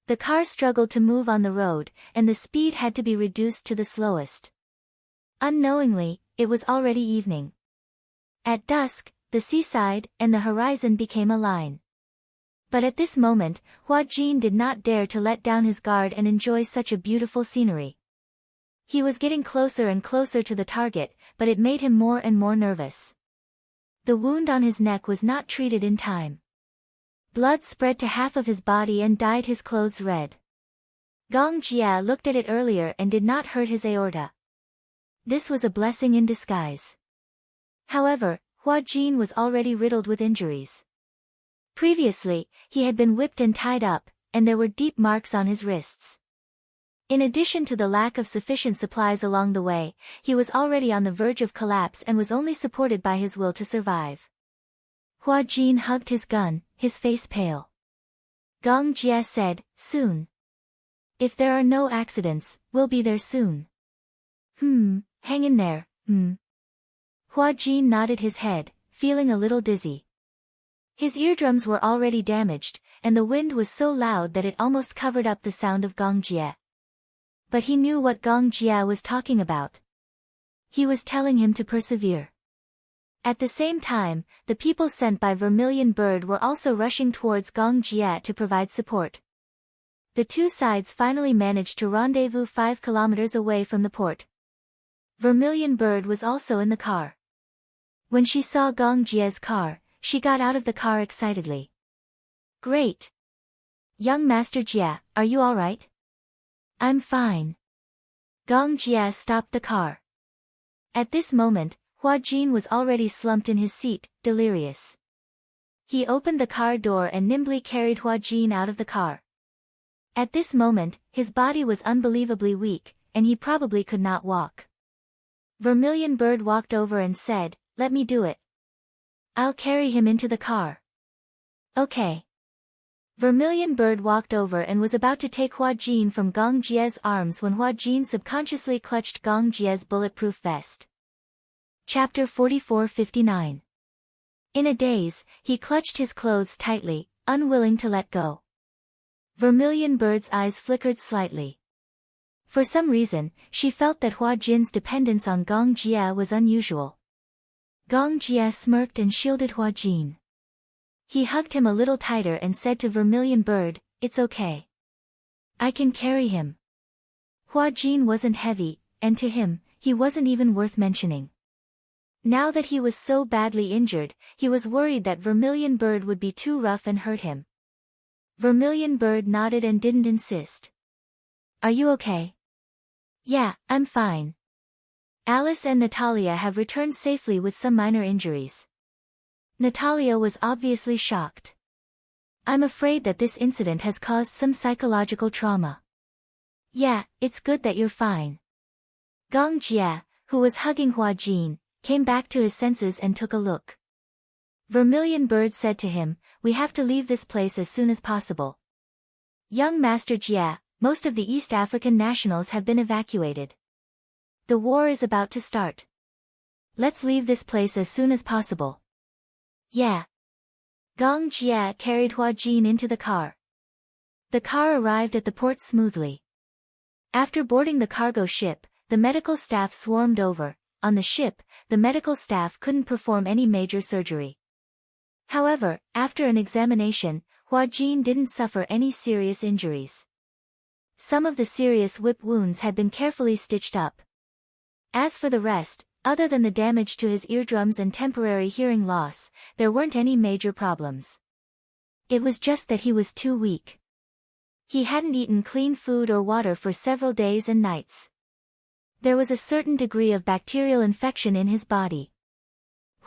Speaker 1: The car struggled to move on the road, and the speed had to be reduced to the slowest. Unknowingly, it was already evening. At dusk, the seaside and the horizon became a line. But at this moment, Hua Jin did not dare to let down his guard and enjoy such a beautiful scenery. He was getting closer and closer to the target, but it made him more and more nervous. The wound on his neck was not treated in time. Blood spread to half of his body and dyed his clothes red. Gong Jie looked at it earlier and did not hurt his aorta. This was a blessing in disguise. However, Hua Jin was already riddled with injuries. Previously, he had been whipped and tied up, and there were deep marks on his wrists. In addition to the lack of sufficient supplies along the way, he was already on the verge of collapse and was only supported by his will to survive. Hua Jin hugged his gun, his face pale. Gong Jie said, "Soon. If there are no accidents, we'll be there soon." Hang in there, Hua Jin nodded his head, feeling a little dizzy. His eardrums were already damaged, and the wind was so loud that it almost covered up the sound of Gong Jie. But he knew what Gong Jie was talking about. He was telling him to persevere. At the same time, the people sent by Vermilion Bird were also rushing towards Gong Jie to provide support. The two sides finally managed to rendezvous 5 kilometers away from the port. Vermilion Bird was also in the car. When she saw Gong Jie's car, she got out of the car excitedly. "Great! Young Master Jie, are you all right?" "I'm fine." Gong Jie stopped the car. At this moment, Hua Jin was already slumped in his seat, delirious. He opened the car door and nimbly carried Hua Jin out of the car. At this moment, his body was unbelievably weak, and he probably could not walk. Vermilion Bird walked over and said, "Let me do it. I'll carry him into the car." "Okay." Vermilion Bird walked over and was about to take Hua Jin from Gong Jie's arms when Hua Jin subconsciously clutched Gong Jie's bulletproof vest. Chapter 44-59. In a daze, he clutched his clothes tightly, unwilling to let go. Vermilion Bird's eyes flickered slightly. For some reason, she felt that Hua Jin's dependence on Gong Jie was unusual. Gong Jie smirked and shielded Hua Jin. He hugged him a little tighter and said to Vermilion Bird, "It's okay. I can carry him." Hua Jin wasn't heavy, and to him, he wasn't even worth mentioning. Now that he was so badly injured, he was worried that Vermilion Bird would be too rough and hurt him. Vermilion Bird nodded and didn't insist. "Are you okay?" "Yeah, I'm fine. Alice and Natalia have returned safely with some minor injuries." Natalia was obviously shocked. "I'm afraid that this incident has caused some psychological trauma." "Yeah, it's good that you're fine." Gong Jie, who was hugging Hua Jin, came back to his senses and took a look. Vermilion Bird said to him, "We have to leave this place as soon as possible. Young Master Jie, most of the East African nationals have been evacuated. The war is about to start. Let's leave this place as soon as possible." "Yeah." Gong Jie carried Hua Jin into the car. The car arrived at the port smoothly. After boarding the cargo ship, the medical staff swarmed over. On the ship, the medical staff couldn't perform any major surgery. However, after an examination, Hua Jin didn't suffer any serious injuries. Some of the serious whip wounds had been carefully stitched up. As for the rest, other than the damage to his eardrums and temporary hearing loss, there weren't any major problems. It was just that he was too weak. He hadn't eaten clean food or water for several days and nights. There was a certain degree of bacterial infection in his body.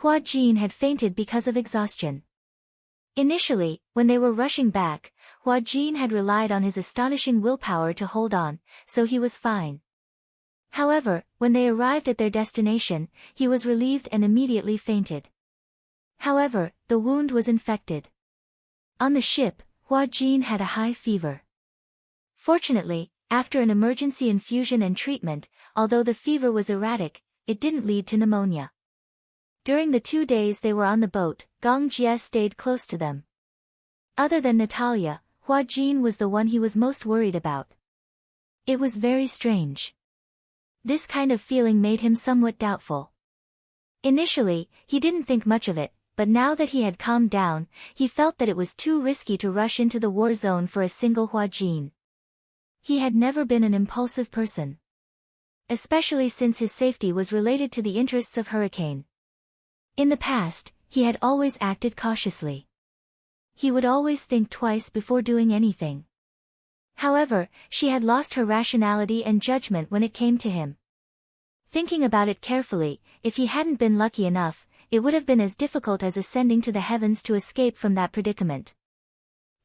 Speaker 1: Hua Jin had fainted because of exhaustion. Initially, when they were rushing back, Hua Jin had relied on his astonishing willpower to hold on, so he was fine. However, when they arrived at their destination, he was relieved and immediately fainted. However, the wound was infected. On the ship, Hua Jin had a high fever. Fortunately, after an emergency infusion and treatment, although the fever was erratic, it didn't lead to pneumonia. During the 2 days they were on the boat, Gong Jie stayed close to them. Other than Natalia, Hua Jin was the one he was most worried about. It was very strange. This kind of feeling made him somewhat doubtful. Initially, he didn't think much of it, but now that he had calmed down, he felt that it was too risky to rush into the war zone for a single Hua Jin. He had never been an impulsive person. Especially since his safety was related to the interests of Hurricane. In the past, he had always acted cautiously. He would always think twice before doing anything. However, she had lost her rationality and judgment when it came to him. Thinking about it carefully, if he hadn't been lucky enough, it would have been as difficult as ascending to the heavens to escape from that predicament.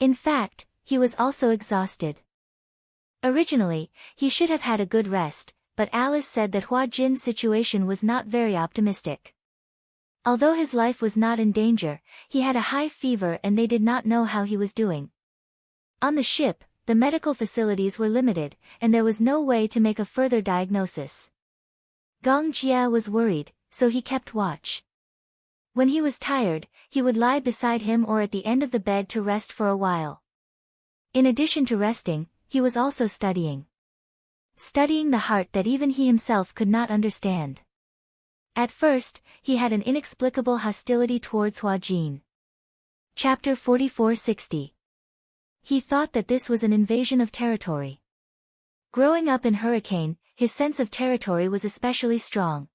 Speaker 1: In fact, he was also exhausted. Originally, he should have had a good rest, but Alice said that Hua Jin's situation was not very optimistic. Although his life was not in danger, he had a high fever and they did not know how he was doing. On the ship, the medical facilities were limited, and there was no way to make a further diagnosis. Gong Jie was worried, so he kept watch. When he was tired, he would lie beside him or at the end of the bed to rest for a while. In addition to resting, he was also studying. Studying the heart that even he himself could not understand. At first, he had an inexplicable hostility towards Hua Jin. Chapter 4460. He thought that this was an invasion of territory. Growing up in Hurricane, his sense of territory was especially strong.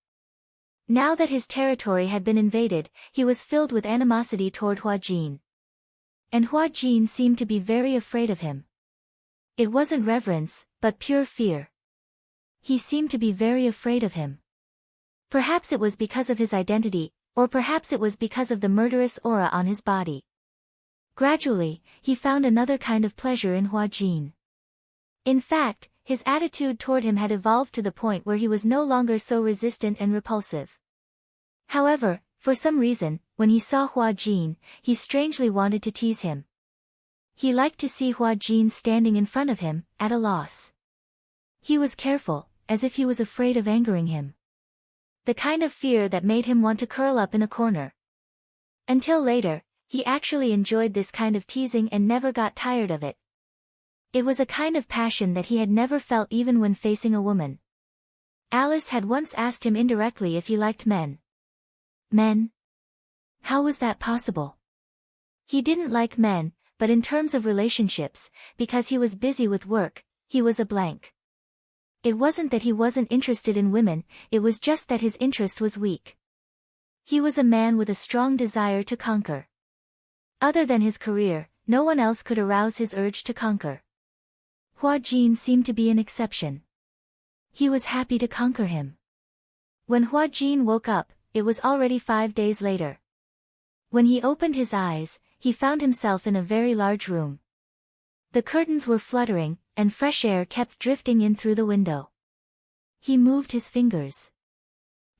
Speaker 1: Now that his territory had been invaded, he was filled with animosity toward Hua Jin. And Hua Jin seemed to be very afraid of him. It wasn't reverence, but pure fear. He seemed to be very afraid of him. Perhaps it was because of his identity, or perhaps it was because of the murderous aura on his body. Gradually, he found another kind of pleasure in Hua Jin. In fact, his attitude toward him had evolved to the point where he was no longer so resistant and repulsive. However, for some reason, when he saw Hua Jin, he strangely wanted to tease him. He liked to see Hua Jin standing in front of him, at a loss. He was careful, as if he was afraid of angering him. The kind of fear that made him want to curl up in a corner. Until later, he actually enjoyed this kind of teasing and never got tired of it. It was a kind of passion that he had never felt even when facing a woman. Alice had once asked him indirectly if he liked men. Men? How was that possible? He didn't like men, but in terms of relationships, because he was busy with work, he was a blank. It wasn't that he wasn't interested in women, it was just that his interest was weak. He was a man with a strong desire to conquer. Other than his career, no one else could arouse his urge to conquer. Hua Jin seemed to be an exception. He was happy to conquer him. When Hua Jin woke up, it was already 5 days later. When he opened his eyes, he found himself in a very large room. The curtains were fluttering, and fresh air kept drifting in through the window. He moved his fingers.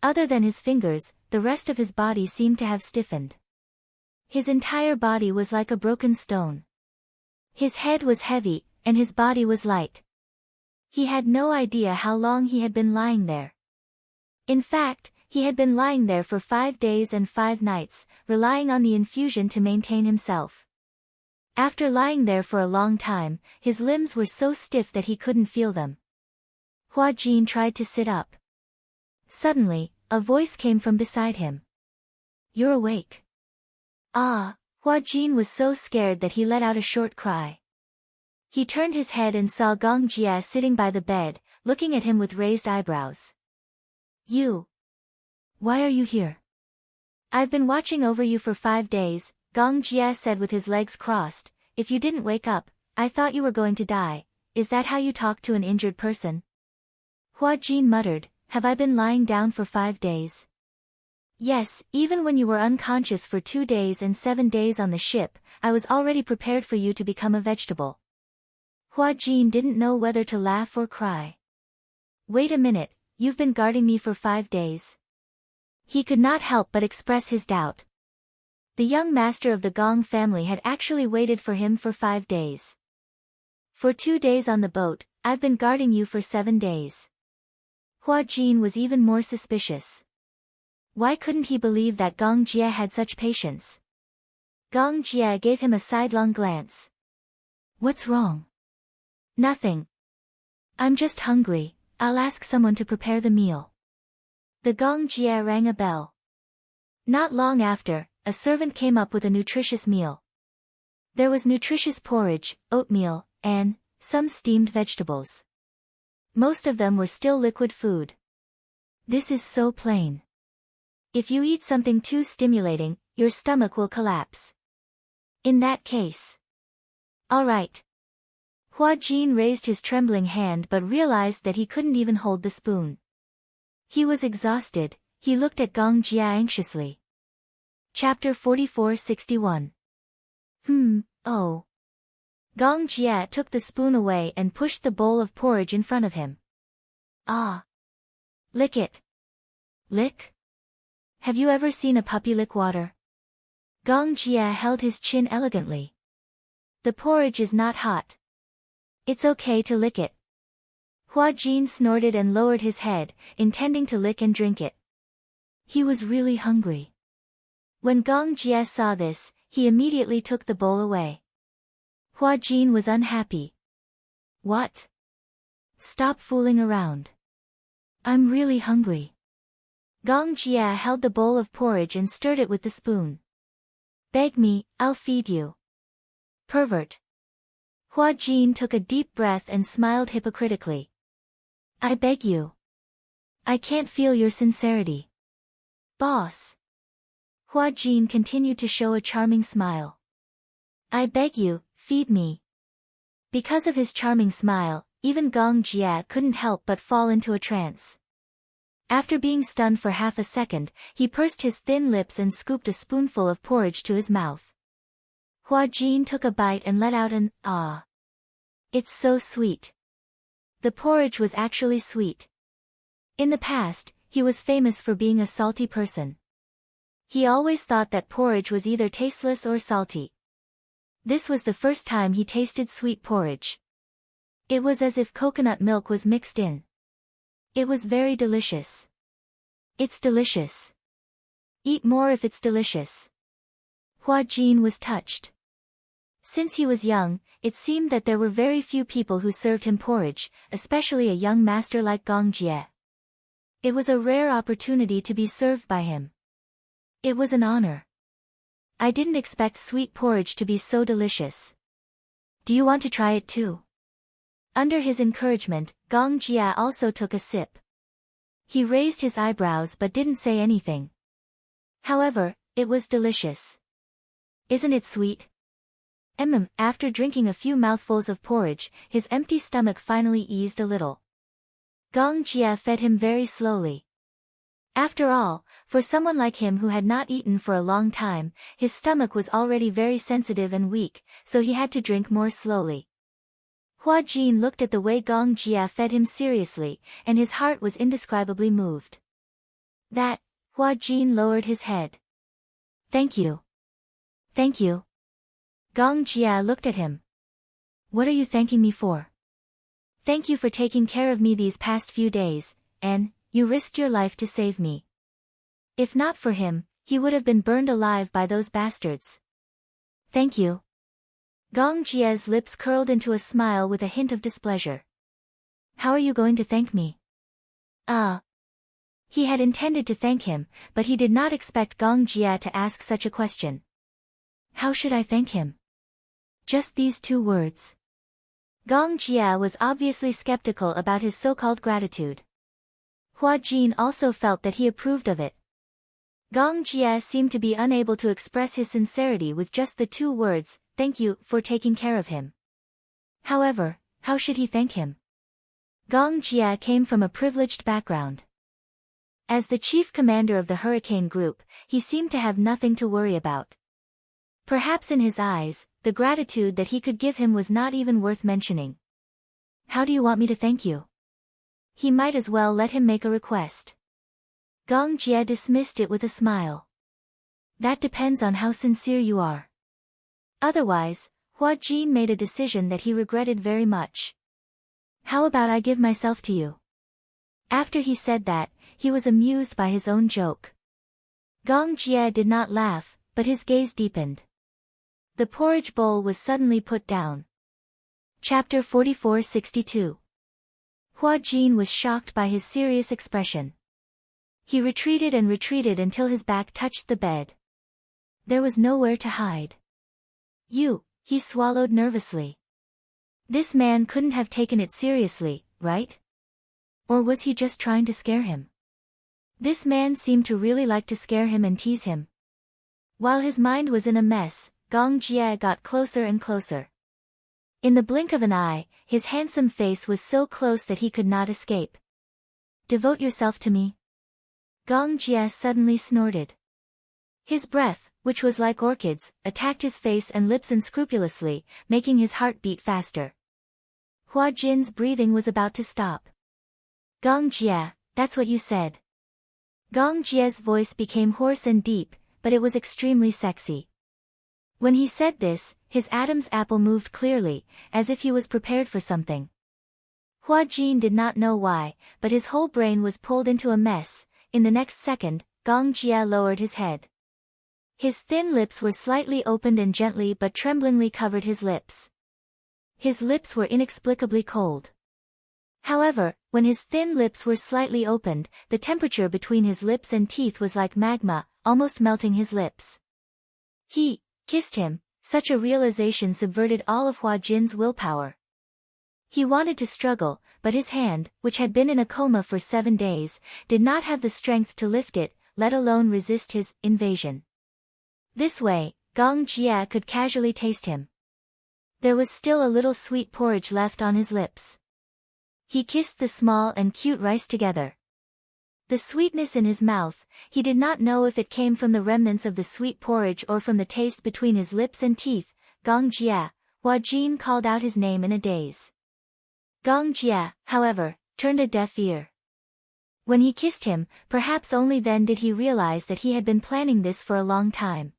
Speaker 1: Other than his fingers, the rest of his body seemed to have stiffened. His entire body was like a broken stone. His head was heavy, and his body was light. He had no idea how long he had been lying there. In fact, he had been lying there for 5 days and 5 nights, relying on the infusion to maintain himself. After lying there for a long time, his limbs were so stiff that he couldn't feel them. Hua Jin tried to sit up. Suddenly, a voice came from beside him. "You're awake." Ah! Hua Jin was so scared that he let out a short cry. He turned his head and saw Gong Jie sitting by the bed, looking at him with raised eyebrows. "You? Why are you here?" "I've been watching over you for 5 days, Gong Jie said with his legs crossed. "If you didn't wake up, I thought you were going to die. Is that how you talk to an injured person?" Hua Jin muttered, "Have I been lying down for 5 days?" Yes, even when you were unconscious for 2 days and 7 days on the ship, I was already prepared for you to become a vegetable. Hua Jin didn't know whether to laugh or cry. Wait a minute, you've been guarding me for 5 days? He could not help but express his doubt. The young master of the Gong family had actually waited for him for 5 days. For 2 days on the boat, I've been guarding you for 7 days. Hua Jin was even more suspicious. Why couldn't he believe that Gong Jie had such patience? Gong Jie gave him a sidelong glance. What's wrong? Nothing. I'm just hungry, I'll ask someone to prepare the meal. The Gong Jie rang a bell. Not long after, a servant came up with a nutritious meal. There was nutritious porridge, oatmeal, and some steamed vegetables. Most of them were still liquid food. This is so plain. If you eat something too stimulating, your stomach will collapse. In that case. All right. Hua Jin raised his trembling hand but realized that he couldn't even hold the spoon. He was exhausted, he looked at Gong Jie anxiously. Chapter 44-61. Oh. Gong Jie took the spoon away and pushed the bowl of porridge in front of him. Ah. Lick it. Lick? Have you ever seen a puppy lick water? Gong Jie held his chin elegantly. The porridge is not hot. It's okay to lick it. Hua Jin snorted and lowered his head, intending to lick and drink it. He was really hungry. When Gong Jie saw this, he immediately took the bowl away. Hua Jin was unhappy. What? Stop fooling around. I'm really hungry. Gong Jie held the bowl of porridge and stirred it with the spoon. Beg me, I'll feed you. Pervert. Hua Jin took a deep breath and smiled hypocritically. I beg you. I can't feel your sincerity. Boss. Hua Jin continued to show a charming smile. I beg you, feed me. Because of his charming smile, even Gong Jie couldn't help but fall into a trance. After being stunned for half a second, he pursed his thin lips and scooped a spoonful of porridge to his mouth. Hua Jin took a bite and let out an ah. It's so sweet. The porridge was actually sweet. In the past, he was famous for being a salty person. He always thought that porridge was either tasteless or salty. This was the first time he tasted sweet porridge. It was as if coconut milk was mixed in. It was very delicious. It's delicious. Eat more if it's delicious. Hua Jin was touched. Since he was young, it seemed that there were very few people who served him porridge, especially a young master like Gong Jie. It was a rare opportunity to be served by him. It was an honor. I didn't expect sweet porridge to be so delicious. Do you want to try it too? Under his encouragement, Gong Jie also took a sip. He raised his eyebrows but didn't say anything. However, it was delicious. Isn't it sweet? After drinking a few mouthfuls of porridge, his empty stomach finally eased a little. Gong Jie fed him very slowly. After all, for someone like him who had not eaten for a long time, his stomach was already very sensitive and weak, so he had to drink more slowly. Hua Jin looked at the way Gong Jie fed him seriously, and his heart was indescribably moved. Hua Jin lowered his head. Thank you. Thank you. Gong Jie looked at him. What are you thanking me for? Thank you for taking care of me these past few days, and you risked your life to save me. If not for him, he would have been burned alive by those bastards. Thank you. Gong Jie's lips curled into a smile with a hint of displeasure. How are you going to thank me? He had intended to thank him, but he did not expect Gong Jie to ask such a question. How should I thank him? Just these 2 words. Gong Jie was obviously skeptical about his so-called gratitude. Hua Jin also felt that he approved of it. Gong Jie seemed to be unable to express his sincerity with just the 2 words, thank you, for taking care of him. However, how should he thank him? Gong Jie came from a privileged background. As the chief commander of the hurricane group, he seemed to have nothing to worry about. Perhaps in his eyes, the gratitude that he could give him was not even worth mentioning. How do you want me to thank you? He might as well let him make a request. Gong Jie dismissed it with a smile. That depends on how sincere you are. Otherwise, Hua Jin made a decision that he regretted very much. How about I give myself to you? After he said that, he was amused by his own joke. Gong Jie did not laugh, but his gaze deepened. The porridge bowl was suddenly put down. Chapter 44-62. Hua Jin was shocked by his serious expression. He retreated and retreated until his back touched the bed. There was nowhere to hide. He swallowed nervously. This man couldn't have taken it seriously, right? Or was he just trying to scare him? This man seemed to really like to scare him and tease him. While his mind was in a mess, Gong Jie got closer and closer. In the blink of an eye, his handsome face was so close that he could not escape. Devote yourself to me. Gong Jie suddenly snorted. His breath, which was like orchids, attacked his face and lips unscrupulously, making his heart beat faster. Hua Jin's breathing was about to stop. Gong Jie, that's what you said. Gong Jie's voice became hoarse and deep, but it was extremely sexy. When he said this, his Adam's apple moved clearly, as if he was prepared for something. Hua Jin did not know why, but his whole brain was pulled into a mess. In the next second, Gong Jie lowered his head. His thin lips were slightly opened and gently but tremblingly covered his lips. His lips were inexplicably cold. However, when his thin lips were slightly opened, the temperature between his lips and teeth was like magma, almost melting his lips. He kissed him. Such a realization subverted all of Hua Jin's willpower. He wanted to struggle, but his hand, which had been in a coma for 7 days, did not have the strength to lift it, let alone resist his invasion. This way, Gong Jie could casually taste him. There was still a little sweet porridge left on his lips. He kissed the small and cute rice together. The sweetness in his mouth, he did not know if it came from the remnants of the sweet porridge or from the taste between his lips and teeth. Gong Jie, Hua Jin called out his name in a daze. Gong Jie, however, turned a deaf ear. When he kissed him, perhaps only then did he realize that he had been planning this for a long time.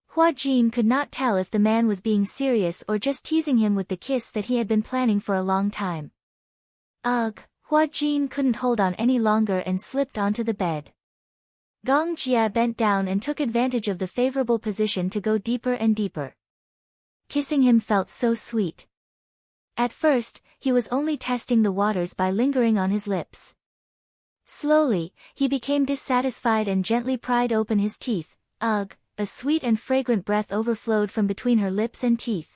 Speaker 1: Hua Jin could not tell if the man was being serious or just teasing him with the kiss that he had been planning for a long time. Ugh, Hua Jin couldn't hold on any longer and slipped onto the bed. Gong Jie bent down and took advantage of the favorable position to go deeper and deeper. Kissing him felt so sweet. At first, he was only testing the waters by lingering on his lips. Slowly, he became dissatisfied and gently pried open his teeth. Ugh, a sweet and fragrant breath overflowed from between her lips and teeth.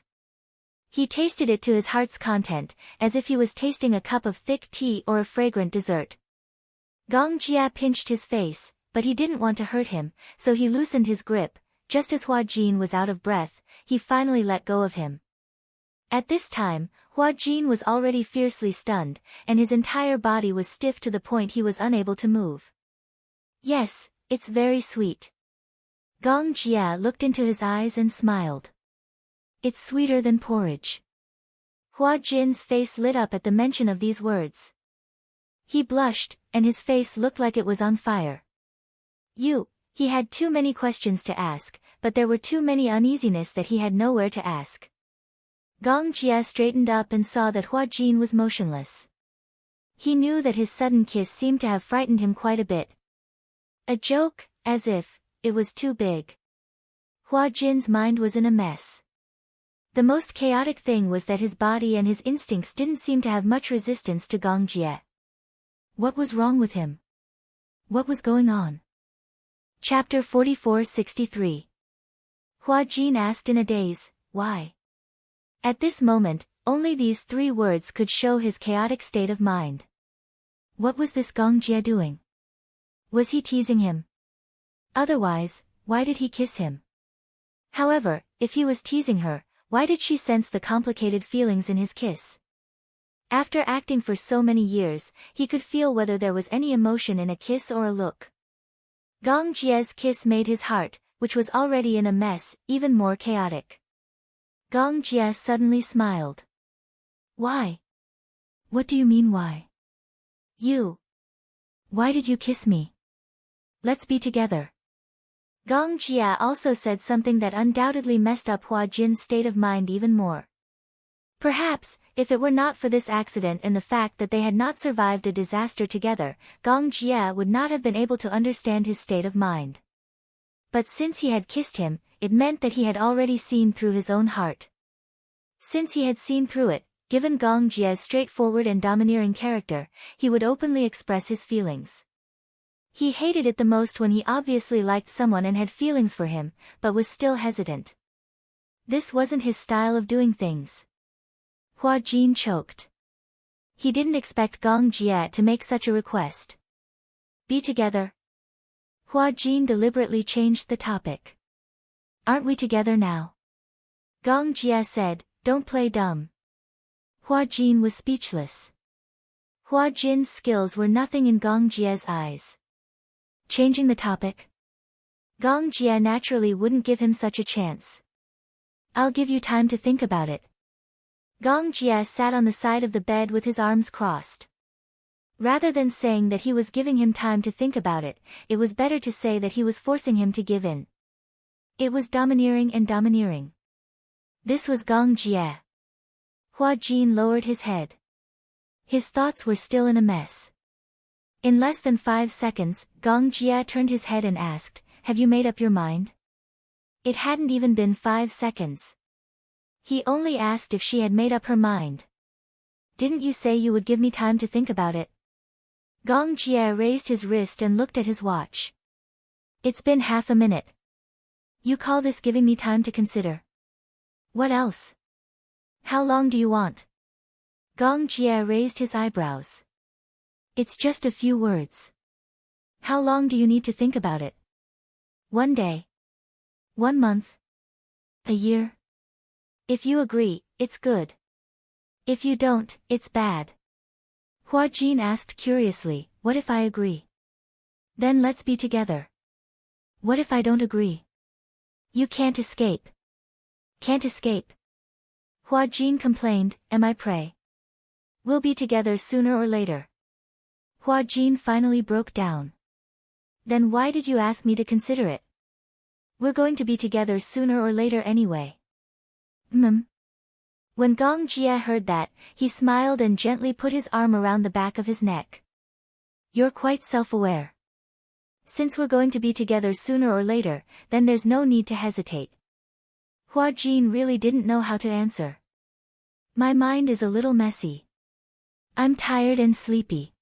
Speaker 1: He tasted it to his heart's content, as if he was tasting a cup of thick tea or a fragrant dessert. Gong Jie pinched his face, but he didn't want to hurt him, so he loosened his grip. Just as Hua Jin was out of breath, he finally let go of him. At this time, Hua Jin was already fiercely stunned, and his entire body was stiff to the point he was unable to move. Yes, it's very sweet. Gong Jie looked into his eyes and smiled. It's sweeter than porridge. Hua Jin's face lit up at the mention of these words. He blushed, and his face looked like it was on fire. He had too many questions to ask, but there were too many uneasiness that he had nowhere to ask. Gong Jie straightened up and saw that Hua Jin was motionless. He knew that his sudden kiss seemed to have frightened him quite a bit. A joke, as if it was too big. Hua Jin's mind was in a mess. The most chaotic thing was that his body and his instincts didn't seem to have much resistance to Gong Jie. What was wrong with him? What was going on? Chapter 44-63. Hua Jin asked in a daze, why? At this moment, only these 3 words could show his chaotic state of mind. What was this Gong Jie doing? Was he teasing him? Otherwise, why did he kiss him? However, if he was teasing her, why did she sense the complicated feelings in his kiss? After acting for so many years, he could feel whether there was any emotion in a kiss or a look. Gong Jie's kiss made his heart, which was already in a mess, even more chaotic. Gong Jie suddenly smiled. Why? What do you mean why? Why did you kiss me? Let's be together. Gong Jie also said something that undoubtedly messed up Hua Jin's state of mind even more. Perhaps, if it were not for this accident and the fact that they had not survived a disaster together, Gong Jie would not have been able to understand his state of mind. But since he had kissed him, it meant that he had already seen through his own heart. Since he had seen through it, given Gong Jie's straightforward and domineering character, he would openly express his feelings. He hated it the most when he obviously liked someone and had feelings for him, but was still hesitant. This wasn't his style of doing things. Hua Jin choked. He didn't expect Gong Jie to make such a request. Be together? Hua Jin deliberately changed the topic. Aren't we together now? Gong Jie said, don't play dumb. Hua Jin was speechless. Hua Jin's skills were nothing in Gong Jie's eyes. Changing the topic? Gong Jie naturally wouldn't give him such a chance. I'll give you time to think about it. Gong Jie sat on the side of the bed with his arms crossed. Rather than saying that he was giving him time to think about it, it was better to say that he was forcing him to give in. It was domineering and domineering. This was Gong Jie. Hua Jin lowered his head. His thoughts were still in a mess. In less than 5 seconds, Gong Jie turned his head and asked, have you made up your mind? It hadn't even been 5 seconds. He only asked if she had made up her mind. Didn't you say you would give me time to think about it? Gong Jie raised his wrist and looked at his watch. It's been half a minute. You call this giving me time to consider? What else? How long do you want? Gong Jie raised his eyebrows. It's just a few words. How long do you need to think about it? 1 day? 1 month? A year? If you agree, it's good. If you don't, it's bad. Hua Jin asked curiously, what if I agree? Then let's be together. What if I don't agree? You can't escape. Can't escape. Hua Jin complained, am I prey? We'll be together sooner or later. Hua Jin finally broke down. Then why did you ask me to consider it? We're going to be together sooner or later anyway. When Gong Jie heard that, he smiled and gently put his arm around the back of his neck. You're quite self-aware. Since we're going to be together sooner or later, then there's no need to hesitate. Hua Jin really didn't know how to answer. My mind is a little messy. I'm tired and sleepy.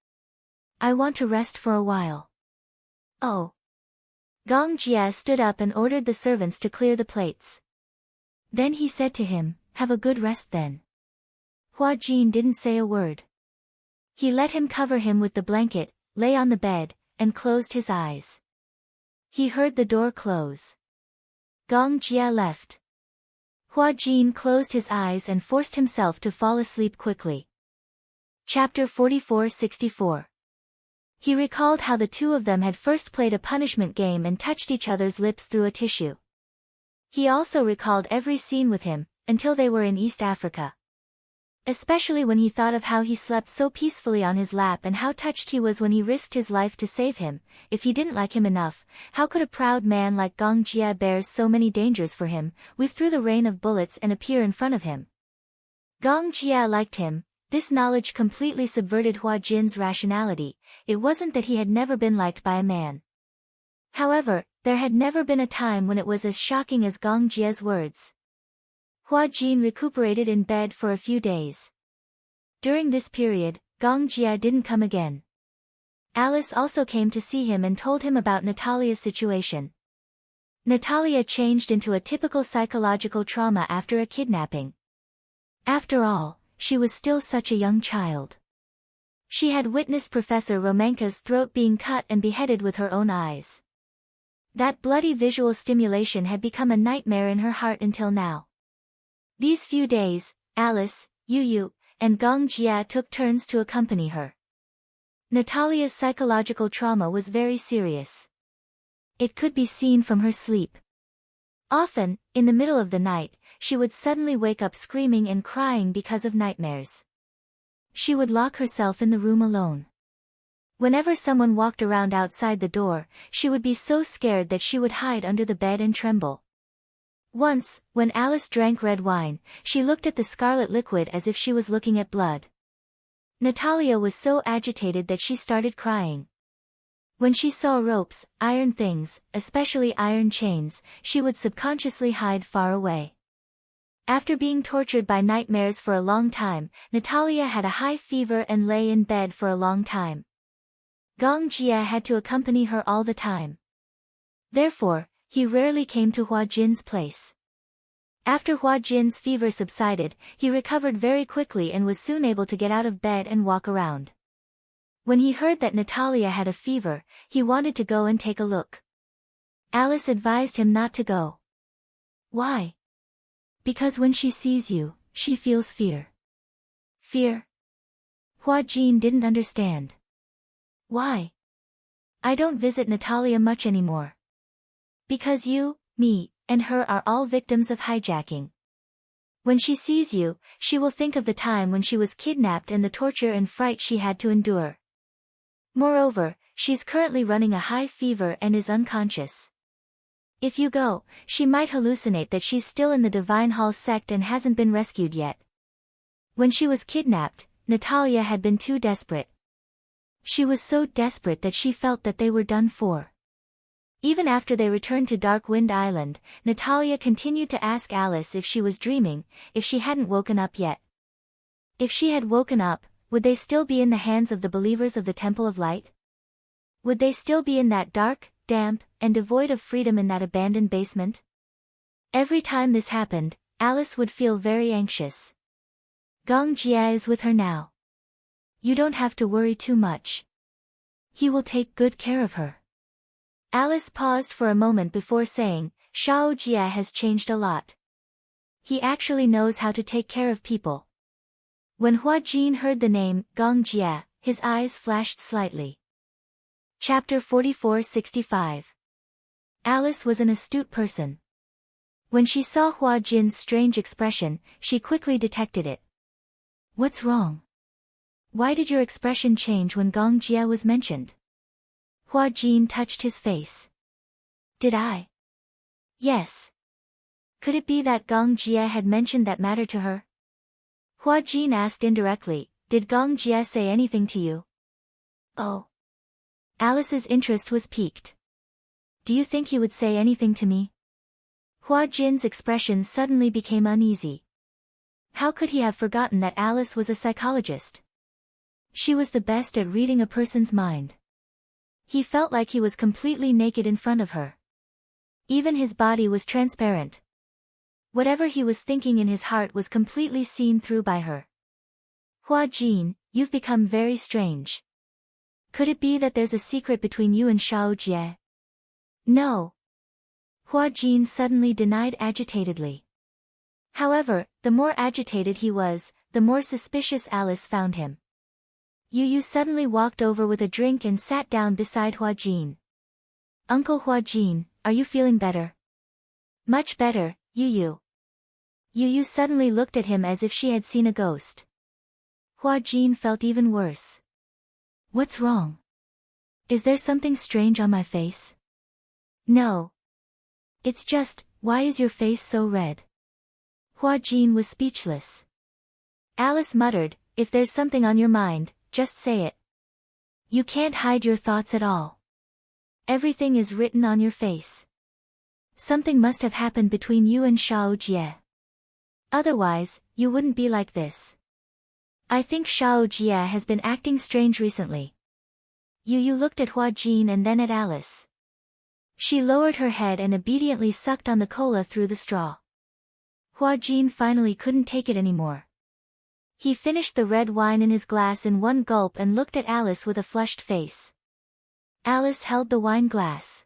Speaker 1: I want to rest for a while. Oh. Gong Jie stood up and ordered the servants to clear the plates. Then he said to him, have a good rest then. Hua Jin didn't say a word. He let him cover him with the blanket, lay on the bed, and closed his eyes. He heard the door close. Gong Jie left. Hua Jin closed his eyes and forced himself to fall asleep quickly. Chapter 44-64. He recalled how the two of them had first played a punishment game and touched each other's lips through a tissue. He also recalled every scene with him, until they were in East Africa. Especially when he thought of how he slept so peacefully on his lap and how touched he was when he risked his life to save him. If he didn't like him enough, how could a proud man like Gong Jie bear so many dangers for him, weave through the rain of bullets and appear in front of him? Gong Jie liked him. This knowledge completely subverted Hua Jin's rationality. It wasn't that he had never been liked by a man. However, there had never been a time when it was as shocking as Gong Jie's words. Hua Jin recuperated in bed for a few days. During this period, Gong Jie didn't come again. Alice also came to see him and told him about Natalia's situation. Natalia changed into a typical psychological trauma after a kidnapping. After all, she was still such a young child. She had witnessed Professor Romanka's throat being cut and beheaded with her own eyes. That bloody visual stimulation had become a nightmare in her heart until now. These few days, Alice, Yu, and Gong Jia took turns to accompany her. Natalia's psychological trauma was very serious. It could be seen from her sleep. Often, in the middle of the night, she would suddenly wake up screaming and crying because of nightmares. She would lock herself in the room alone. Whenever someone walked around outside the door, she would be so scared that she would hide under the bed and tremble. Once, when Alice drank red wine, she looked at the scarlet liquid as if she was looking at blood. Natalia was so agitated that she started crying. When she saw ropes, iron things, especially iron chains, she would subconsciously hide far away. After being tortured by nightmares for a long time, Natalia had a high fever and lay in bed for a long time. Gong Jia had to accompany her all the time. Therefore, he rarely came to Hua Jin's place. After Hua Jin's fever subsided, he recovered very quickly and was soon able to get out of bed and walk around. When he heard that Natalia had a fever, he wanted to go and take a look. Alice advised him not to go. Why? Because when she sees you, she feels fear. Fear? Hua Jin didn't understand. Why? I don't visit Natalia much anymore. Because you, me, and her are all victims of hijacking. When she sees you, she will think of the time when she was kidnapped and the torture and fright she had to endure. Moreover, she's currently running a high fever and is unconscious. If you go, she might hallucinate that she's still in the Divine Hall sect and hasn't been rescued yet. When she was kidnapped, Natalia had been too desperate. She was so desperate that she felt that they were done for. Even after they returned to Dark Wind Island, Natalia continued to ask Alice if she was dreaming, if she hadn't woken up yet. If she had woken up, would they still be in the hands of the believers of the Temple of Light? Would they still be in that dark, damp, and devoid of freedom in that abandoned basement? Every time this happened, Alice would feel very anxious. Gong Jia is with her now. You don't have to worry too much. He will take good care of her. Alice paused for a moment before saying, Shao Jia has changed a lot. He actually knows how to take care of people. When Hua Jin heard the name, Gong Jia, his eyes flashed slightly. Chapter 4465. Alice was an astute person. When she saw Hua Jin's strange expression, she quickly detected it. What's wrong? Why did your expression change when Gong Jia was mentioned? Hua Jin touched his face. Did I? Yes. Could it be that Gong Jia had mentioned that matter to her? Hua Jin asked indirectly, did Gong Jia say anything to you? Oh. Alice's interest was piqued. Do you think he would say anything to me? Hua Jin's expression suddenly became uneasy. How could he have forgotten that Alice was a psychologist? She was the best at reading a person's mind. He felt like he was completely naked in front of her. Even his body was transparent. Whatever he was thinking in his heart was completely seen through by her. Hua Jin, you've become very strange. Could it be that there's a secret between you and Shao Jie? No. Hua Jin suddenly denied agitatedly. However, the more agitated he was, the more suspicious Alice found him. Yu suddenly walked over with a drink and sat down beside Hua Jin. Uncle Hua Jin, are you feeling better? Much better, Yu. Yu suddenly looked at him as if she had seen a ghost. Hua Jin felt even worse. What's wrong? Is there something strange on my face? No. It's just, why is your face so red? Hua Jin was speechless. Alice muttered, if there's something on your mind, just say it. You can't hide your thoughts at all. Everything is written on your face. Something must have happened between you and Shao Jie. Otherwise, you wouldn't be like this. I think Shao Jie has been acting strange recently. Yu looked at Hua Jin and then at Alice. She lowered her head and obediently sucked on the cola through the straw. Hua Jin finally couldn't take it anymore. He finished the red wine in his glass in one gulp and looked at Alice with a flushed face. Alice held the wine glass.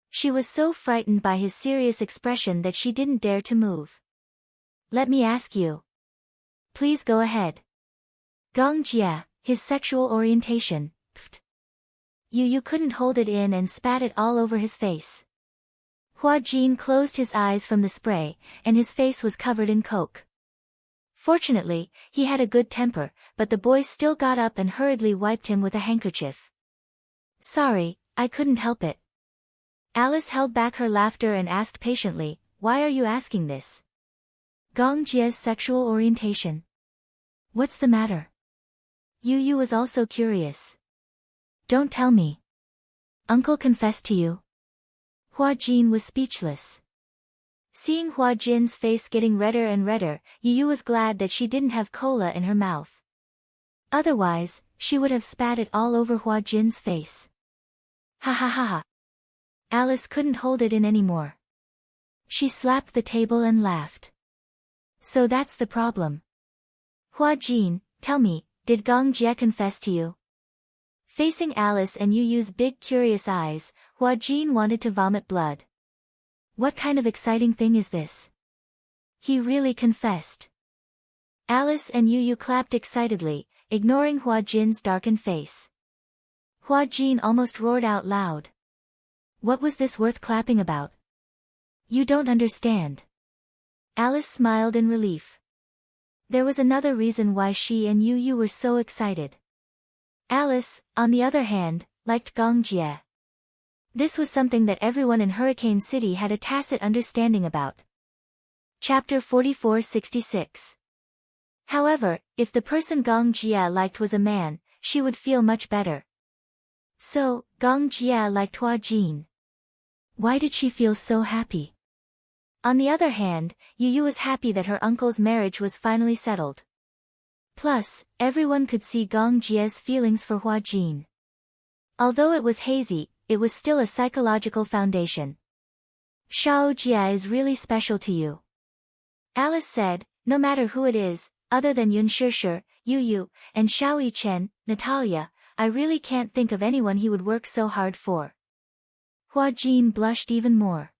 Speaker 1: She was so frightened by his serious expression that she didn't dare to move. Let me ask you. Please go ahead. Gong Jie, his sexual orientation, pft. Yu couldn't hold it in and spat it all over his face. Hua Jin closed his eyes from the spray, and his face was covered in coke. Fortunately, he had a good temper, but the boy still got up and hurriedly wiped him with a handkerchief. Sorry, I couldn't help it. Alice held back her laughter and asked patiently, why are you asking this? Gong Jie's sexual orientation. What's the matter? Yu was also curious. Don't tell me. Uncle confessed to you? Hua Jin was speechless. Seeing Hua Jin's face getting redder and redder, Yu was glad that she didn't have cola in her mouth. Otherwise, she would have spat it all over Hua Jin's face. Ha ha ha ha. Alice couldn't hold it in anymore. She slapped the table and laughed. So that's the problem. Hua Jin, tell me, did Gong Jie confess to you? Facing Alice and Yu's big curious eyes, Hua Jin wanted to vomit blood. What kind of exciting thing is this? He really confessed. Alice and Yu clapped excitedly, ignoring Hua Jin's darkened face. Hua Jin almost roared out loud. What was this worth clapping about? You don't understand. Alice smiled in relief. There was another reason why she and Yu were so excited. Alice, on the other hand, liked Gong Jie. This was something that everyone in Hurricane City had a tacit understanding about. Chapter 44-66. However, if the person Gong Jie liked was a man, she would feel much better. So, Gong Jie liked Hua Jin. Why did she feel so happy? On the other hand, Yu was happy that her uncle's marriage was finally settled. Plus, everyone could see Gong Jie's feelings for Hua Jin. Although it was hazy, it was still a psychological foundation. Shao Jie is really special to you. Alice said, no matter who it is, other than Yun Shishir, Yu, and Xiao Yichen, Natalia, I really can't think of anyone he would work so hard for. Hua Jin blushed even more.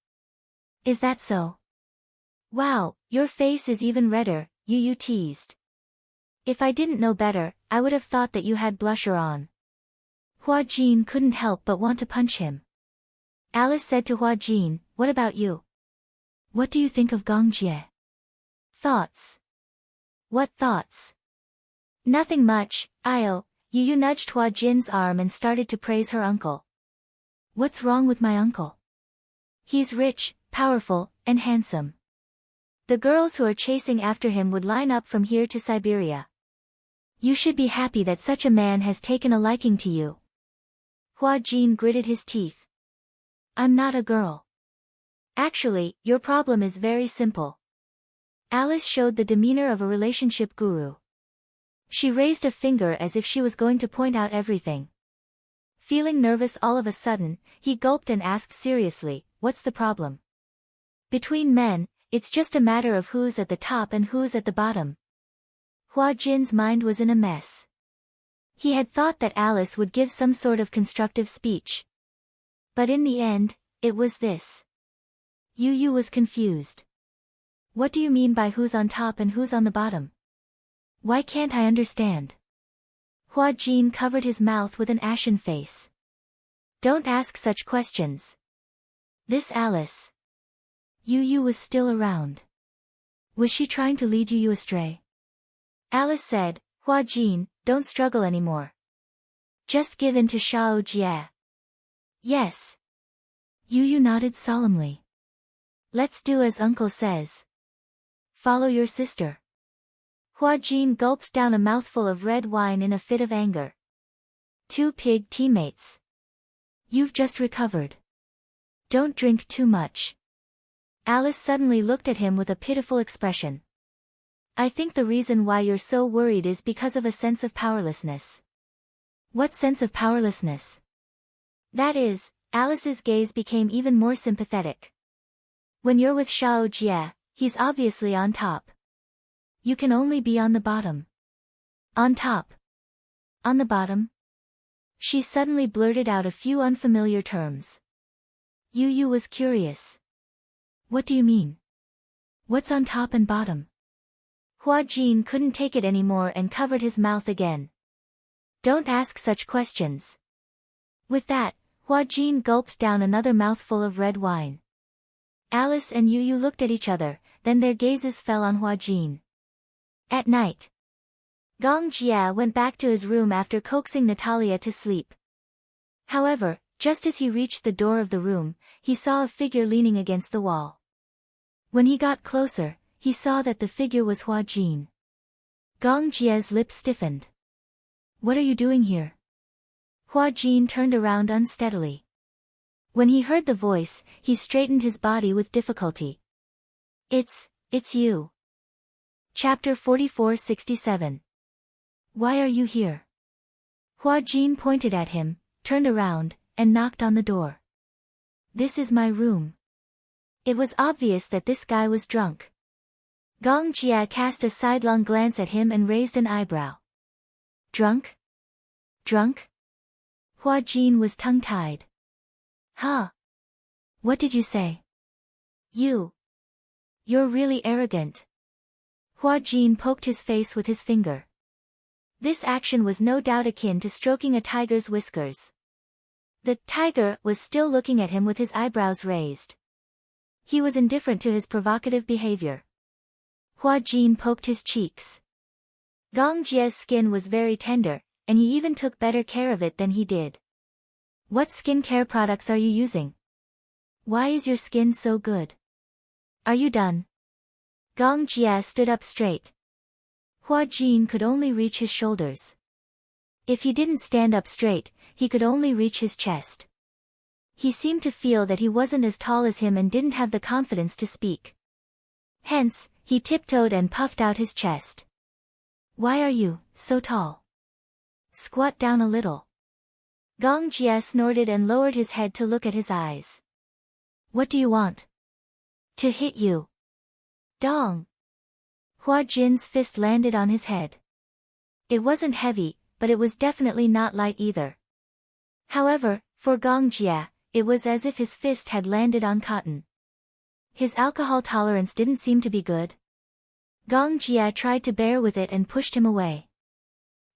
Speaker 1: Is that so? Wow, your face is even redder, Yu teased. If I didn't know better, I would have thought that you had blusher on. Hua Jin couldn't help but want to punch him. Alice said to Hua Jin, what about you? What do you think of Gong Jie? Thoughts? What thoughts? Nothing much, Io. Yu nudged Hua Jin's arm and started to praise her uncle. What's wrong with my uncle? He's rich, powerful, and handsome. The girls who are chasing after him would line up from here to Siberia. You should be happy that such a man has taken a liking to you. Hua Jin gritted his teeth. I'm not a girl. Actually, your problem is very simple. Alice showed the demeanor of a relationship guru. She raised a finger as if she was going to point out everything. Feeling nervous all of a sudden, he gulped and asked seriously, what's the problem? Between men, it's just a matter of who's at the top and who's at the bottom. Hua Jin's mind was in a mess. He had thought that Alice would give some sort of constructive speech. But in the end, it was this. Yu was confused. What do you mean by who's on top and who's on the bottom? Why can't I understand? Hua Jin covered his mouth with an ashen face. Don't ask such questions. This Alice. Yu was still around. Was she trying to lead Yu astray? Alice said, Hua Jin, don't struggle anymore. Just give in to Shao Jie. Yes. Yu nodded solemnly. Let's do as uncle says. Follow your sister. Hua Jin gulped down a mouthful of red wine in a fit of anger. Two pig teammates. You've just recovered. Don't drink too much. Alice suddenly looked at him with a pitiful expression. I think the reason why you're so worried is because of a sense of powerlessness. What sense of powerlessness? That is, Alice's gaze became even more sympathetic. When you're with Shao Jie, he's obviously on top. You can only be on the bottom. On top. On the bottom? She suddenly blurted out a few unfamiliar terms. Yu was curious. What do you mean? What's on top and bottom? Hua Jin couldn't take it anymore and covered his mouth again. Don't ask such questions. With that, Hua Jin gulped down another mouthful of red wine. Alice and Yu Yu looked at each other, then their gazes fell on Hua Jin. At night, Gong Jia went back to his room after coaxing Natalia to sleep. However, just as he reached the door of the room, he saw a figure leaning against the wall. When he got closer, he saw that the figure was Hua Jin. Gong Jia's lips stiffened. What are you doing here? Hua Jin turned around unsteadily. When he heard the voice, he straightened his body with difficulty. It's you. Chapter 44-67. Why are you here? Hua Jin pointed at him, turned around, and knocked on the door. This is my room. It was obvious that this guy was drunk. Gong Jia cast a sidelong glance at him and raised an eyebrow. Drunk? Drunk? Hua Jin was tongue-tied. Huh? What did you say? You're really arrogant. Hua Jin poked his face with his finger. This action was no doubt akin to stroking a tiger's whiskers. The tiger was still looking at him with his eyebrows raised. He was indifferent to his provocative behavior. Hua Jin poked his cheeks. Gong Jia's skin was very tender, and he even took better care of it than he did. What skincare products are you using? Why is your skin so good? Are you done? Gong Jia stood up straight. Hua Jin could only reach his shoulders. If he didn't stand up straight, he could only reach his chest. He seemed to feel that he wasn't as tall as him and didn't have the confidence to speak. Hence, he tiptoed and puffed out his chest. Why are you so tall? Squat down a little. Gong Jia snorted and lowered his head to look at his eyes. What do you want? To hit you. Dong. Hua Jin's fist landed on his head. It wasn't heavy, but it was definitely not light either. However, for Gong Jia, it was as if his fist had landed on cotton. His alcohol tolerance didn't seem to be good. Gong Jia tried to bear with it and pushed him away.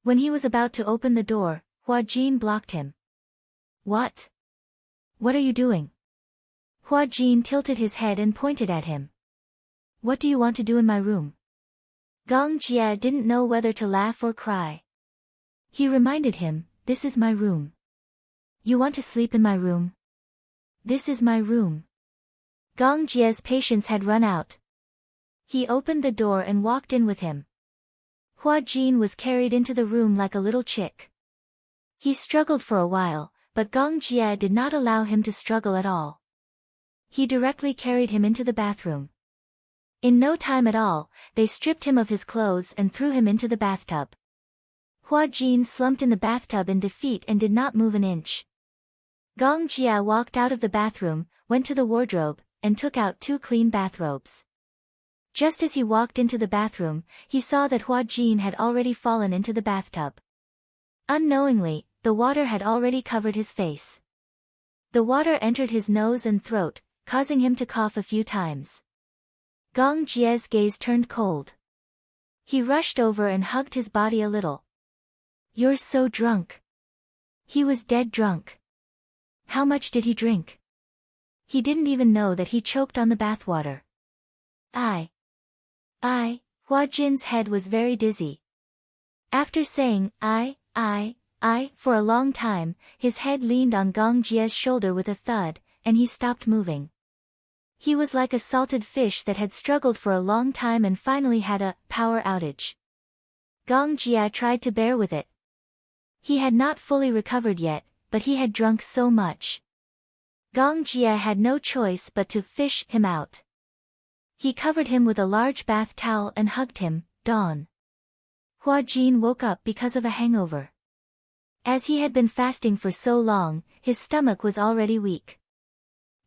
Speaker 1: When he was about to open the door, Hua Jin blocked him. What? What are you doing? Hua Jin tilted his head and pointed at him. What do you want to do in my room? Gong Jia didn't know whether to laugh or cry. He reminded him, this is my room. You want to sleep in my room? This is my room. Gong Jia's patience had run out. He opened the door and walked in with him. Hua Jin was carried into the room like a little chick. He struggled for a while, but Gong Jia did not allow him to struggle at all. He directly carried him into the bathroom. In no time at all, they stripped him of his clothes and threw him into the bathtub. Hua Jin slumped in the bathtub in defeat and did not move an inch. Gong Jia walked out of the bathroom, went to the wardrobe, and took out 2 clean bathrobes. Just as he walked into the bathroom, he saw that Hua Jin had already fallen into the bathtub. Unknowingly, the water had already covered his face. The water entered his nose and throat, causing him to cough a few times. Gong Jia's gaze turned cold. He rushed over and hugged his body a little. You're so drunk. He was dead drunk. How much did he drink? He didn't even know that he choked on the bathwater. Hua Jin's head was very dizzy. After saying, for a long time, his head leaned on Gong Jia's shoulder with a thud, and he stopped moving. He was like a salted fish that had struggled for a long time and finally had a power outage. Gong Jia tried to bear with it. He had not fully recovered yet, but he had drunk so much. Gong Jia had no choice but to fish him out. He covered him with a large bath towel and hugged him. Dawn. Hua Jin woke up because of a hangover. As he had been fasting for so long, his stomach was already weak.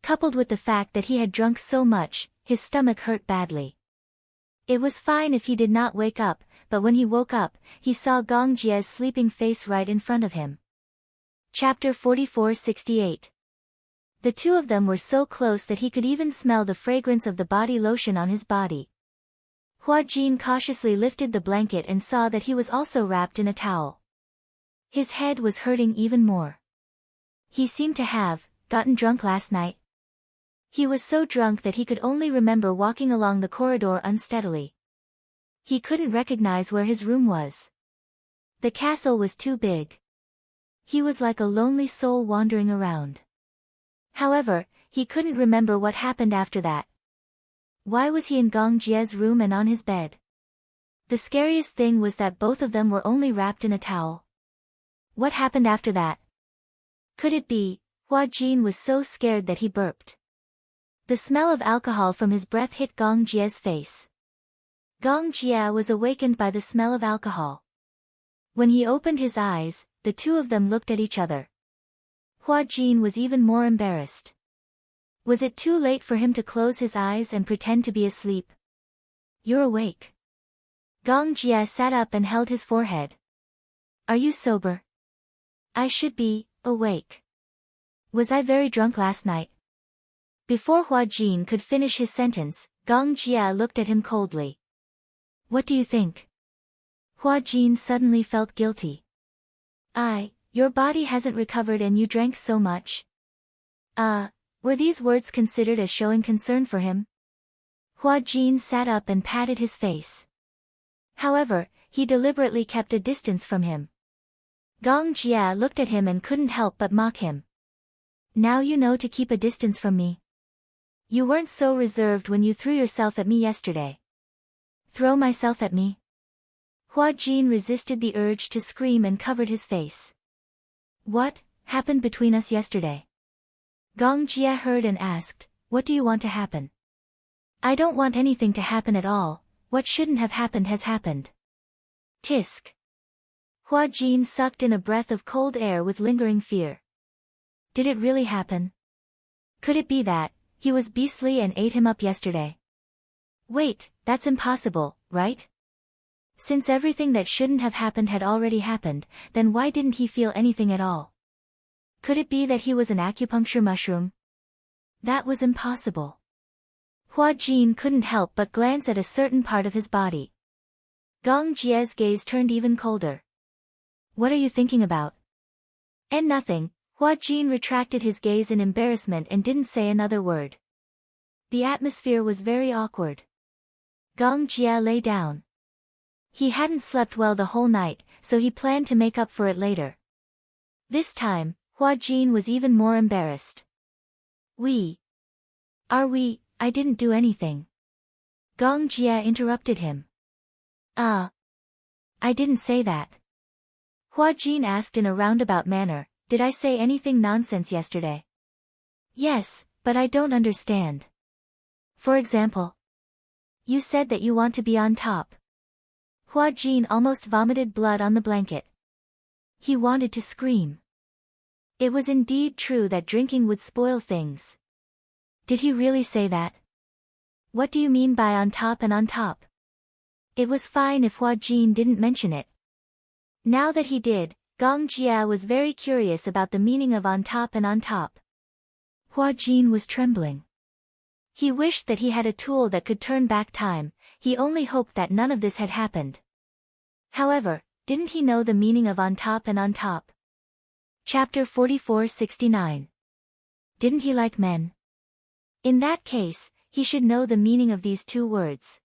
Speaker 1: Coupled with the fact that he had drunk so much, his stomach hurt badly. It was fine if he did not wake up, but when he woke up, he saw Gong Jia's sleeping face right in front of him. Chapter 44-68. The two of them were so close that he could even smell the fragrance of the body lotion on his body. Hua Jin cautiously lifted the blanket and saw that he was also wrapped in a towel. His head was hurting even more. He seemed to have gotten drunk last night. He was so drunk that he could only remember walking along the corridor unsteadily. He couldn't recognize where his room was. The castle was too big. He was like a lonely soul wandering around. However, he couldn't remember what happened after that. Why was he in Gong Jie's room and on his bed? The scariest thing was that both of them were only wrapped in a towel. What happened after that? Could it be? Hua Jin was so scared that he burped. The smell of alcohol from his breath hit Gong Jie's face. Gong Jie was awakened by the smell of alcohol. When he opened his eyes, the two of them looked at each other. Hua Jin was even more embarrassed. Was it too late for him to close his eyes and pretend to be asleep? You're awake. Gong Jie sat up and held his forehead. Are you sober? I should be awake. Was I very drunk last night? Before Hua Jin could finish his sentence, Gong Jie looked at him coldly. What do you think? Hua Jin suddenly felt guilty. Your body hasn't recovered and you drank so much. Were these words considered as showing concern for him? Hua Jin sat up and patted his face. However, he deliberately kept a distance from him. Gong Jie looked at him and couldn't help but mock him. Now you know to keep a distance from me. You weren't so reserved when you threw yourself at me yesterday. Throw myself at me? Hua Jin resisted the urge to scream and covered his face. What happened between us yesterday? Gong Jie heard and asked, what do you want to happen? I don't want anything to happen at all. What shouldn't have happened has happened. Tisk. Hua Jin sucked in a breath of cold air with lingering fear. Did it really happen? Could it be that he was beastly and ate him up yesterday? Wait, that's impossible, right? Since everything that shouldn't have happened had already happened, then why didn't he feel anything at all? Could it be that he was an acupuncture mushroom? That was impossible. Hua Jin couldn't help but glance at a certain part of his body. Gong Jie's gaze turned even colder. What are you thinking about? And nothing. Hua Jin retracted his gaze in embarrassment and didn't say another word. The atmosphere was very awkward. Gong Jie lay down. He hadn't slept well the whole night, so he planned to make up for it later. This time, Hua Jin was even more embarrassed. I didn't do anything. Gong Jie interrupted him. I didn't say that. Hua Jin asked in a roundabout manner, did I say anything nonsense yesterday? Yes, but I don't understand. For example? You said that you want to be on top. Hua Jin almost vomited blood on the blanket. He wanted to scream. It was indeed true that drinking would spoil things. Did he really say that? What do you mean by on top and on top? It was fine if Hua Jin didn't mention it. Now that he did, Gong Jie was very curious about the meaning of on top and on top. Hua Jin was trembling. He wished that he had a tool that could turn back time. He only hoped that none of this had happened. However, didn't he know the meaning of on top and on top? Chapter 44-69. Didn't he like men? In that case, he should know the meaning of these two words.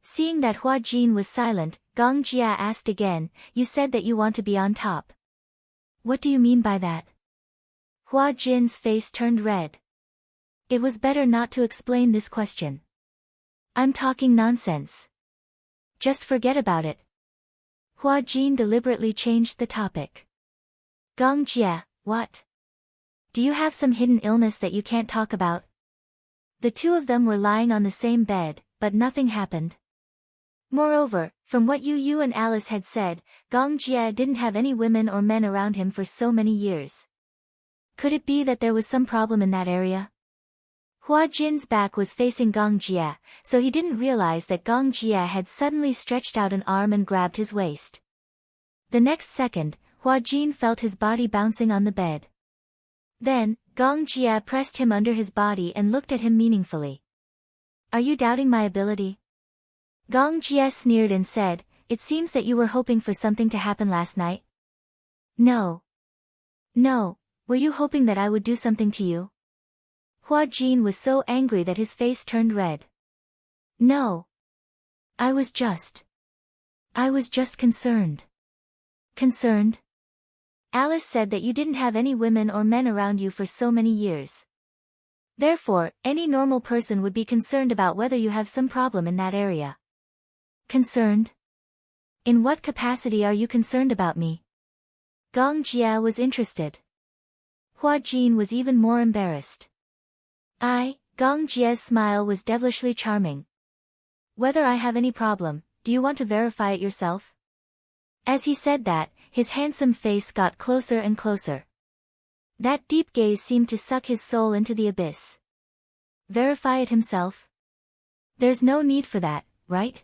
Speaker 1: Seeing that Hua Jin was silent, Gong Jie asked again, you said that you want to be on top. What do you mean by that? Hua Jin's face turned red. It was better not to explain this question. I'm talking nonsense. Just forget about it. Hua Jin deliberately changed the topic. Gong Jie, what? Do you have some hidden illness that you can't talk about? The two of them were lying on the same bed, but nothing happened. Moreover, from what Yu and Alice had said, Gong Jie didn't have any women or men around him for so many years. Could it be that there was some problem in that area? Hua Jin's back was facing Gong Jie, so he didn't realize that Gong Jie had suddenly stretched out an arm and grabbed his waist. The next second, Hua Jin felt his body bouncing on the bed. Then, Gong Jie pressed him under his body and looked at him meaningfully. Are you doubting my ability? Gong Jie sneered and said, "It seems that you were hoping for something to happen last night." "No. No, were you hoping that I would do something to you?" Hua Jin was so angry that his face turned red. "No. I was just concerned." "Concerned?" "Alice said that you didn't have any women or men around you for so many years. Therefore, any normal person would be concerned about whether you have some problem in that area." "Concerned? In what capacity are you concerned about me?" Gong Jie was interested. Hua Jin was even more embarrassed. Gong Jie's smile was devilishly charming. "Whether I have any problem, do you want to verify it yourself?" As he said that, his handsome face got closer and closer. That deep gaze seemed to suck his soul into the abyss. Verify it himself? There's no need for that, right?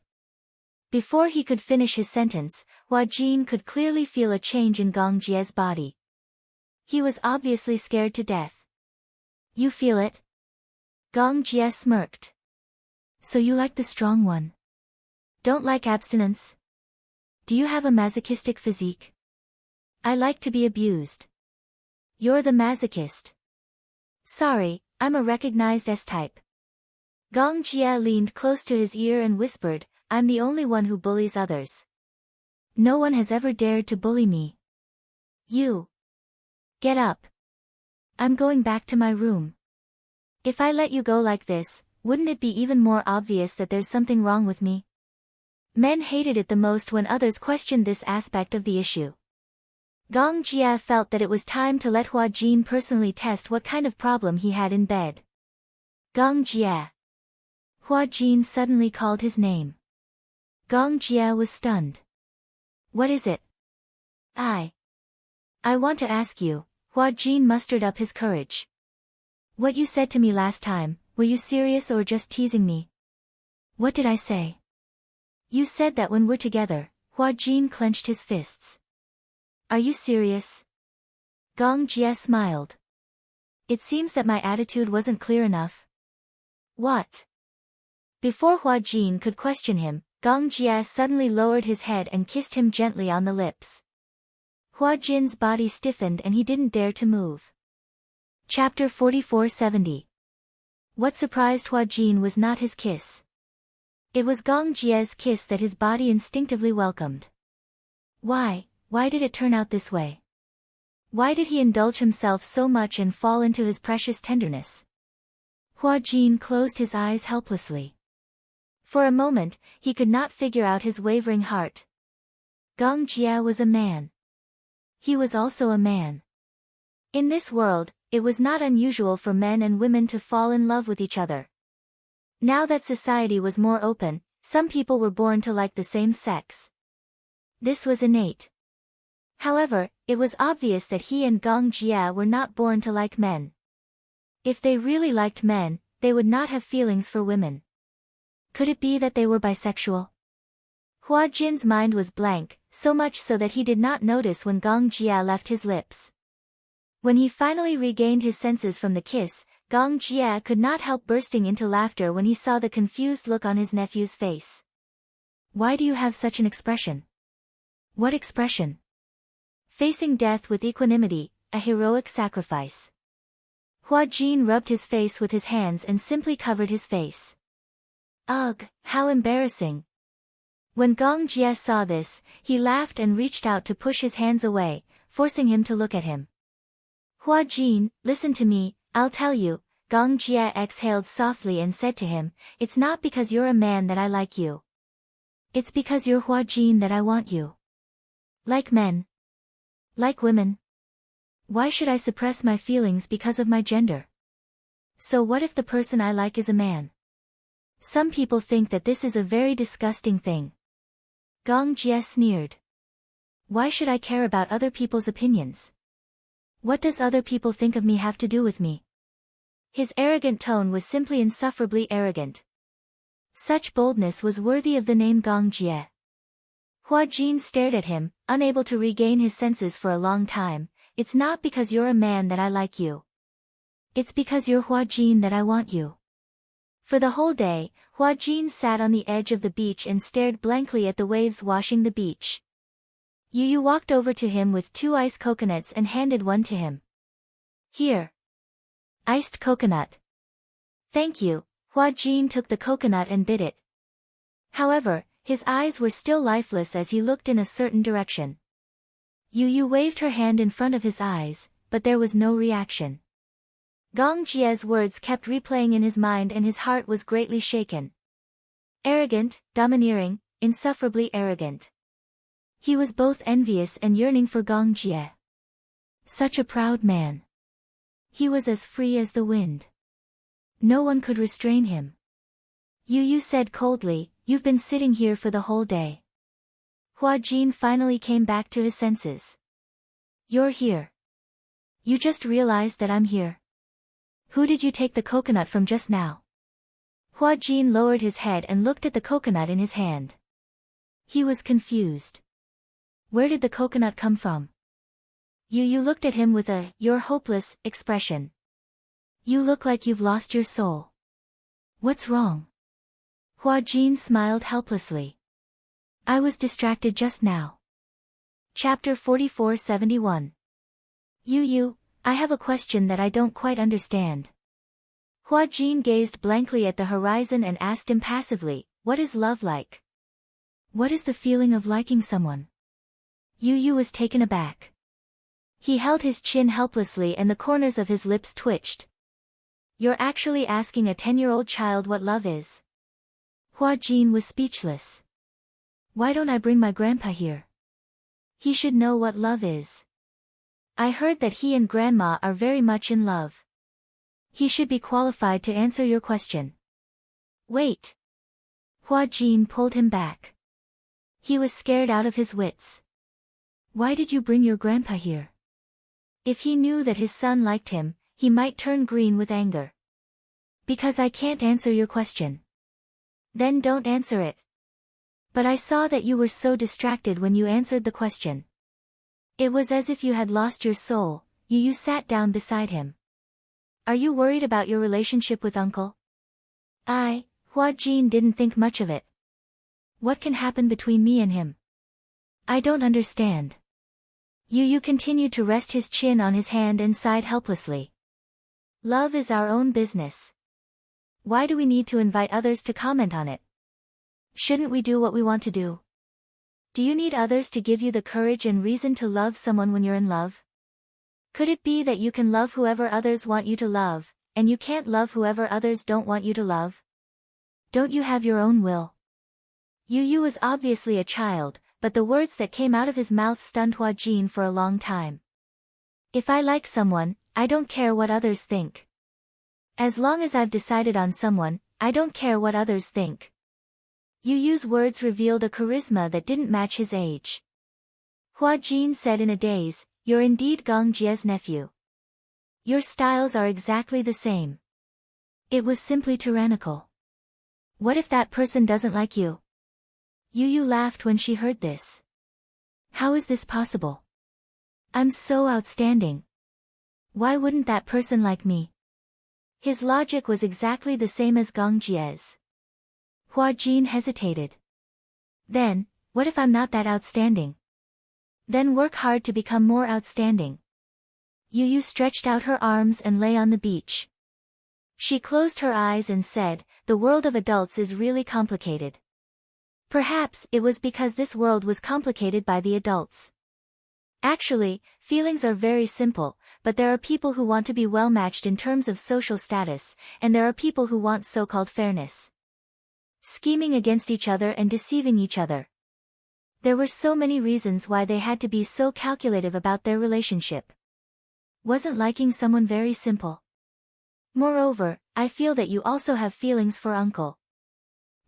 Speaker 1: Before he could finish his sentence, Hua Jin could clearly feel a change in Gong Jie's body. He was obviously scared to death. "You feel it?" Gong Jie smirked. "So you like the strong one? Don't like abstinence? Do you have a masochistic physique?" "I like to be abused." "You're the masochist." "Sorry, I'm a recognized S-type." Gong Jie leaned close to his ear and whispered, "I'm the only one who bullies others. No one has ever dared to bully me." "You. Get up. I'm going back to my room." "If I let you go like this, wouldn't it be even more obvious that there's something wrong with me?" Men hated it the most when others questioned this aspect of the issue. Gong Jie felt that it was time to let Hua Jin personally test what kind of problem he had in bed. "Gong Jie." Hua Jin suddenly called his name. Gong Jie was stunned. "What is it?" I want to ask you." Hua Jin mustered up his courage. "What you said to me last time, were you serious or just teasing me?" "What did I say?" "You said that when we're together." Hua Jin clenched his fists. "Are you serious?" Gong Jie smiled. "It seems that my attitude wasn't clear enough." "What?" Before Hua Jin could question him, Gong Jie suddenly lowered his head and kissed him gently on the lips. Hua Jin's body stiffened and he didn't dare to move. Chapter 4470. What surprised Hua Jin was not his kiss. It was Gong Jie's kiss that his body instinctively welcomed. Why did it turn out this way? Why did he indulge himself so much and fall into his precious tenderness? Hua Jin closed his eyes helplessly. For a moment, he could not figure out his wavering heart. Gong Jie was a man. He was also a man. In this world, it was not unusual for men and women to fall in love with each other. Now that society was more open, some people were born to like the same sex. This was innate. However, it was obvious that he and Gong Jie were not born to like men. If they really liked men, they would not have feelings for women. Could it be that they were bisexual? Hua Jin's mind was blank, so much so that he did not notice when Gong Jie left his lips. When he finally regained his senses from the kiss, Gong Jie could not help bursting into laughter when he saw the confused look on his nephew's face. "Why do you have such an expression?" "What expression?" "Facing death with equanimity, a heroic sacrifice." Hua Jin rubbed his face with his hands and simply covered his face. Ugh, how embarrassing. When Gong Jie saw this, he laughed and reached out to push his hands away, forcing him to look at him. "Hua Jin, listen to me, I'll tell you." Gong Jie exhaled softly and said to him, "It's not because you're a man that I like you. It's because you're Hua Jin that I want you. Like men. Like women. Why should I suppress my feelings because of my gender? So what if the person I like is a man? Some people think that this is a very disgusting thing." Gong Jie sneered. "Why should I care about other people's opinions? What does other people think of me have to do with me?" His arrogant tone was simply insufferably arrogant. Such boldness was worthy of the name Gong Jie. Hua Jin stared at him, unable to regain his senses for a long time. "It's not because you're a man that I like you. It's because you're Hua Jin that I want you." For the whole day, Hua Jin sat on the edge of the beach and stared blankly at the waves washing the beach. Yu Yu walked over to him with 2 ice coconuts and handed one to him. Here. Iced coconut. Thank you. Hua Jin took the coconut and bit it. However, his eyes were still lifeless as he looked in a certain direction. Yu Yu waved her hand in front of his eyes, but there was no reaction. Gong Jie's words kept replaying in his mind and his heart was greatly shaken. Arrogant, domineering, insufferably arrogant. He was both envious and yearning for Gong Jie. Such a proud man. He was as free as the wind. No one could restrain him. Yu Yu said coldly, "You've been sitting here for the whole day." Hua Jin finally came back to his senses. "You're here. You just realized that I'm here. Who did you take the coconut from just now?" Hua Jin lowered his head and looked at the coconut in his hand. He was confused. Where did the coconut come from? Yu Yu looked at him with a, "You're hopeless," expression. "You look like you've lost your soul. What's wrong?" Hua Jin smiled helplessly. "I was distracted just now." Chapter 4471. Yu Yu, I have a question that I don't quite understand. Hua Jin gazed blankly at the horizon and asked impassively, "What is love like? What is the feeling of liking someone?" Yu Yu was taken aback. He held his chin helplessly and the corners of his lips twitched. "You're actually asking a 10-year-old child what love is?" Hua Jin was speechless. "Why don't I bring my grandpa here? He should know what love is. I heard that he and grandma are very much in love. He should be qualified to answer your question." "Wait." Hua Jin pulled him back. He was scared out of his wits. "Why did you bring your grandpa here?" If he knew that his son liked him, he might turn green with anger. "Because I can't answer your question." "Then don't answer it." "But I saw that you were so distracted when you answered the question. It was as if you had lost your soul." Yu Yu sat down beside him. "Are you worried about your relationship with uncle?" Hua Jin didn't think much of it. "What can happen between me and him? I don't understand." Yu Yu continued to rest his chin on his hand and sighed helplessly. "Love is our own business. Why do we need to invite others to comment on it? Shouldn't we do what we want to do? Do you need others to give you the courage and reason to love someone when you're in love? Could it be that you can love whoever others want you to love, and you can't love whoever others don't want you to love? Don't you have your own will?" Yu Yu was obviously a child, but the words that came out of his mouth stunned Hua Jin for a long time. "If I like someone, I don't care what others think. As long as I've decided on someone, I don't care what others think." Yu Yu's words revealed a charisma that didn't match his age. Hua Jin said in a daze, "You're indeed Gong Jie's nephew. Your styles are exactly the same." It was simply tyrannical. "What if that person doesn't like you?" Yu Yu laughed when she heard this. "How is this possible? I'm so outstanding. Why wouldn't that person like me?" His logic was exactly the same as Gong Jie's. Hua Jin hesitated. "Then, what if I'm not that outstanding?" "Then work hard to become more outstanding." Yu Yu stretched out her arms and lay on the beach. She closed her eyes and said, "The world of adults is really complicated." Perhaps it was because this world was complicated by the adults. Actually, feelings are very simple, but there are people who want to be well matched in terms of social status, and there are people who want so-called fairness. Scheming against each other and deceiving each other. There were so many reasons why they had to be so calculative about their relationship. Wasn't liking someone very simple? Moreover, I feel that you also have feelings for uncle.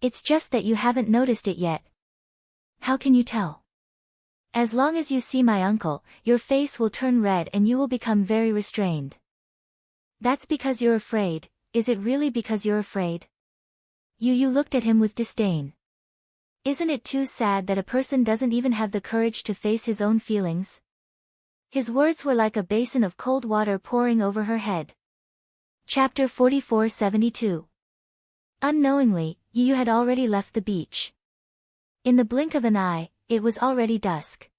Speaker 1: It's just that you haven't noticed it yet. How can you tell? As long as you see my uncle, your face will turn red and you will become very restrained. That's because you're afraid. Is it really because you're afraid? Yu Yu looked at him with disdain. Isn't it too sad that a person doesn't even have the courage to face his own feelings? His words were like a basin of cold water pouring over her head. Chapter 4472. Unknowingly, Yu had already left the beach. In the blink of an eye, it was already dusk.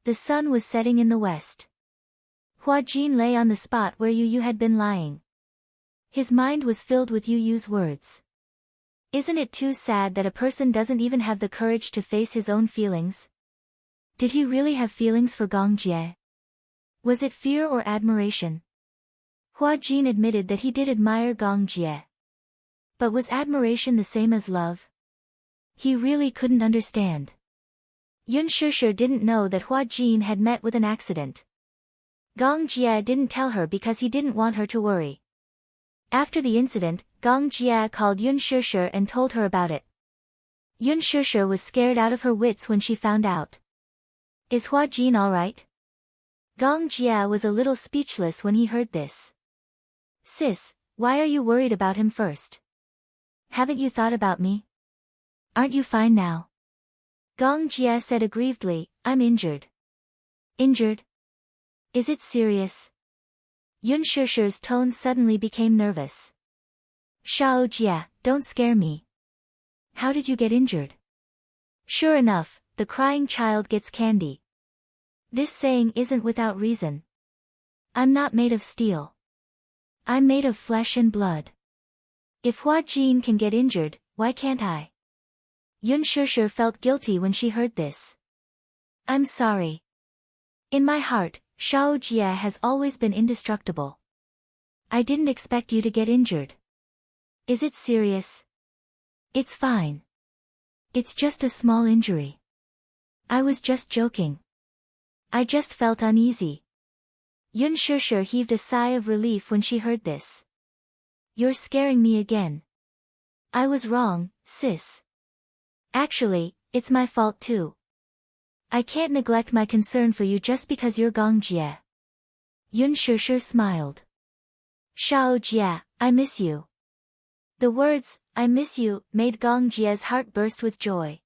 Speaker 1: The sun was setting in the west. Hua Jin lay on the spot where Yu had been lying. His mind was filled with Yu's words. Isn't it too sad that a person doesn't even have the courage to face his own feelings? Did he really have feelings for Gong Jie? Was it fear or admiration? Hua Jin admitted that he did admire Gong Jie. But was admiration the same as love? He really couldn't understand. Yun Shishir didn't know that Hua Jin had met with an accident. Gong Jie didn't tell her because he didn't want her to worry. After the incident, Gong Jie called Yun Shishir and told her about it. Yun Shishir was scared out of her wits when she found out. Is Hua Jin alright? Gong Jie was a little speechless when he heard this. Sis, why are you worried about him first? Haven't you thought about me? Aren't you fine now? Gong Jie said aggrievedly, I'm injured. Injured? Is it serious? Yun Shishir's tone suddenly became nervous. Shao Jie, don't scare me. How did you get injured? Sure enough, the crying child gets candy. This saying isn't without reason. I'm not made of steel. I'm made of flesh and blood. If Hua Jin can get injured, why can't I? Yun Shishir felt guilty when she heard this. I'm sorry. In my heart, Shao Jie has always been indestructible. I didn't expect you to get injured. Is it serious? It's fine. It's just a small injury. I was just joking. I just felt uneasy. Yun Shishir heaved a sigh of relief when she heard this. You're scaring me again. I was wrong, sis. Actually, it's my fault too. I can't neglect my concern for you just because you're Gong Jie. Yun Shishir smiled. Shao Jie, I miss you. The words, I miss you, made Gong Jie's heart burst with joy.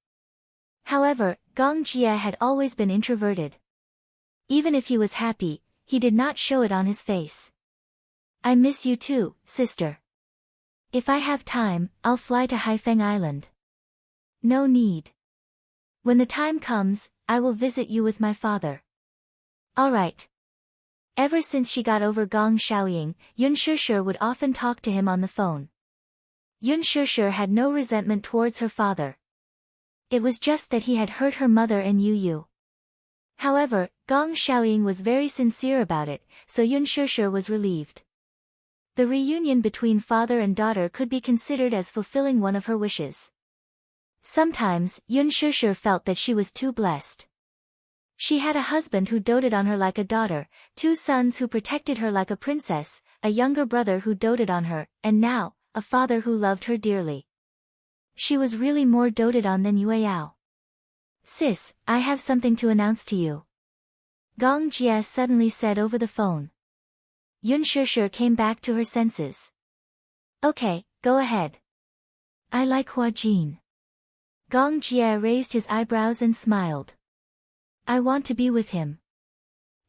Speaker 1: However, Gong Jie had always been introverted. Even if he was happy, he did not show it on his face. I miss you too, sister. If I have time, I'll fly to Haifeng Island. No need. When the time comes, I will visit you with my father. Alright. Ever since she got over Gong Shaoying, Yun Shishir would often talk to him on the phone. Yun Shishir had no resentment towards her father. It was just that he had hurt her mother and Yu. However, Gong Shaoying was very sincere about it, so Yun Shishir was relieved. The reunion between father and daughter could be considered as fulfilling one of her wishes. Sometimes, Yun Shishir felt that she was too blessed. She had a husband who doted on her like a daughter, 2 sons who protected her like a princess, a younger brother who doted on her, and now, a father who loved her dearly. She was really more doted on than Yueyao. Sis, I have something to announce to you. Gong Jie suddenly said over the phone. Yun Shishir came back to her senses. Okay, go ahead. I like Hua Jin. Gong Jie raised his eyebrows and smiled. I want to be with him.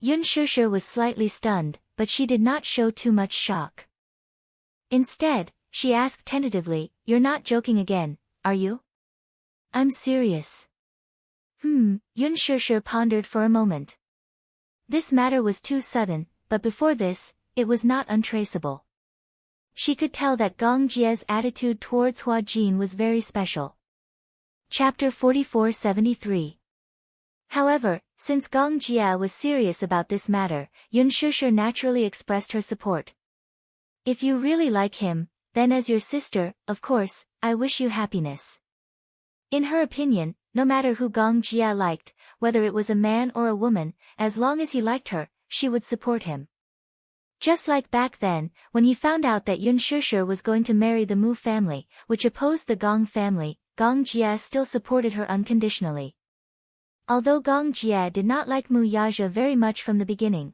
Speaker 1: Yun Shishir was slightly stunned, but she did not show too much shock. Instead, she asked tentatively, You're not joking again, are you? I'm serious. Yun Shishir pondered for a moment. This matter was too sudden, but before this, it was not untraceable. She could tell that Gong Jie's attitude towards Hua Jin was very special. Chapter 4473. However, since Gong Jie was serious about this matter, Yun Shishir naturally expressed her support. If you really like him, then as your sister, of course, I wish you happiness. In her opinion, no matter who Gong Jie liked, whether it was a man or a woman, as long as he liked her, she would support him. Just like back then, when he found out that Yun Shishir was going to marry the Mu family, which opposed the Gong family, Gong Jie still supported her unconditionally. Although Gong Jie did not like Mu Yaja very much from the beginning.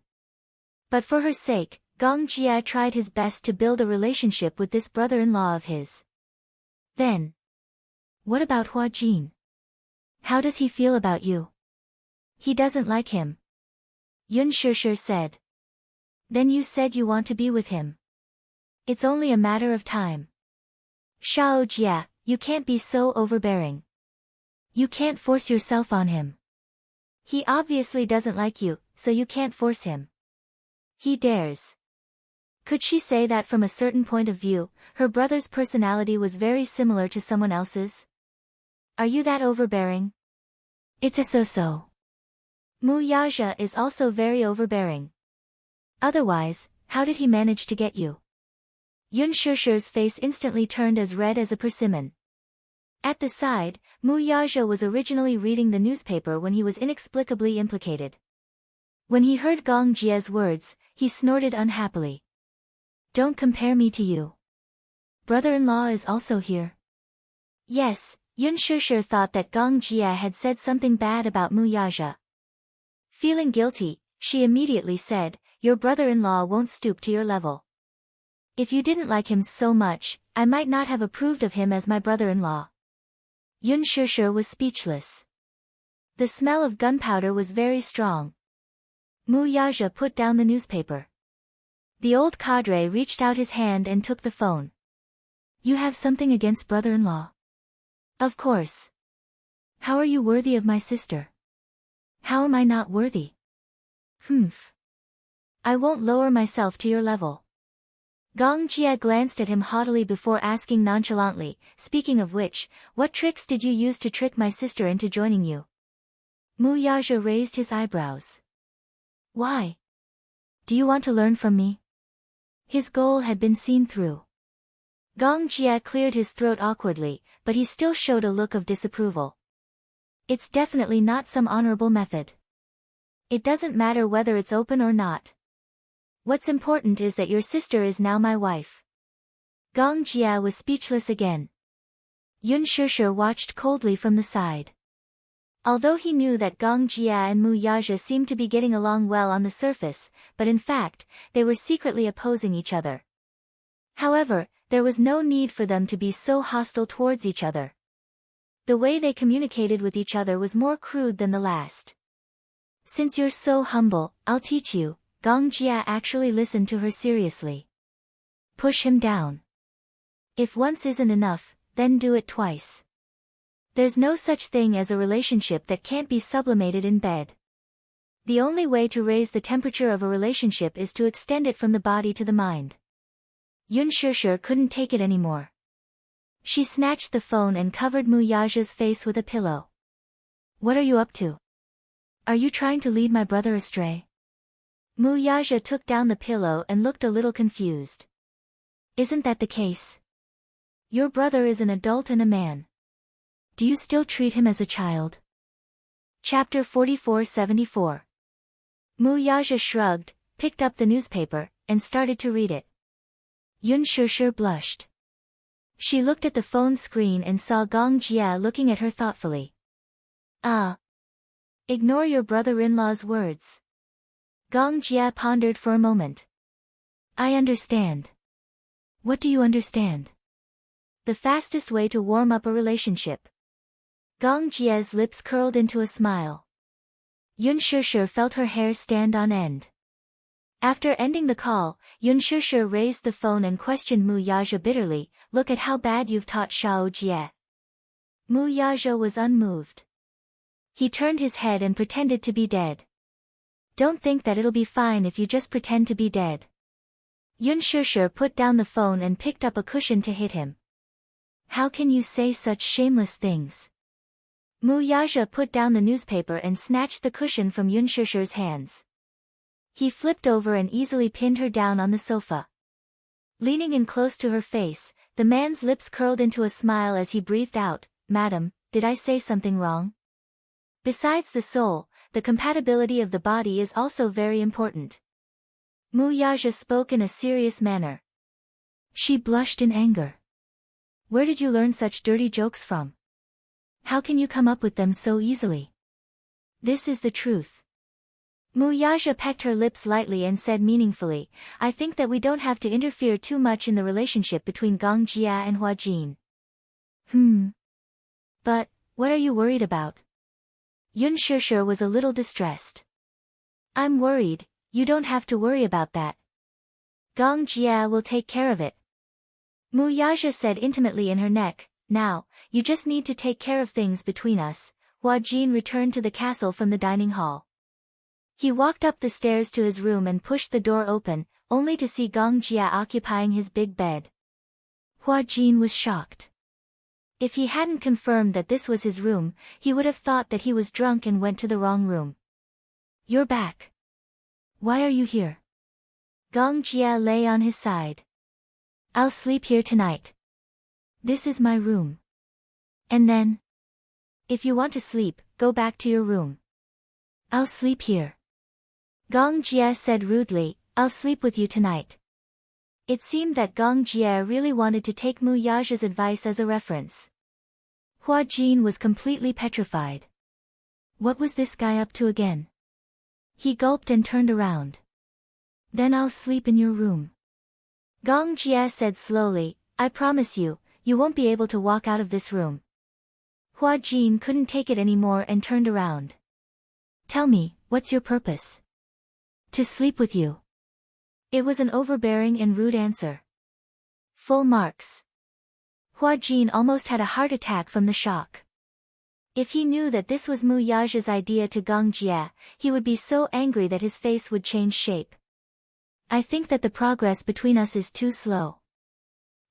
Speaker 1: But for her sake, Gong Jie tried his best to build a relationship with this brother-in-law of his. Then, what about Hua Jin? How does he feel about you? He doesn't like him. Yun Shishir said. Then you said you want to be with him. It's only a matter of time. Shao Jia, you can't be so overbearing. You can't force yourself on him. He obviously doesn't like you, so you can't force him. He dares. Could she say that from a certain point of view, her brother's personality was very similar to someone else's? Are you that overbearing? It's a so-so. Mu Yaja is also very overbearing. Otherwise, how did he manage to get you? Yun Shusher's face instantly turned as red as a persimmon. At the side, Mu Yaja was originally reading the newspaper when he was inexplicably implicated. When he heard Gong Jie's words, he snorted unhappily. Don't compare me to you. Brother-in-law is also here. Yes, Yun Shusher thought that Gong Jie had said something bad about Mu Yaja. Feeling guilty, she immediately said, your brother-in-law won't stoop to your level. If you didn't like him so much, I might not have approved of him as my brother-in-law. Yun Shusher was speechless. The smell of gunpowder was very strong. Mu Yaja put down the newspaper. The old cadre reached out his hand and took the phone. You have something against brother-in-law? Of course. How are you worthy of my sister? How am I not worthy? Humph. I won't lower myself to your level. Gong Jie glanced at him haughtily before asking nonchalantly, speaking of which, what tricks did you use to trick my sister into joining you? Mu Yaja raised his eyebrows. Why? Do you want to learn from me? His goal had been seen through. Gong Jie cleared his throat awkwardly, but he still showed a look of disapproval. It's definitely not some honorable method. It doesn't matter whether it's open or not. What's important is that your sister is now my wife. Gong Jie was speechless again. Yun Shusher watched coldly from the side. Although he knew that Gong Jie and Mu Yaja seemed to be getting along well on the surface, but in fact, they were secretly opposing each other. However, there was no need for them to be so hostile towards each other. The way they communicated with each other was more crude than the last. Since you're so humble, I'll teach you. Gong Jie actually listened to her seriously. Push him down. If once isn't enough, then do it twice. There's no such thing as a relationship that can't be sublimated in bed. The only way to raise the temperature of a relationship is to extend it from the body to the mind. Yun Shusher couldn't take it anymore. She snatched the phone and covered Mu Yaja's face with a pillow. What are you up to? Are you trying to lead my brother astray? Mu Yaja took down the pillow and looked a little confused. Isn't that the case? Your brother is an adult and a man. Do you still treat him as a child? Chapter 44-74. Mu Yaja shrugged, picked up the newspaper, and started to read it. Yun Shusher blushed. She looked at the phone screen and saw Gong Jie looking at her thoughtfully. Ignore your brother-in-law's words. Gong Jie pondered for a moment. I understand. What do you understand? The fastest way to warm up a relationship. Gong Jie's lips curled into a smile. Yun Shusher felt her hair stand on end. After ending the call, Yun Shusher raised the phone and questioned Mu Yaja bitterly, look at how bad you've taught Shao Jie. Mu Yaja was unmoved. He turned his head and pretended to be dead. Don't think that it'll be fine if you just pretend to be dead. Yun Shusher put down the phone and picked up a cushion to hit him. How can you say such shameless things? Mu Yaja put down the newspaper and snatched the cushion from Yun Shusher's hands. He flipped over and easily pinned her down on the sofa. Leaning in close to her face, the man's lips curled into a smile as he breathed out, Madam, did I say something wrong? Besides the soul, the compatibility of the body is also very important. Mu Yaja spoke in a serious manner. She blushed in anger. Where did you learn such dirty jokes from? How can you come up with them so easily? This is the truth. Mu Yaja pecked her lips lightly and said meaningfully, I think that we don't have to interfere too much in the relationship between Gong Jie and Hua Jin. But, what are you worried about? Yun Shusher was a little distressed. I'm worried, you don't have to worry about that. Gong Jie will take care of it. Mu Yaja said intimately in her neck. Now, you just need to take care of things between us. Hua Jin returned to the castle from the dining hall. He walked up the stairs to his room and pushed the door open, only to see Gong Jia occupying his big bed. Hua Jin was shocked. If he hadn't confirmed that this was his room, he would have thought that he was drunk and went to the wrong room. You're back. Why are you here? Gong Jia lay on his side. I'll sleep here tonight. This is my room. And then? If you want to sleep, go back to your room. I'll sleep here. Gong Jia said rudely, I'll sleep with you tonight. It seemed that Gong Jia really wanted to take Mu Yaja's advice as a reference. Hua Jin was completely petrified. What was this guy up to again? He gulped and turned around. Then I'll sleep in your room. Gong Jia said slowly, I promise you, you won't be able to walk out of this room. Hua Jin couldn't take it anymore and turned around. Tell me, what's your purpose? To sleep with you. It was an overbearing and rude answer. Full marks. Hua Jin almost had a heart attack from the shock. If he knew that this was Mu Yaja's idea to Gong Jia, he would be so angry that his face would change shape. I think that the progress between us is too slow.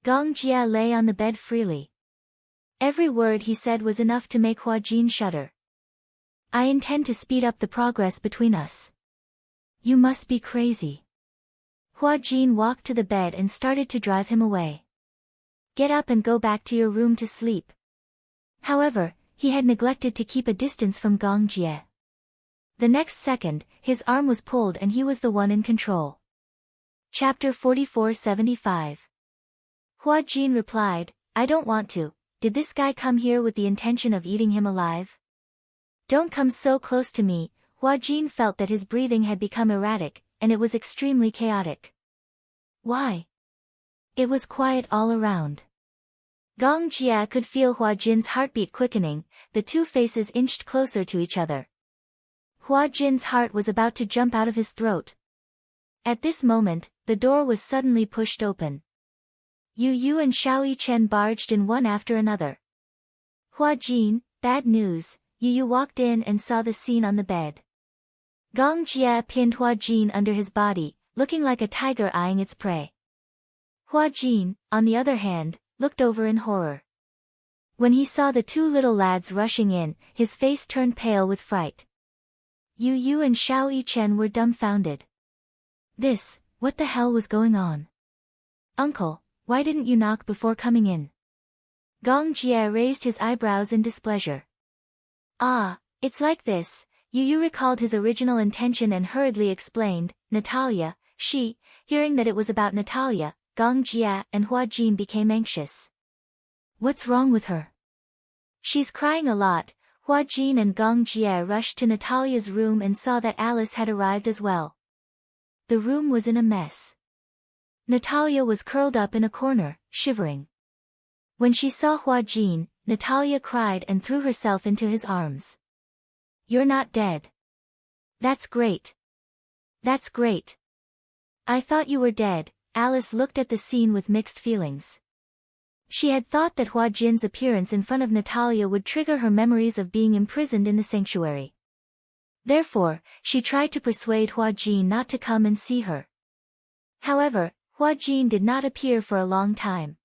Speaker 1: Gong Jia lay on the bed freely. Every word he said was enough to make Hua Jin shudder. I intend to speed up the progress between us. You must be crazy. Hua Jin walked to the bed and started to drive him away. Get up and go back to your room to sleep. However, he had neglected to keep a distance from Gong Jia. The next second, his arm was pulled and he was the one in control. Chapter 4475. Hua Jin replied, I don't want to. Did this guy come here with the intention of eating him alive? Don't come so close to me. Hua Jin felt that his breathing had become erratic, and it was extremely chaotic. Why? It was quiet all around. Gong Jia could feel Hua Jin's heartbeat quickening, the two faces inched closer to each other. Hua Jin's heart was about to jump out of his throat. At this moment, the door was suddenly pushed open. Yu Yu and Xiao Yichen barged in one after another. Hua Jin, bad news. Yu Yu walked in and saw the scene on the bed. Gong Jia pinned Hua Jin under his body, looking like a tiger eyeing its prey. Hua Jin, on the other hand, looked over in horror. When he saw the two little lads rushing in, his face turned pale with fright. Yu Yu and Xiao Yichen were dumbfounded. What the hell was going on? Uncle, why didn't you knock before coming in? Gong Jia raised his eyebrows in displeasure. Ah, it's like this. Yu Yu recalled his original intention and hurriedly explained, Natalia, hearing that it was about Natalia, Gong Jia and Hua Jin became anxious. What's wrong with her? She's crying a lot. Hua Jin and Gong Jia rushed to Natalia's room and saw that Alice had arrived as well. The room was in a mess. Natalia was curled up in a corner, shivering. When she saw Hua Jin, Natalia cried and threw herself into his arms. You're not dead. That's great. That's great. I thought you were dead. Alice looked at the scene with mixed feelings. She had thought that Hua Jin's appearance in front of Natalia would trigger her memories of being imprisoned in the sanctuary. Therefore, she tried to persuade Hua Jin not to come and see her. However, Hua Jin did not appear for a long time.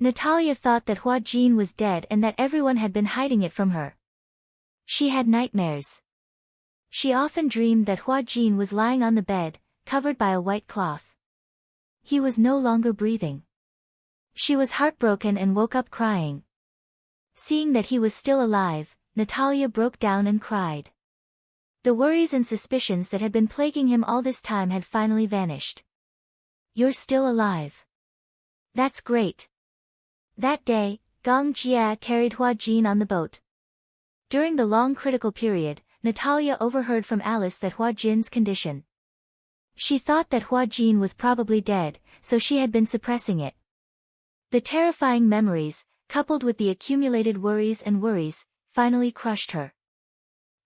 Speaker 1: Natalia thought that Hua Jin was dead and that everyone had been hiding it from her. She had nightmares. She often dreamed that Hua Jin was lying on the bed, covered by a white cloth. He was no longer breathing. She was heartbroken and woke up crying. Seeing that he was still alive, Natalia broke down and cried. The worries and suspicions that had been plaguing him all this time had finally vanished. You're still alive. That's great. That day, Gong Jia carried Hua Jin on the boat. During the long critical period, Natalia overheard from Alice that Hua Jin's condition. She thought that Hua Jin was probably dead, so she had been suppressing it. The terrifying memories, coupled with the accumulated worries, finally crushed her.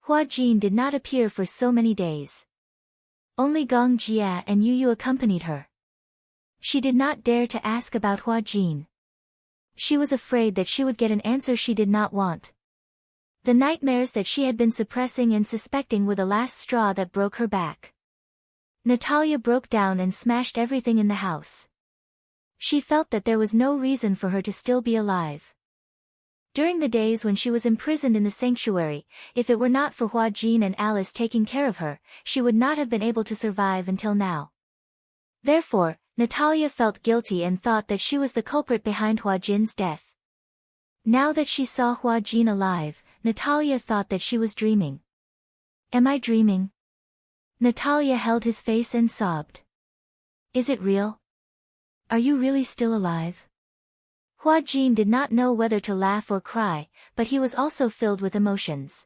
Speaker 1: Hua Jin did not appear for so many days. Only Gong Jia and Yu Yu accompanied her. She did not dare to ask about Hua Jin. She was afraid that she would get an answer she did not want. The nightmares that she had been suppressing and suspecting were the last straw that broke her back. Natalia broke down and smashed everything in the house. She felt that there was no reason for her to still be alive. During the days when she was imprisoned in the sanctuary, if it were not for Hua Jin and Alice taking care of her, she would not have been able to survive until now. Therefore, Natalia felt guilty and thought that she was the culprit behind Hua Jin's death. Now that she saw Hua Jin alive, Natalia thought that she was dreaming. Am I dreaming? Natalia held his face and sobbed. Is it real? Are you really still alive? Hua Jin did not know whether to laugh or cry, but he was also filled with emotions.